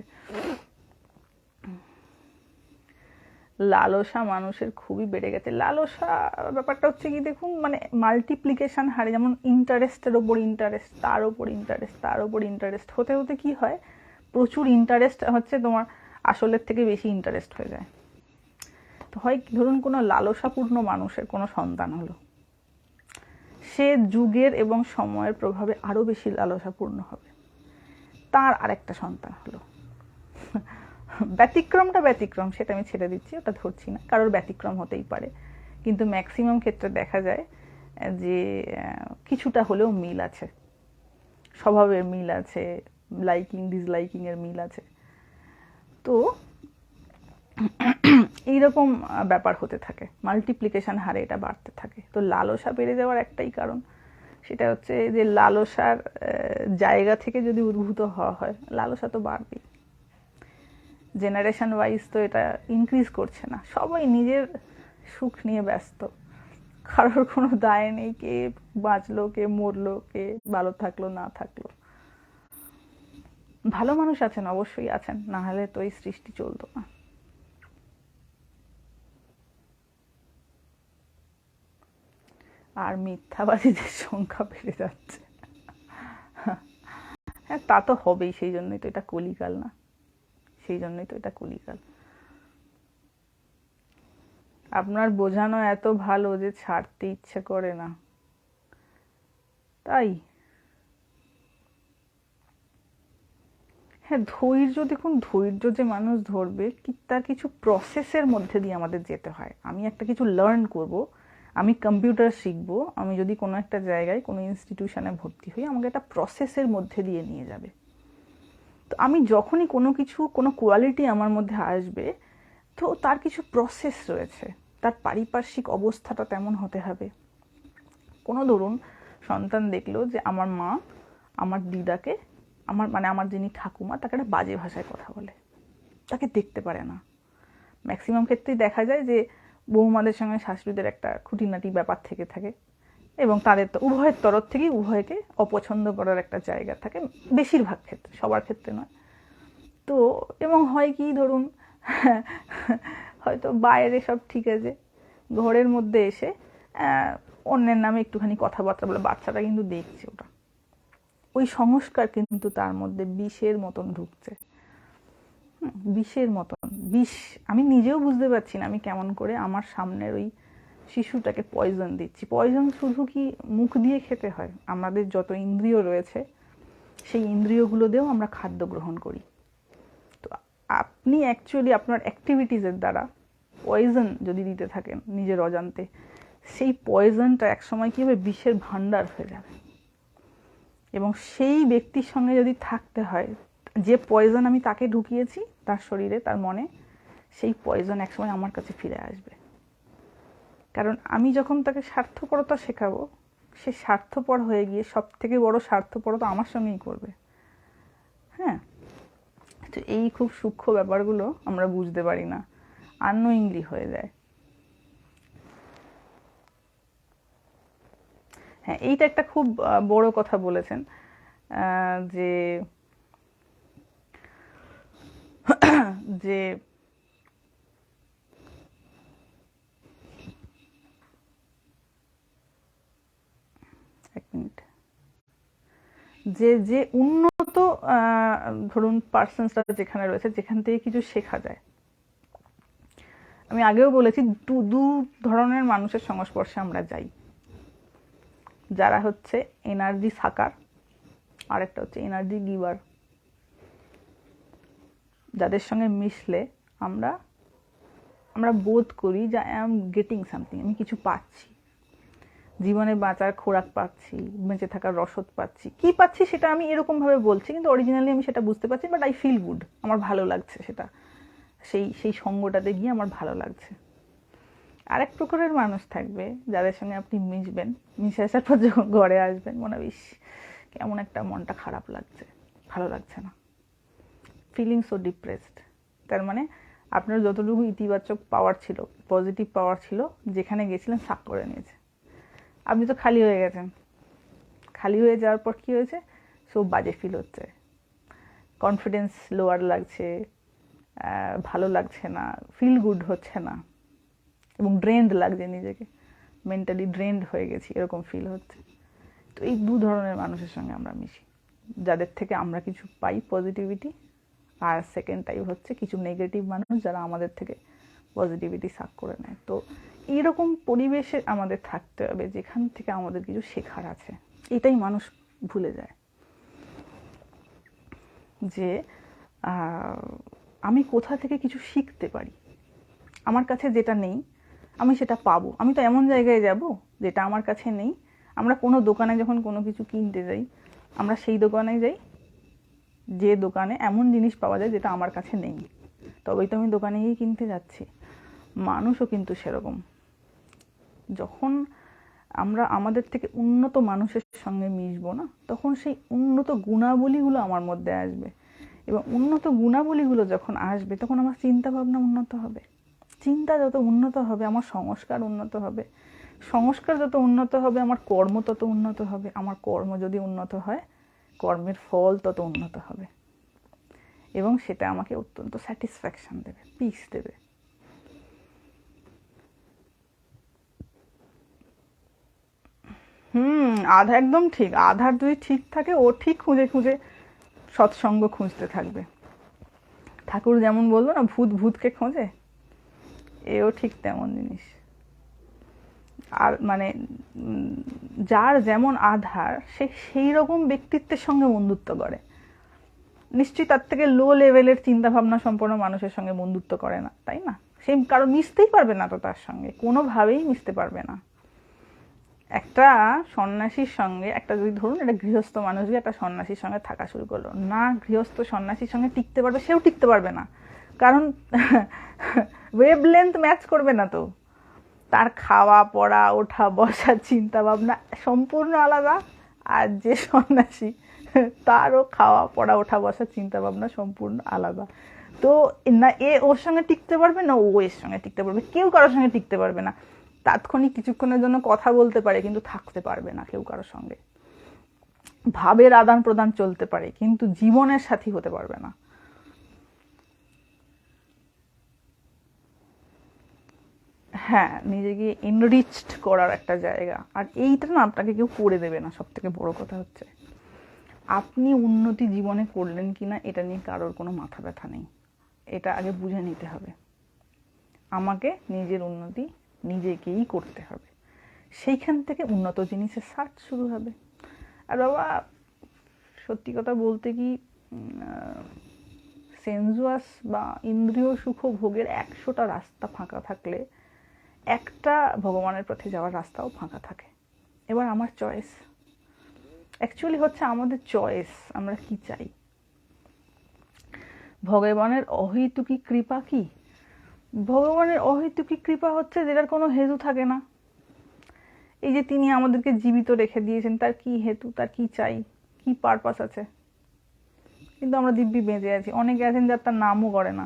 লালসা মানুষের খুবই বেড়ে গেছে। লালসা ব্যাপারটা হচ্ছে কি, দেখুন মানে মাল্টিপ্লিকেশন হারে, যেমন ইন্টারেস্টের ওপর ইন্টারেস্ট, তার ওপর ইন্টারেস্ট, তার ওপর ইন্টারেস্ট হতে হতে কি হয়, প্রচুর ইন্টারেস্ট হচ্ছে তোমার আসলের থেকে বেশি ইন্টারেস্ট হয়ে যায়। তো হয় ধরুন কোনো লালসাপূর্ণ মানুষের কোনো সন্তান হলো, সে যুগের এবং সময়ের প্রভাবে আরও বেশি লালসাপূর্ণ হবে। তার আরেকটা সন্তান হলো, ব্যতিক্রমটা ব্যতিক্রম, সেটা আমি ছেড়ে দিচ্ছি, ওটা ধরছি না, কারোর ব্যতিক্রম হতেই পারে, কিন্তু ম্যাক্সিমাম ক্ষেত্রে দেখা যায় যে কিছুটা হলেও মিল আছে, স্বভাবের মিল আছে, লাইকিং ডিসলাইকিংয়ের মিল আছে। তো এইরকম ব্যাপার হতে থাকে, মাল্টিপ্লিকেশন হারে এটা বাড়তে থাকে। তো লালসা বেড়ে যাওয়ার একটাই কারণ, সেটা হচ্ছে যে লালসার জায়গা থেকে যদি উদ্ভূত হওয়া হয়, লালসা তো বাড়বেই। জেনারেশন ওয়াইজ তো এটা ইনক্রিজ করছে না, সবাই নিজের সুখ নিয়ে ব্যস্ত, কারোর কোনো দায় নেই কে বাঁচলো, কে মরলো, কে ভালো থাকলো না থাকলো। ভালো মানুষ আছেন, অবশ্যই আছেন, না হলে তো এই সৃষ্টি চলতো না। আর মিথ্যাবাদীদের সংখ্যা বেড়ে যাচ্ছে। হ্যাঁ, তা তো হবেই, সেই জন্যই তো এটা কলিকাল না, সেই জন্যই তো এটা কলিকাল। আপনার বোঝানো এত ভালো যে ছাড়তে ইচ্ছে করে না, তাই। হ্যাঁ, ধৈর্য, দেখুন ধৈর্য যে মানুষ ধরবে, তার কিছু প্রসেসের মধ্যে দিয়ে আমাদের যেতে হয়। আমি একটা কিছু লার্ন করব, আমি কম্পিউটার শিখবো, আমি যদি কোনো একটা জায়গায় কোনো ইনস্টিটিউশনে ভর্তি হই, আমাকে একটা প্রসেসের মধ্যে দিয়ে নিয়ে যাবে। তো আমি যখনই কোনো কিছু, কোনো কোয়ালিটি আমার মধ্যে আসবে, তো তার কিছু প্রসেস রয়েছে, তার পারিপার্শ্বিক অবস্থাটা তেমন হতে হবে। কোনো ধরুন সন্তান দেখলো যে আমার মা আমার দিদাকে, আমার যিনি ঠাকুমা, তাকে একটা বাজে ভাষায় কথা বলে, তাকে দেখতে পারে না। ম্যাক্সিমাম ক্ষেত্রেই দেখা যায় যে বৌমাদের সঙ্গে শাশুড়িদের একটা খুঁটিনাটি ব্যাপার থেকে থাকে, এবং তাদের তো উভয়ের তরফ থেকেই উভয়কে অপছন্দ করার একটা জায়গা থাকে, বেশিরভাগ ক্ষেত্রে, সবার ক্ষেত্রে নয়। তো এবং হয় কি, ধরুন হয়তো বাইরে সব ঠিক আছে, ঘরের মধ্যে এসে অন্যের নামে একটুখানি কথাবার্তা বলে, বাচ্চাটা কিন্তু দেখছে ওটা, ওই সংস্কার কিন্তু তার মধ্যে বিষের মতন ঢুকছে, বিষের মতন বিষ। আমি নিজেও বুঝতে পারছি না আমি কেমন করে আমার সামনের ওই শিশুটাকে পয়জন দিচ্ছি। পয়জন শুধু কি মুখ দিয়ে খেতে হয়, আমাদের যত ইন্দ্রিয় রয়েছে সেই ইন্দ্রিয়গুলো দিয়েও আমরা খাদ্য গ্রহণ করি। তো আপনি অ্যাকচুয়ালি আপনার অ্যাক্টিভিটিসের দ্বারা পয়জন যদি দিতে থাকেন নিজের অজান্তে, সেই পয়জনটা একসময় কী হবে, বিষের ভাণ্ডার হয়ে যাবে। এবং সেই ব্যক্তির সঙ্গে যদি থাকতে হয়, যে পয়জন আমি তাকে ঢুকিয়েছি তার শরীরে, তার মনে, সেই পয়জন একসময় আমার কাছে ফিরে আসবে। কারণ আমি যখন তাকে স্বার্থপরতা শেখাবো, সে স্বার্থপর হয়ে গিয়ে সব থেকে বড় স্বার্থপরতা আমার সঙ্গেই করবে। হ্যাঁ, তো এই খুব সূক্ষ্ম ব্যাপারগুলো আমরা বুঝতে পারি না, আননোয়িংলি হয়ে যায়। হ্যাঁ, এইটা একটা খুব বড় কথা বলেছেন, যে যে এক মিনিট, যে যে উন্নত ধরুন পার্সনসরা যেখানে রয়েছে, যেখান থেকে কিছু শেখা যায়। আমি আগেও বলেছি, দু ধরনের মানুষের সংস্পর্শে আমরা যাই, যারা হচ্ছে এনার্জি সাকার, আর একটা হচ্ছে এনার্জি গিভার। যাদের সঙ্গে মিশলে আমরা বোধ করি যে আই এম গেটিং সামথিং, আমি কিছু পাচ্ছি। জীবনে বাঁচার খোরাক পাচ্ছি, বেঁচে থাকার রসদ পাচ্ছি। কি পাচ্ছি সেটা আমি এরকমভাবে বলছি, কিন্তু অরিজিনালি আমি সেটা বুঝতে পারছি, বাট আই ফিল গুড, আমার ভালো লাগছে সেটা, সেই সেই সঙ্গটাতে গিয়ে আমার ভালো লাগছে। আরেক প্রকারের মানুষ থাকবে যাদের সঙ্গে আপনি মিশবেন, মিশে আসার পর যখন ঘরে আসবেন মনে হবে ইস কেমন একটা মনটা খারাপ লাগছে, ভালো লাগছে না, ফিলিং সো ডিপ্রেসড। তার মানে আপনার যতটুকু ইতিবাচক পাওয়ার ছিল, পজিটিভ পাওয়ার ছিল, যেখানে গেছিলেন সাক করে নিয়েছে, আপনি তো খালি হয়ে গেছেন। খালি হয়ে যাওয়ার পর কী হয়েছে, সব বাজে ফিল হচ্ছে, কনফিডেন্স লোয়ার লাগছে, ভালো লাগছে না, ফিল গুড হচ্ছে না, এবং ড্রেন্ড লাগছে, নিজেকে মেন্টালি ড্রেন্ড হয়ে গেছি এরকম ফিল হচ্ছে। তো এই দু ধরনের মানুষের সঙ্গে আমরা মিশি, যাদের থেকে আমরা কিছু পাই পজিটিভিটি, আর সেকেন্ড টাইপ হচ্ছে কিছু নেগেটিভ মানুষ যারা আমাদের থেকে পজিটিভিটি সাক করে নেয়। তো এইরকম পরিবেশে আমাদের থাকতে হবে যেখান থেকে আমাদের কিছু শেখার আছে। এটাই মানুষ ভুলে যায়, যে আমি কোথা থেকে কিছু শিখতে পারি, আমার কাছে যেটা নেই আমি সেটা পাবো। আমি তো এমন জায়গায় যাব যেটা আমার কাছে নেই। আমরা কোনো দোকানে যখন কোনো কিছু কিনতে যাই, আমরা সেই দোকানে যাই যে দোকানে এমন জিনিস পাওয়া যায় যেটা আমার কাছে নেই, তবেই তো আমি দোকানে গিয়ে কিনতে যাচ্ছি। মানুষও কিন্তু সেরকম, যখন আমরা আমাদের থেকে উন্নত মানুষের সঙ্গে মিশবো না, তখন সেই উন্নত গুণাবলীগুলো আমার মধ্যে আসবে, এবং উন্নত গুণাবলীগুলো যখন আসবে তখন আমার চিন্তা ভাবনা উন্নত হবে। চিন্তা যত উন্নত হবে আমার সংস্কার উন্নত হবে, সংস্কার যত উন্নত হবে আমার কর্ম তত উন্নত হবে, আমার কর্ম যদি উন্নত হয় কর্মের ফল তত উন্নত হবে, এবং সেটা আমাকে অত্যন্ত স্যাটিসফ্যাকশন দেবে, পিস দেবে। আধা একদম ঠিক, আধার যদি ঠিক থাকে ও ঠিক খুঁজে খুঁজে সৎসঙ্গ খুঁজতে থাকবে। ঠাকুর যেমন বললো না, ভূত ভূতকে খোঁজে, এও ঠিক তেমন জিনিস। আর মানে যার যেমন আধার, সে সেই রকম ব্যক্তিত্বের সঙ্গে বন্ধুত্ব করে। নিশ্চয়ই তার থেকে লো লেভেলের চিন্তা ভাবনা সম্পন্ন মানুষের সঙ্গে বন্ধুত্ব করে না, তাই না? সে কারো মিশতেই পারবে না, তো তার সঙ্গে কোনোভাবেই মিশতে পারবে না। একটা সন্ন্যাসীর সঙ্গে, একটা যদি ধরুন একটা গৃহস্থ মানুষ গিয়ে একটা সন্ন্যাসীর সঙ্গে থাকা শুরু করলো, না গৃহস্থ সন্ন্যাসীর সঙ্গে টিকতে পারবে, সেও টিকতে পারবে না, কারণ ওয়েভ লেন্থ ম্যাচ করবে না। তো তার খাওয়া পড়া ওঠা বসা চিন্তা ভাবনা সম্পূর্ণ আলাদা, আর যে সন্ন্যাসী তারও খাওয়া পড়া ওঠা বসা চিন্তা ভাবনা সম্পূর্ণ আলাদা। তো না এ ওর সঙ্গে টিকতে পারবে, না ও এর সঙ্গে টিকতে পারবে, কেউ কারোর সঙ্গে টিকতে পারবে না। তাৎক্ষণিক কিছুক্ষণের জন্য কথা বলতে পারে, কিন্তু থাকতে পারবে না কেউ কারোর সঙ্গে। ভাবের আদান প্রদান চলতে পারে, কিন্তু জীবনের সাথী হতে পারবে না। হ্যাঁ, নিজেকে এনরিচড করার একটা জায়গা, আর এইটা না আপনাকে কেউ করে দেবে না। সব থেকে বড় কথা হচ্ছে আপনি উন্নতি জীবনে করলেন কিনা এটা নিয়ে কারোর কোনো মাথা ব্যথা নেই, এটা আগে বুঝে নিতে হবে। আমাকে নিজের উন্নতি নিজেকেই করতে হবে, সেইখান থেকে উন্নত জিনিসের সার্চ শুরু হবে। আর বাবা সত্যি কথা বলতে কি, সেন্সুয়াস বা ইন্দ্রিয় সুখ ভোগের 100টা রাস্তা ফাঁকা থাকলে একটা ভগবানের পথে যাওয়ার রাস্তাও ফাঁকা থাকে। এবার আমার চয়েস, অ্যাকচুয়ালি হচ্ছে আমাদের চয়েস, আমরা কি চাই। ভগবানের অহৈতুকী কৃপা কি? ভগবানের অহৈতুকী কৃপা হচ্ছে যেটার কোনো হেতু থাকে না। এই যে তিনি আমাদেরকে জীবিত রেখে দিয়েছেন, তার কি হেতু, তার কি চাই, কি পারপাস আছে? কিন্তু আমরা দিব্যি বেঁচে আছি। অনেকে আছেন যার তার নামও করে না।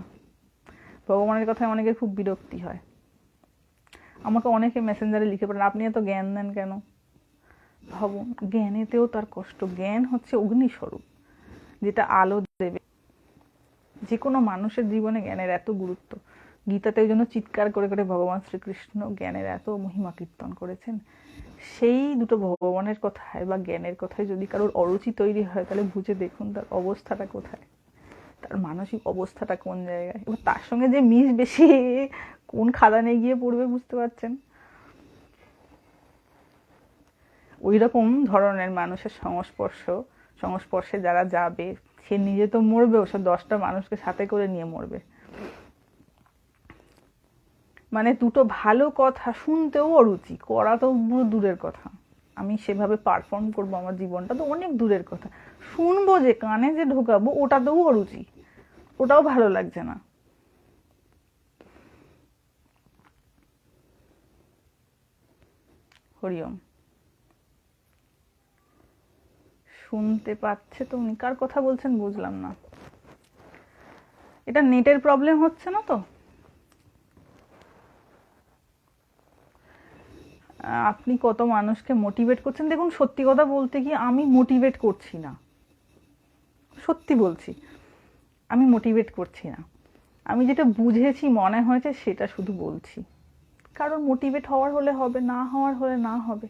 ভগবানের কথায় অনেকের খুব বিরক্তি হয়। আমাকে অনেকে মেসেঞ্জারে লিখে পাঠান, আপনি এত জ্ঞান দেন কেন? ভাবুন, জ্ঞানেতেও তার কষ্ট। জ্ঞান হচ্ছে অগ্নিস্বরূপ, যেটা আলো দেবে। যে কোনো মানুষের জীবনে জ্ঞানের এত গুরুত্ব। গীতাতে ওই জন্য চিৎকার করে করে ভগবান শ্রীকৃষ্ণ জ্ঞানের এত মহিমা কীর্তন করেছেন। সেই দুটো ভগবানের কথায় বা জ্ঞানের কথায় যদি কারোর অরুচি তৈরি হয়, তাহলে বুঝে দেখুন তার অবস্থাটা কোথায়, তার মানসিক অবস্থাটা কোন জায়গায়। এবং তার সঙ্গে যে মিশ বেশি কোন খাদানে গিয়ে পড়বে বুঝতে পারছেন। ওই রকম ধরনের মানুষের সংস্পর্শে যারা যাবে, সে নিজে তো মরবেও, সে 10টা মানুষকে সাথে করে নিয়ে মরবে। মানে দুটো ভালো কথা শুনতেও অরুচি, করা তো পুরো দূরের কথা। আমি সেভাবে পারফর্ম করবো আমার জীবনটা তো অনেক দূরের কথা, শুনবো যে কানে যে ঢোকাবো ওটাতেও অরুচি, ওটাও ভালো লাগছে না। হরিওম। শুনতে পাচ্ছে তো? উনি কার কথা বলছেন বুঝলাম না। এটা নেটের প্রবলেম হচ্ছে না তো? আপনি কত মানুষকে মোটিভেট করছেন। দেখুন, সত্যি কথা বলতে কি, আমি মোটিভেট করছি না, সত্যি বলছি, আমি মোটিভেট করছি না। আমি যেটা বুঝেছি মনে হয়েছে সেটা শুধু বলছি। কারণ মোটিভেট হওয়ার হলে হবে, না হওয়ার হলে না হবে,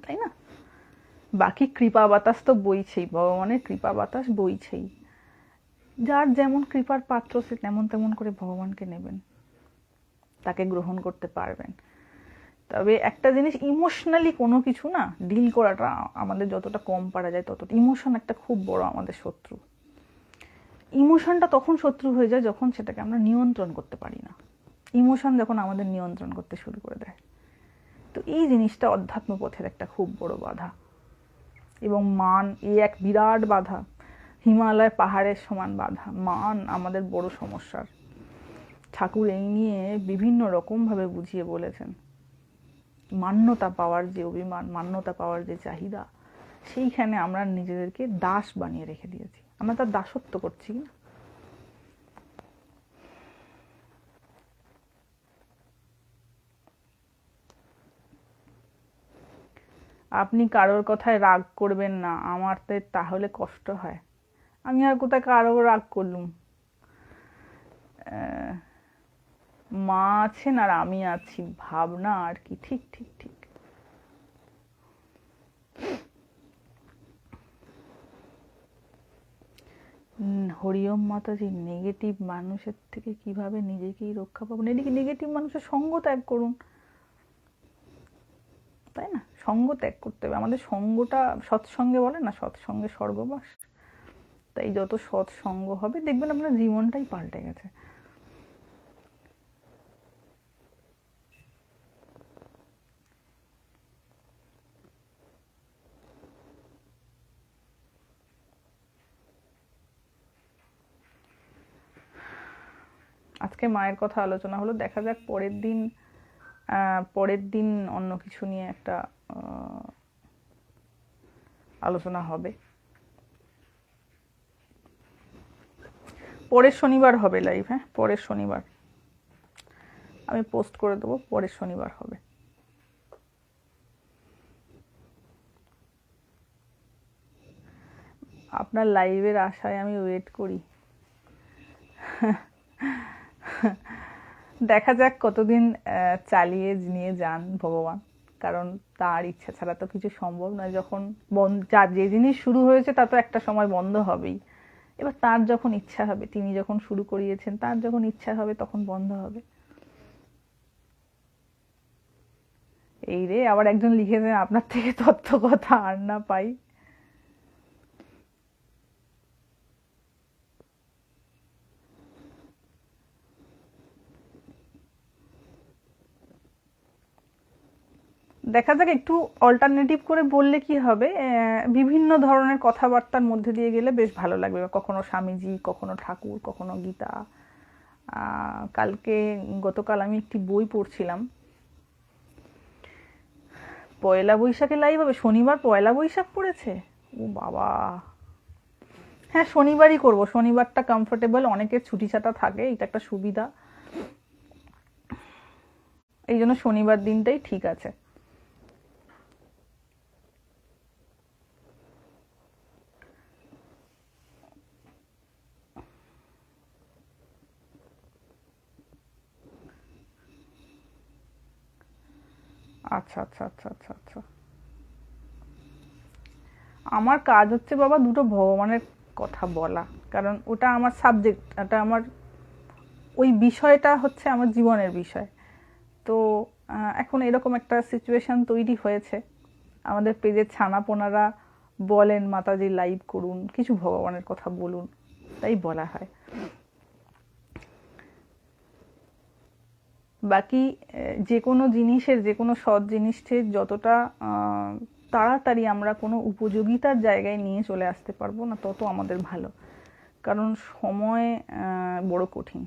তাই না? বাকি কৃপা বাতাস তো বইছেই, ভগবানের কৃপা বাতাস বইছেই। যার যেমন কৃপার পাত্র সে তেমন তেমন করে ভগবানকে নেবেন, তাকে গ্রহণ করতে পারবেন। তবে একটা জিনিস, ইমোশনালি কোনো কিছু না ডিল করাটা আমাদের যতটা কম পারা যায় ততটা। ইমোশন একটা খুব বড় আমাদের শত্রু। ইমোশনটা তখন শত্রু হয়ে যায় যখন সেটাকে আমরা নিয়ন্ত্রণ করতে পারি না। ইমোশন যখন আমাদের নিয়ন্ত্রণ করতে শুরু করে দেয়, তো এই জিনিসটা অধ্যাত্ম পথের একটা খুব বড় বাধা। এবং মান, এই এক বিরাট বাধা, হিমালয় পাহাড়ের সমান বাধা। মান আমাদের বড় সমস্যার। ঠাকুর এই নিয়ে বিভিন্ন রকমভাবে বুঝিয়ে বলেছেন। মান্যতা পাওয়ার যে অভিমান, মান্যতা পাওয়ার যে চাহিদা, সেইখানে আমরা নিজেদেরকে দাস বানিয়ে রেখে দিয়েছি। আমরা তার দাসত্ব করছি না। আপনি কারোর কথায় রাগ করবেন না, আমার তো তাহলে কষ্ট হয়। আমি আর কোথায় কারো রাগ করলুম? মা আছেন আর আমি আছি, ভাবনা আর কি। ঠিক ঠিক ঠিক। হরিওম মাতাজি। নেগেটিভ মানুষের থেকে কিভাবে নিজেকেই রক্ষা পাবো? নেগেটিভ মানুষের সঙ্গ ত্যাগ করুন, তাই না? সঙ্গ ত্যাগ করতে হবে আমাদের। সঙ্গটা সৎসঙ্গে বলে না, সৎসঙ্গে স্বর্গবাস। তাই যত সৎসঙ্গ হবে দেখবেন আপনার জীবনটাই পাল্টে গেছে। আজকে মায়ের কথা আলোচনা হলো, দেখা যাক পরের দিন অন্য কিছু নিয়ে একটা আলোচনা হবে। পরের শনিবার হবে লাইভ। হ্যাঁ, পরের শনিবার আমি পোস্ট করে দেবো, পরের শনিবার হবে। আপনার লাইভের আশায় আমি ওয়েট করি। দেখা যাক কতদিন চালিয়ে নিয়ে যান ভগবান, কারণ তার ইচ্ছা ছাড়া তো কিছু সম্ভব নয়। যখন যে জিনিস শুরু হয়েছে তা তো একটা সময় বন্ধ হবেই। এবার তার যখন ইচ্ছা হবে, তিনি যখন শুরু করিয়েছেন, তার যখন ইচ্ছা হবে তখন বন্ধ হবে। এই রে, আবার একজন লিখেছেন আপনার থেকে তথ্য কথা আর না পাই। দেখা যাক, একটু অল্টারনেটিভ করে বললে কি হবে, বিভিন্ন ধরনের কথাবার্তার মধ্যে দিয়ে গেলে বেশ ভালো লাগবে। কখনো স্বামীজি, কখনো ঠাকুর, কখনো গীতা। গতকাল আমি একটি বই পড়ছিলাম। পয়লা বৈশাখে লাইভ হবে? শনিবার পয়লা বৈশাখ পড়েছে? ও বাবা! হ্যাঁ, শনিবারই করব। শনিবারটা কমফোর্টেবল, অনেকের ছুটি ছাটা থাকে, এটা একটা সুবিধা। এই জন্য শনিবার দিনটাই ঠিক আছে। আচ্ছা আচ্ছা আচ্ছা আচ্ছা আচ্ছা। আমার কাজ হচ্ছে বাবা দুটো ভগবানের কথা বলা, কারণ ওটা আমার সাবজেক্ট, ওটা আমার, ওই বিষয়টা হচ্ছে আমার জীবনের বিষয়। তো এখন এরকম একটা সিচুয়েশন তৈরি হয়েছে, আমাদের পেজের ছানাপোনারা বলেন মাতাজি লাইভ করুন, কিছু ভগবানের কথা বলুন, তাই বলা হয়। বাকি যে কোনো জিনিসের, যে কোনো সৎ জিনিসের যতটা তাড়াতাড়ি আমরা কোনো উপযোগিতার জায়গায় নিয়ে চলে আসতে পারবো না, তত আমাদের ভালো। কারণ সময় বড় কঠিন,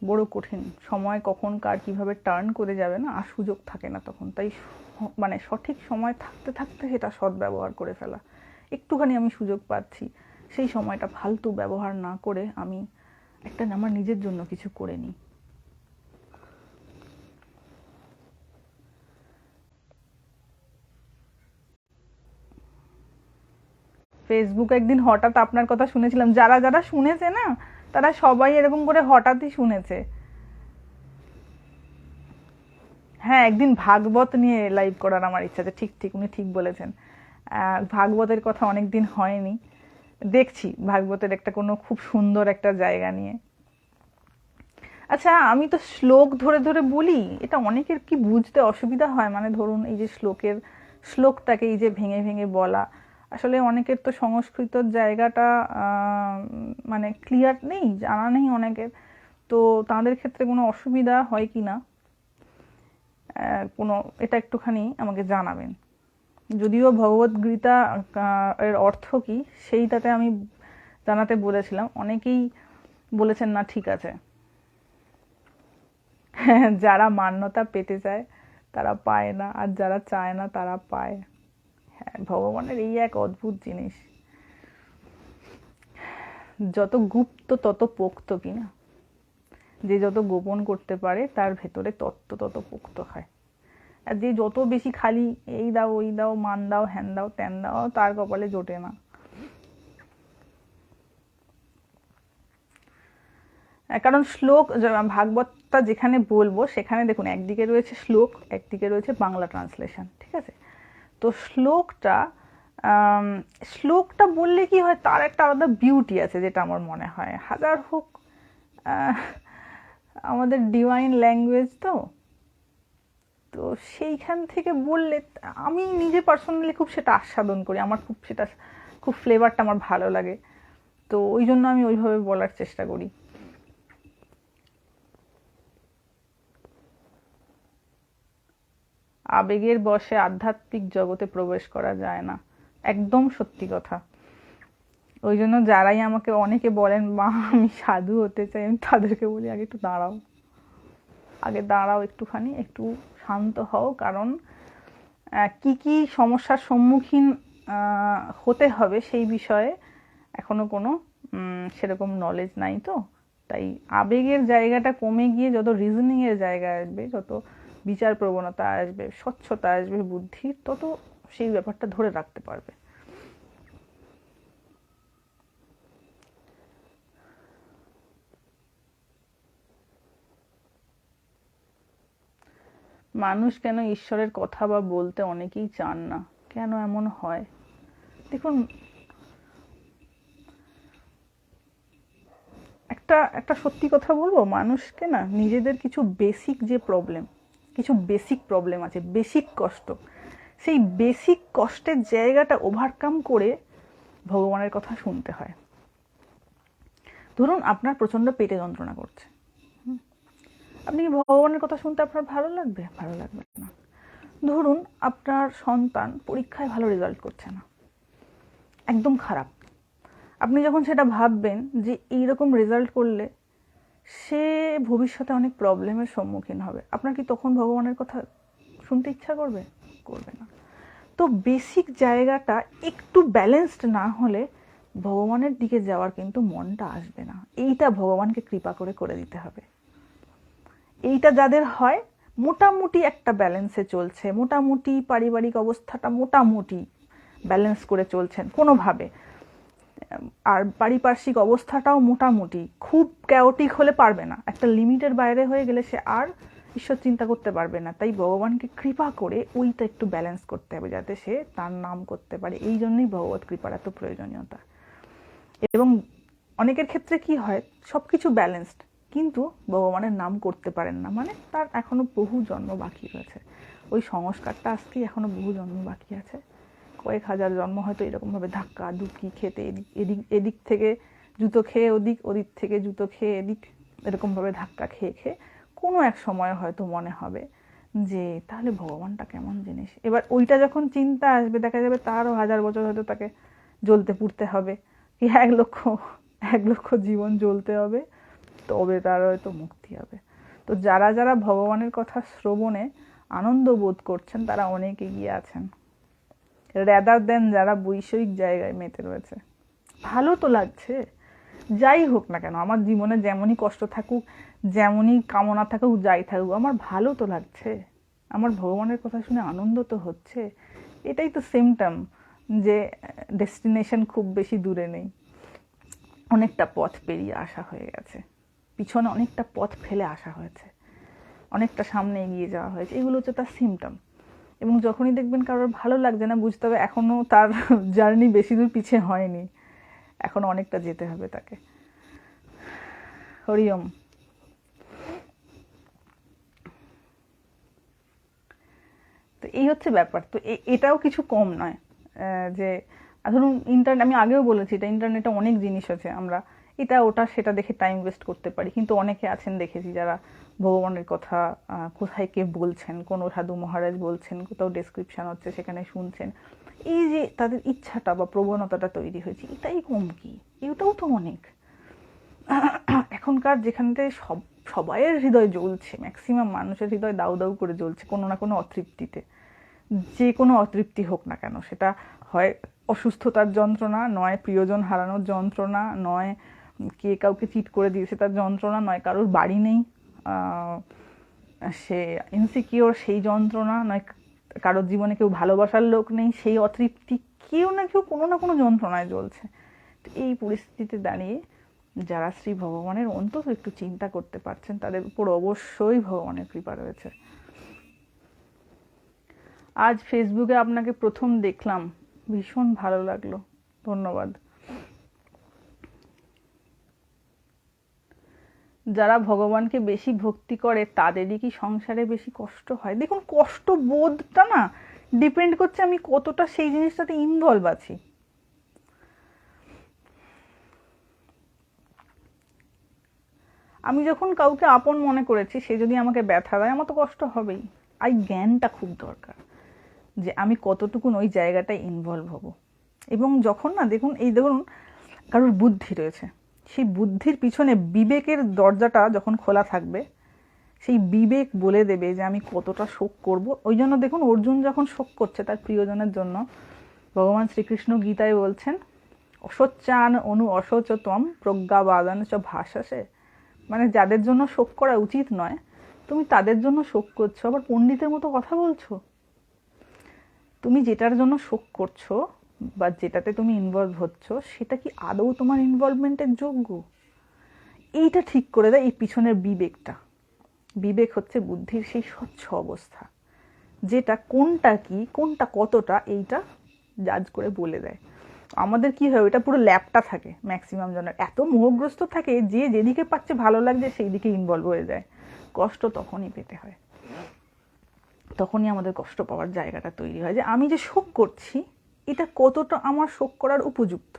বড় কঠিন। সময় কখন কার কিভাবে টার্ন করে যাবে না, আর সুযোগ থাকে না তখন। তাই মানে সঠিক সময় থাকতে থাকতে সেটা সৎ ব্যবহার করে ফেলা। একটুখানি আমি সুযোগ পাচ্ছি, সেই সময়টা ফালতু ব্যবহার না করে আমি একটা আমার নিজের জন্য কিছু করে নিই। ফেসবুক একদিন হঠাৎ আপনার কথা শুনেছিলাম, যারা যারা শুনেছে না তারা সবাই এরকম করে হঠাৎই শুনেছে। হ্যাঁ, একদিন ভাগবত নিয়ে লাইভ করার আমার ইচ্ছা আছে। ঠিক ঠিক, উনি ঠিক বলেছেন। ভাগবতের কথা অনেক দিন হয়নি, দেখছি ভাগবতের একটা কোনো খুব সুন্দর একটা জায়গা নিয়ে। আচ্ছা, আমি তো শ্লোক ধরে ধরে বলি, এটা অনেকের কি বুঝতে অসুবিধা হয়? মানে ধরুন এই যে শ্লোকটাকে এই যে ভেঙে ভেঙে বলা, আসলে অনেকের তো সংস্কৃতর জায়গাটা মানে ক্লিয়ার নেই, জানা নেই অনেকের। তো তাদের ক্ষেত্রে কোনো অসুবিধা হয় কি না, কোনো এটা একটুখানি আমাকে জানাবেন। যদিও ভগবদ গীতা এর অর্থ কি সেইটাতে আমি জানাতে বলেছিলাম, অনেকেই বলেছেন না ঠিক আছে। যারা মান্যতা পেতে চায় তারা পায় না, আর যারা চায় না তারা পায়। হ্যাঁ, ভগবানের এই এক অদ্ভুত জিনিস, যত গুপ্ত তত পোক্ত, কিনা? যে যত গোপন করতে পারে তার ভেতরে তত্ত্ব তত পোক্ত হয়। আর যে যত বেশি খালি এই দাও ওই দাও, মান দাও, হ্যান দাও, ত্যান দাও, তার কপালে জোটে না। কারণ শ্লোক, ভাগবতটা যেখানে বলবো সেখানে দেখুন একদিকে রয়েছে শ্লোক, একদিকে রয়েছে বাংলা ট্রান্সলেশন, ঠিক আছে? তো শ্লোকটা বললে কি হয়, তার একটা আলাদা বিউটি আছে, যেটা আমার মনে হয় হাজার হোক আমাদের ডিভাইন ল্যাঙ্গুয়েজ তো তো সেইখান থেকে বললে আমি নিজে পার্সোনালি খুব সেটা আস্বাদন করি, আমার খুব সেটা খুব ফ্লেভারটা আমার ভালো লাগে। তো ওই জন্য আমি ওইভাবে বলার চেষ্টা করি। আবেগের বশে আধ্যাত্মিক জগতে প্রবেশ করা যায় না, একদম সত্যি কথা। ওই জন্য যারাই আমাকে অনেকে বলেন মা আমি সাধু হতে চাই, আমি তাদেরকে বলি আগে একটু দাঁড়াও, আগে দাঁড়াও একটুখানি, একটু শান্ত হও। কারণ কি কি সমস্যার সম্মুখীন হতে হবে সেই বিষয়ে এখনো কোনো সেরকম নলেজ নাই। তো তাই আবেগের জায়গাটা কমে গিয়ে যত রিজনিং এর জায়গা আসবে, যত বিচার প্রবণতা আসবে, স্বচ্ছতা আসবে বুদ্ধির, তত সেই ব্যাপারটা ধরে রাখতে পারবে। মানুষ কেন ঈশ্বরের কথা বা বলতে অনেকেই চান না, কেন এমন হয়? দেখুন, একটা একটা সত্যি কথা বলবো, মানুষকে না নিজেদের কিছু বেসিক যে প্রবলেম, কিছু বেসিক প্রবলেম আছে, বেসিক কষ্ট, সেই বেসিক কষ্টের জায়গাটা ওভারকাম করে ভগবানের কথা শুনতে হয়। ধরুন আপনার প্রচণ্ড পেটে যন্ত্রণা করছে, আপনি কি ভগবানের কথা শুনতে আপনার ভালো লাগবে? ভালো লাগবে না। ধরুন আপনার সন্তান পরীক্ষায় ভালো রেজাল্ট করছে না, একদম খারাপ, আপনি যখন সেটা ভাববেন যে এইরকম রেজাল্ট করলে সে ভবিষ্যতে অনেক প্রবলেমের সম্মুখীন হবে, আপনার কি তখন ভগবানের কথা শুনতে ইচ্ছা করবে? করবে না। তো বেসিক জায়গাটা একটু ব্যালেন্সড না হলে ভগবানের দিকে যাওয়ার কিন্তু মনটা আসবে না। এইটা ভগবানকে কৃপা করে করে দিতে হবে। এইটা যাদের হয়, মোটামুটি একটা ব্যালেন্সে চলছে, মোটামুটি পারিবারিক অবস্থাটা মোটামুটি ব্যালেন্স করে চলছেন কোনোভাবে, আর পারিপার্শ্বিক অবস্থাটাও মোটামুটি, খুব ক্যাওটিক হলে পারবে না, একটা লিমিটের বাইরে হয়ে গেলে সে আর ঈশ্বর চিন্তা করতে পারবে না। তাই ভগবানকে কৃপা করে ওইটা একটু ব্যালেন্স করতে হবে, যাতে সে তার নাম করতে পারে। এই জন্যই ভগবত কৃপার এত প্রয়োজনীয়তা। এবং অনেকের ক্ষেত্রে কি হয়, সব কিছু ব্যালেন্সড, কিন্তু ভগবানের নাম করতে পারেন না, মানে তার এখনো বহু জন্ম বাকি রয়েছে। ওই সংস্কারটা আসতেই এখনো বহু জন্ম বাকি আছে। কয়েক হাজার জন্ম হয়তো এরকমভাবে ধাক্কা ধুক্কি খেতে, এদিক থেকে জুতো খেয়ে ওদিক, ওদিক থেকে জুতো খেয়ে এদিক, এরকমভাবে ধাক্কা খেয়ে খেয়ে কোনো এক সময় হয়তো মনে হবে যে তাহলে ভগবানটা কেমন জিনিস। এবার ওইটা যখন চিন্তা আসবে, দেখা যাবে তারও 1000 বছর হয়তো তাকে জ্বলতে পুড়তে হবে, কি 1 লক্ষ জীবন জ্বলতে হবে, তবে তার হয়তো মুক্তি হবে। তো যারা যারা ভগবানের কথা শ্রবণে আনন্দ বোধ করছেন তারা অনেক এগিয়ে আছেন, রেদার দেন যারা বৈষয়িক জায়গায় মেতে রয়েছে। ভালো তো লাগছে, যাই হোক না কেন, আমার জীবনে যেমনই কষ্ট থাকুক, যেমনই কামনা থাকুক, যাই থাকুক, আমার ভালো তো লাগছে, আমার ভগবানের কথা শুনে আনন্দ তো হচ্ছে। এটাই তো সিমটম যে ডেস্টিনেশন খুব বেশি দূরে নেই, অনেকটা পথ পেরিয়ে আসা হয়ে গেছে, পিছনে অনেকটা পথ ফেলে আসা হয়েছে, অনেকটা সামনে এগিয়ে যাওয়া হয়েছে। এগুলো হচ্ছে তার সিমটম। এবং যখনই দেখবেন কারোর ভালো লাগছে না, বুঝতে হবে এখনও তার জার্নি বেশি দূর পিছিয়ে হয়নি, এখনো অনেকটা যেতে হবে তাকে। হরি ওম। তো এই হচ্ছে ব্যাপার। তো এটাও কিছু কম নয় যে ধরুন ইন্টারনেট, আমি আগেও বলেছি এটা, ইন্টারনেটে অনেক জিনিস আছে, আমরা এটা ওটা সেটা দেখে টাইম ওয়েস্ট করতে পারি, কিন্তু অনেকে আছেন দেখেছি যারা ভগবানের কথা কোথায় কে বলছেন, কোনো সাধু মহারাজ বলছেন, কোথাও ডেসক্রিপশন হচ্ছে সেখানে শুনছেন, এই যে তাদের ইচ্ছাটা বা প্রবণতাটা তৈরি হয়েছে, এটাই কম কি? এটাও তো অনেক। এখনকার যেখানতে সবাইয়ের হৃদয় জ্বলছে, ম্যাক্সিমাম মানুষের হৃদয় দাউ দাউ করে জ্বলছে কোনো না কোনো অতৃপ্তিতে, যে কোনো অতৃপ্তি হোক না কেন, সেটা হয় অসুস্থতার যন্ত্রণা, নয় প্রিয়জন হারানোর যন্ত্রণা, নয় কে কাউকে চিট করে দিয়েছে তার যন্ত্রণা, নয় কারোর বাড়ি নেই সে ইনসিকিওর সেই যন্ত্রণা, নয় কারোর জীবনে কেউ ভালোবাসার লোক নেই সেই অতৃপ্তি, কেউ না কেউ কোনো না কোনো যন্ত্রণায় জ্বলছে। তো এই পরিস্থিতিতে দাঁড়িয়ে যারা শ্রী ভগবানের অন্তত একটু চিন্তা করতে পারছেন, তাদের উপর অবশ্যই ভগবানের কৃপা রয়েছে। আজ ফেসবুকে আপনাকে প্রথম দেখলাম, ভীষণ ভালো লাগলো, ধন্যবাদ। যারা ভগবানকে বেশি ভক্তি করে তাদেরই কি সংসারে বেশি কষ্ট হয়? দেখুন, কষ্ট বোধটা না ডিপেন্ড করছে আমি কতটা সেই জিনিসটাতে ইনভলভ আছি। আমি যখন কাউকে আপন মনে করেছি, সে যদি আমাকে ব্যথা দেয়, আমার তো কষ্ট হবেই। আর জ্ঞানটা খুব দরকার যে আমি কতটুকুন ওই জায়গাটায় ইনভলভ হব। এবং যখন না, দেখুন এই ধরুন কারোর বুদ্ধি রয়েছে, সেই বুদ্ধির পিছনে বিবেকের দরজাটা যখন খোলা থাকবে, সেই বিবেক বলে দেবে যে আমি কতটা শোক করব। ওই জন্য দেখুন অর্জুন যখন শোক করছে তার প্রিয়জনের জন্য, ভগবান শ্রীকৃষ্ণ গীতায় বলছেন অসচ্চান অনু অসচতম প্রজ্ঞাবাদান চ ভাষাসে, মানে যাদের জন্য শোক করা উচিত নয় তুমি তাদের জন্য শোক করছো, আবার পণ্ডিতের মতো কথা বলছো। তুমি যেটার জন্য শোক করছো বা যেটাতে তুমি ইনভলভ হচ্ছ, সেটা কি আদৌ তোমার ইনভলভমেন্টের যোগ্য? এইটা ঠিক করে দেয় এই পিছনের বিবেকটা। বিবেক হচ্ছে বুদ্ধির সেই স্বচ্ছ অবস্থা, যেটা কোনটা কি কোনটা কতটা এইটা জাজ করে বলে দেয়। আমাদের কি হয়, ওইটা পুরো ল্যাপটা থাকে, ম্যাক্সিমাম জনের এত মোহগ্রস্ত থাকে যে যেদিকে পাচ্ছে ভালো লাগছে সেই দিকে ইনভলভ হয়ে যায়। কষ্ট তখনই পেতে হয়, তখনই আমাদের কষ্ট পাওয়ার জায়গাটা তৈরি হয় যে আমি যে শোক করছি এটা কতটা আমার শোক করার উপযুক্ত,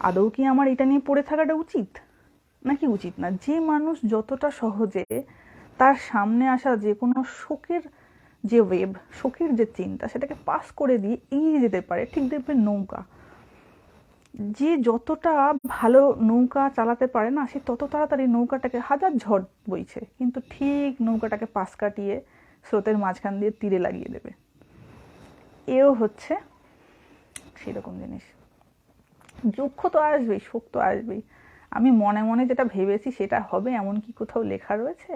আদৌ কি আমার এটা নিয়ে পড়ে থাকাটা উচিত নাকি উচিত না। যে মানুষ যতটা সহজে তার সামনে আসা যে কোনো শোকের যে ওয়েব, শোকের যে চিন্তা, সেটাকে পাস করে দিয়ে এগিয়ে যেতে পারে, ঠিক দেখবেন নৌকা, যে যতটা ভালো নৌকা চালাতে পারে না, সে তত তাড়াতাড়ি নৌকাটাকে, হাজার ঝড় বইছে কিন্তু ঠিক নৌকাটাকে পাশ কাটিয়ে স্রোতের মাঝখান দিয়ে তীরে লাগিয়ে দেবে। এও হচ্ছে সেরকম জিনিস। দুঃখ তো আসবেই, শোক তো আসবেই। আমি মনে মনে যেটা ভেবেছি সেটা হবে এমন কি কোথাও লেখা রয়েছে?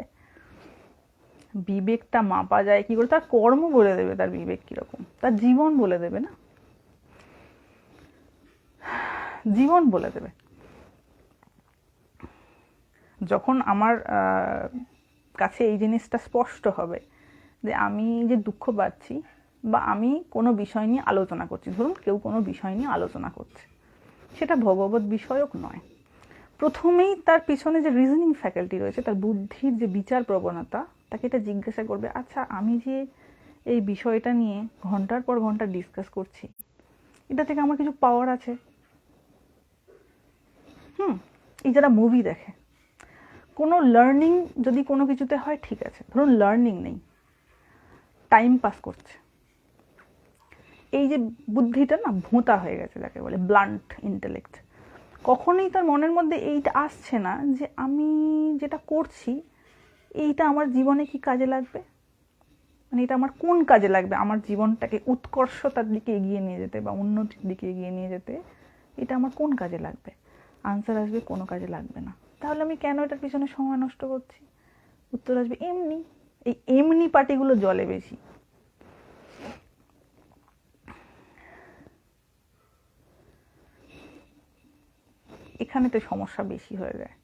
বিবেকটা মাপা যায় কি করে? তার কর্ম বলে দেবে তার বিবেক কিরকম, তার জীবন বলে দেবে না, জীবন বলে দেবে। যখন আমার কাছে এই জিনিসটা স্পষ্ট হবে যে আমি যে দুঃখ পাচ্ছি বা আমি কোনো বিষয় নিয়ে আলোচনা করছি, ধরুন কেউ কোনো বিষয় নিয়ে আলোচনা করছে, সেটা ভগবত বিষয়ক নয়, প্রথমেই তার পিছনে যে রিজনিং ফ্যাকাল্টি রয়েছে, তার বুদ্ধির যে বিচার প্রবণতা, তাকে এটা জিজ্ঞাসা করবে, আচ্ছা আমি যে এই বিষয়টা নিয়ে ঘন্টার পর ঘন্টা ডিসকাস করছি, এটা থেকে আমার কিছু পাওয়ার আছে। এই যারা মুভি দেখে, কোনো লার্নিং যদি কোনো কিছুতে হয় ঠিক আছে, ধরুন লার্নিং নেই, টাইম পাস করছে, এই যে বুদ্ধিটা না ভোঁতা হয়ে গেছে, যাকে বলে ব্লান্ট ইন্টেলেক্ট, কখনোই তার মনের মধ্যে এইটা আসছে না যে আমি যেটা করছি এইটা আমার জীবনে কি কাজে লাগবে, মানে এটা আমার কোন কাজে লাগবে, আমার জীবনটাকে উৎকর্ষতার দিকে এগিয়ে নিয়ে যেতে বা উন্নতির দিকে এগিয়ে নিয়ে যেতে এটা আমার কোন কাজে লাগবে। আনসার আসবে কোনো কাজে লাগবে না। তাহলে আমি কেন এটার পিছনে সময় নষ্ট করছি? উত্তর আসবে এমনি। এই এমনি পার্টিগুলো জলে বেশি। এখানেতে সমস্যা বেশি হয়ে যায়।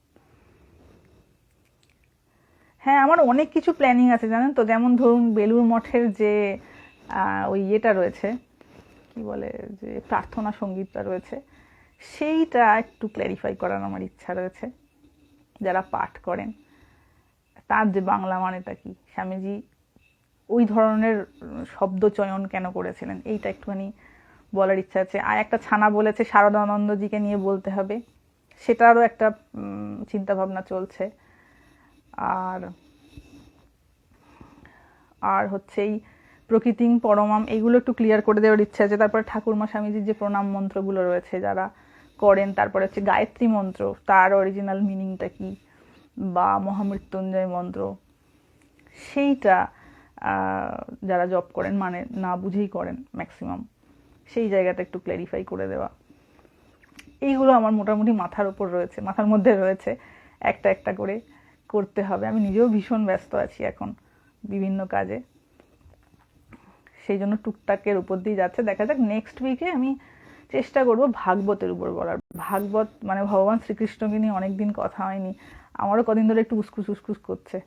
হ্যাঁ, আমার অনেক কিছু প্ল্যানিং আছে জানেন তো, যেমন ধরুন বেলুড় মঠের যে ওই ইয়েটা রয়েছে, কি বলে, যে প্রার্থনা সঙ্গীতটা রয়েছে, সেইটা একটু ক্ল্যারিফাই করার আমার ইচ্ছা রয়েছে। যারা পাঠ করেন তার যে বাংলা মানেটা কি, স্বামীজি ওই ধরনের শব্দ চয়ন কেন করেছিলেন, এইটা একটুখানি বলার ইচ্ছা আছে। আর একটা ছানা বলেছে শারদানন্দজিকে নিয়ে বলতে হবে, সেটারও একটা চিন্তা ভাবনা চলছে। আর আর হচ্ছে এই প্রকৃতিং পরমাম, এইগুলো একটু ক্লিয়ার করে দেওয়ার ইচ্ছা আছে। তারপরে ঠাকুরমা স্বামীজির যে প্রণাম মন্ত্রগুলো রয়েছে যারা করেন, তারপরে হচ্ছে গায়ত্রী মন্ত্র, তার অরিজিনাল মিনিংটা কি, বা মহামৃত্যুঞ্জয় মন্ত্র, সেইটা যারা জব করেন মানে না বুঝেই করেন ম্যাক্সিমাম, সেই জায়গাটা একটু ক্ল্যারিফাই করে দেওয়া। এইগুলো আমার মোটামুটি মাথার উপর রয়েছে, মাথার মধ্যে রয়েছে, একটা একটা করে করতে হবে। আমি নিজেও ভীষণ ব্যস্ত আছি এখন বিভিন্ন কাজে, সেই জন্য টুকটাকের উপর দিয়ে যাচ্ছে। দেখা যাক নেক্সট উইকে আমি চেষ্টা করব ভাগবতের উপর বলার। ভাগবত মানে ভগবান শ্রীকৃষ্ণকে নিয়ে অনেকদিন কথা হয়নি, আমারও কদিন ধরে একটু উসকুস উসকুস করছে।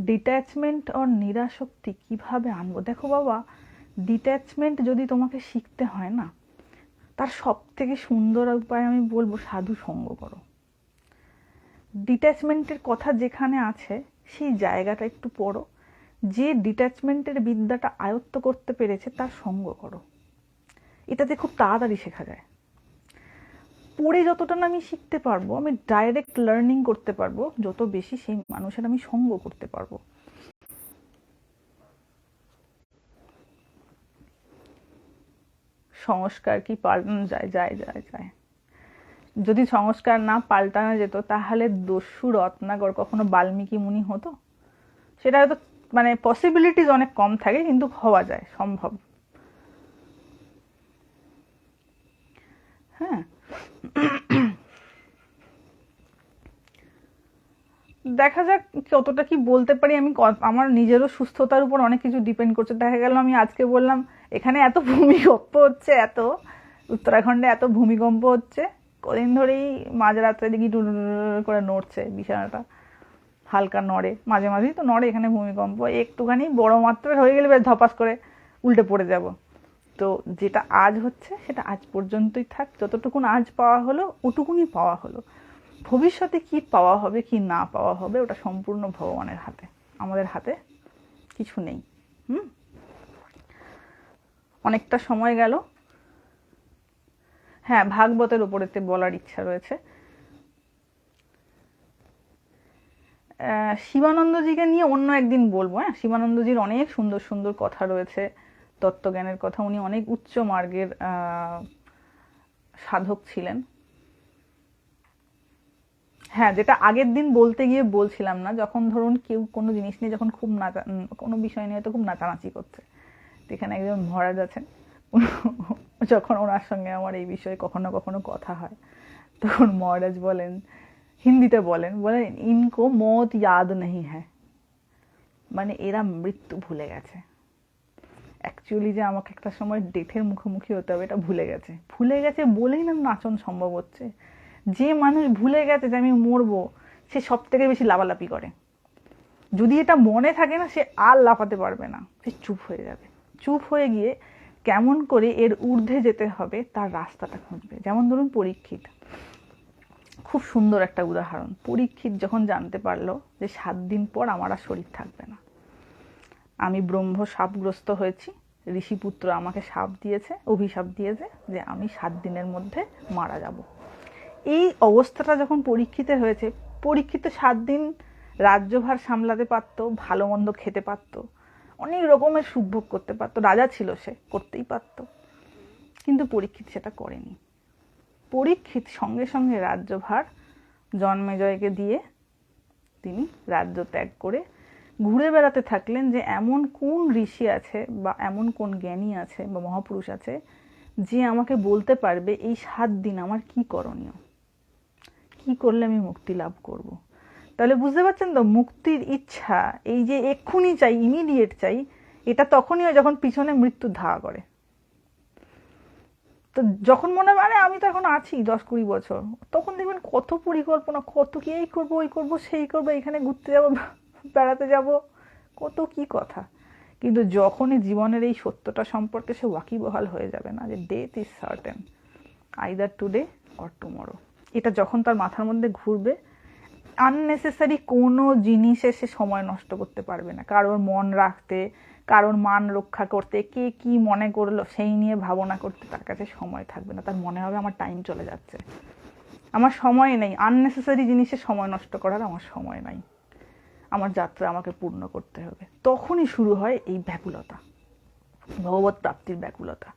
ডিট্যাচমেন্ট আর নিরাসক্তি কিভাবে আনবো? দেখো বাবা, ডিট্যাচমেন্ট যদি তোমাকে শিখতে হয় না, তার সব থেকে সুন্দর উপায় আমি বলবো সাধু সঙ্গ করো। ডিট্যাচমেন্টের কথা যেখানে আছে সেই জায়গাটা একটু পড়ো, যে ডিট্যাচমেন্টের বিদ্যাটা আয়ত্ত করতে পেরেছে তার সঙ্গ করো। এটাতে খুব তাড়াতাড়ি শেখা যায়। পড়ে যতটা না আমি শিখতে পারবো, আমি ডাইরেক্ট লার্নিং করতে পারবো যত বেশি সেই মানুষের আমি সঙ্গ করতে পারবো। সংস্কার কি পাল্টানো যায়? যায় যায় যায়। যদি সংস্কার না পাল্টানো যেত তাহলে দস্যু রত্নাকর কখনো বাল্মীকি মুনি হতো? সেটা হয়তো মানে পসিবিলিটিস অনেক কম থাকে, কিন্তু হওয়া যায়, সম্ভব। হ্যাঁ, দেখা যাক কতটা কি বলতে পারি আমি। আমার নিজেরও সুস্থতার উপর অনেক কিছু ডিপেন্ড করছে। দেখা গেল আমি আজকে বললাম এখানে এত ভূমিকম্প হচ্ছে, এত উত্তরাখণ্ডে এত ভূমিকম্প হচ্ছে, কদিন ধরেই মাঝরাত্রে দেখি ডুর করে নড়ছে বিছানাটা, হালকা নড়ে, মাঝে মাঝেই তো নড়ে এখানে ভূমিকম্প। একটুখানি বড় মাত্রার হয়ে গেলে বেশ ধপাস করে উল্টে পড়ে যাব। তো যেটা আজ হচ্ছে সেটা আজ পর্যন্তই থাক, যতটুকুন আজ পাওয়া হলো ওটুকুনি পাওয়া হলো। ভবিষ্যতে কি পাওয়া হবে কি না পাওয়া হবে ওটা সম্পূর্ণ ভগবানের হাতে, আমাদের হাতে কিছু নেই। অনেকটা সময় গেল। হ্যাঁ, ভাগবতের উপরেতে বলার ইচ্ছা রয়েছে। শিবানন্দজিকে নিয়ে অন্য একদিন বলবো। হ্যাঁ, শিবানন্দজির অনেক সুন্দর সুন্দর কথা রয়েছে, তত্ত্বজ্ঞানের কথা। উনি অনেক উচ্চ মার্গের সাধক ছিলেন। হ্যাঁ, যেটা আগের দিন বলতে গিয়ে বলছিলাম না, যখন ধরুন কেউ কোনো জিনিস নিয়ে যখন খুব কোনো বিষয় নিয়ে তো খুব নাচানাচি করছে, এখানে একজন মহারাজ আছেন, যখন ওনার সঙ্গে আমার এই বিষয়ে কখনো কখনো কথা হয়, তখন মহারাজ বলেন, হিন্দিতে বলেন, ইনকো মৌত ইয়াদ নেই হ্যায়, মানে এরা মৃত্যু ভুলে গেছে। অ্যাকচুয়ালি যে আমাকে একটা সময় ডেথের মুখোমুখি হতে হবে এটা ভুলে গেছে। ভুলে গেছে বলেই না নাচন সম্ভব হচ্ছে। যে মানুষ ভুলে গেছে যে আমি মরবো, সে সব থেকে বেশি লাফালাফি করে। যদি এটা মনে থাকে না, সে আর লাফাতে পারবে না, সে চুপ হয়ে যাবে। চুপ হয়ে গিয়ে কেমন করে এর ঊর্ধ্বে যেতে হবে তার রাস্তাটা খুঁজবে। যেমন ধরুন পরীক্ষিত, খুব সুন্দর একটা উদাহরণ। পরীক্ষিত যখন জানতে পারলো যে 7 দিন পর আমার আর শরীর থাকবে না, আমি ব্রহ্ম শাপগ্রস্ত হয়েছি, ঋষিপুত্র আমাকে শাপ দিয়েছে, অভিশাপ দিয়েছে যে আমি 7 দিনের মধ্যে মারা যাব। এই অবস্থাটা যখন পরীক্ষিতের হয়েছে, পরীক্ষিত 7 দিন রাজ্যভার সামলাতে পারতো, ভালো মন্দ খেতে পারতো, অনেক রকমের সুখভোগ করতে পারতো, রাজা ছিল, সে করতেই পারতো, কিন্তু পরীক্ষিত সেটা করেনি। পরীক্ষিত সঙ্গে সঙ্গে রাজ্যভার জন্মেজয়কে দিয়ে তিনি রাজ্য ত্যাগ করে ঘুরে বেড়াতে থাকলেন যে এমন কোন ঋষি আছে বা এমন কোন জ্ঞানী আছে বা মহাপুরুষ আছে যে আমাকে বলতে পারবে এই 7 দিন আমার কি করণীয়, কি করলে আমি মুক্তি লাভ করব। তাহলে বুঝতে পারছেন তো, মুক্তির ইচ্ছা, এই যে এক্ষুনি চাই, ইমিডিয়েট চাই, এটা তখনই হয় যখন পিছনে মৃত্যু ধাওয়া করে। তো যখন মনে হয় আমি তো এখন আছি 10-20 বছর, তখন দেখবেন কত পরিকল্পনা, কত কি এই করবো, ওই করবো, সেই করবো, এখানে ঘুরতে যাবো, বেড়াতে যাব, কত কি কথা। কিন্তু যখনই জীবনের এই সত্যটা সম্পর্কে সে ওয়াকিবহাল হয়ে যাবে না, যে death is certain, either today or tomorrow, এটা যখন তার মাথার মধ্যে ঘুরবে, আননেসেসারি কোনো জিনিসে সে সময় নষ্ট করতে পারবে না। কারোর মন রাখতে, কারোর মান রক্ষা করতে, কে কি মনে করলো সেই নিয়ে ভাবনা করতে তার কাছে সময় থাকবে না। তার মনে হবে আমার টাইম চলে যাচ্ছে, আমার সময় নেই, আননেসেসারি জিনিসে সময় নষ্ট করার আমার সময় নাই, আমার যাত্রা আমাকে পূর্ণ করতে হবে। তখনই শুরু হয় এই ব্যাকুলতা, ভগবত প্রাপ্তির ব্যাকুলতা।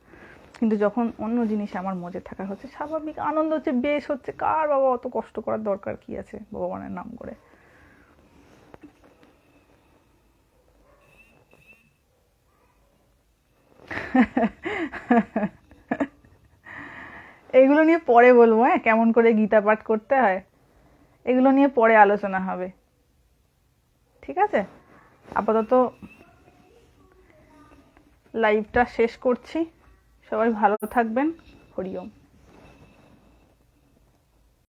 কিন্তু যখন অন্য জিনিসে আমার মজে থাকা হচ্ছে, স্বাভাবিক আনন্দ হচ্ছে, বেশ হচ্ছে, কার বাবা অত কষ্ট করার দরকার কি আছে ভগবানের নাম করে। এগুলো নিয়ে পরে বলবো, হ্যাঁ, কেমন করে গীতা পাঠ করতে হয়, এগুলো নিয়ে পরে আলোচনা হবে, ঠিক আছে? আপাতত লাইভটা শেষ করছি, সবাই ভালো থাকবেন, হরি ওম।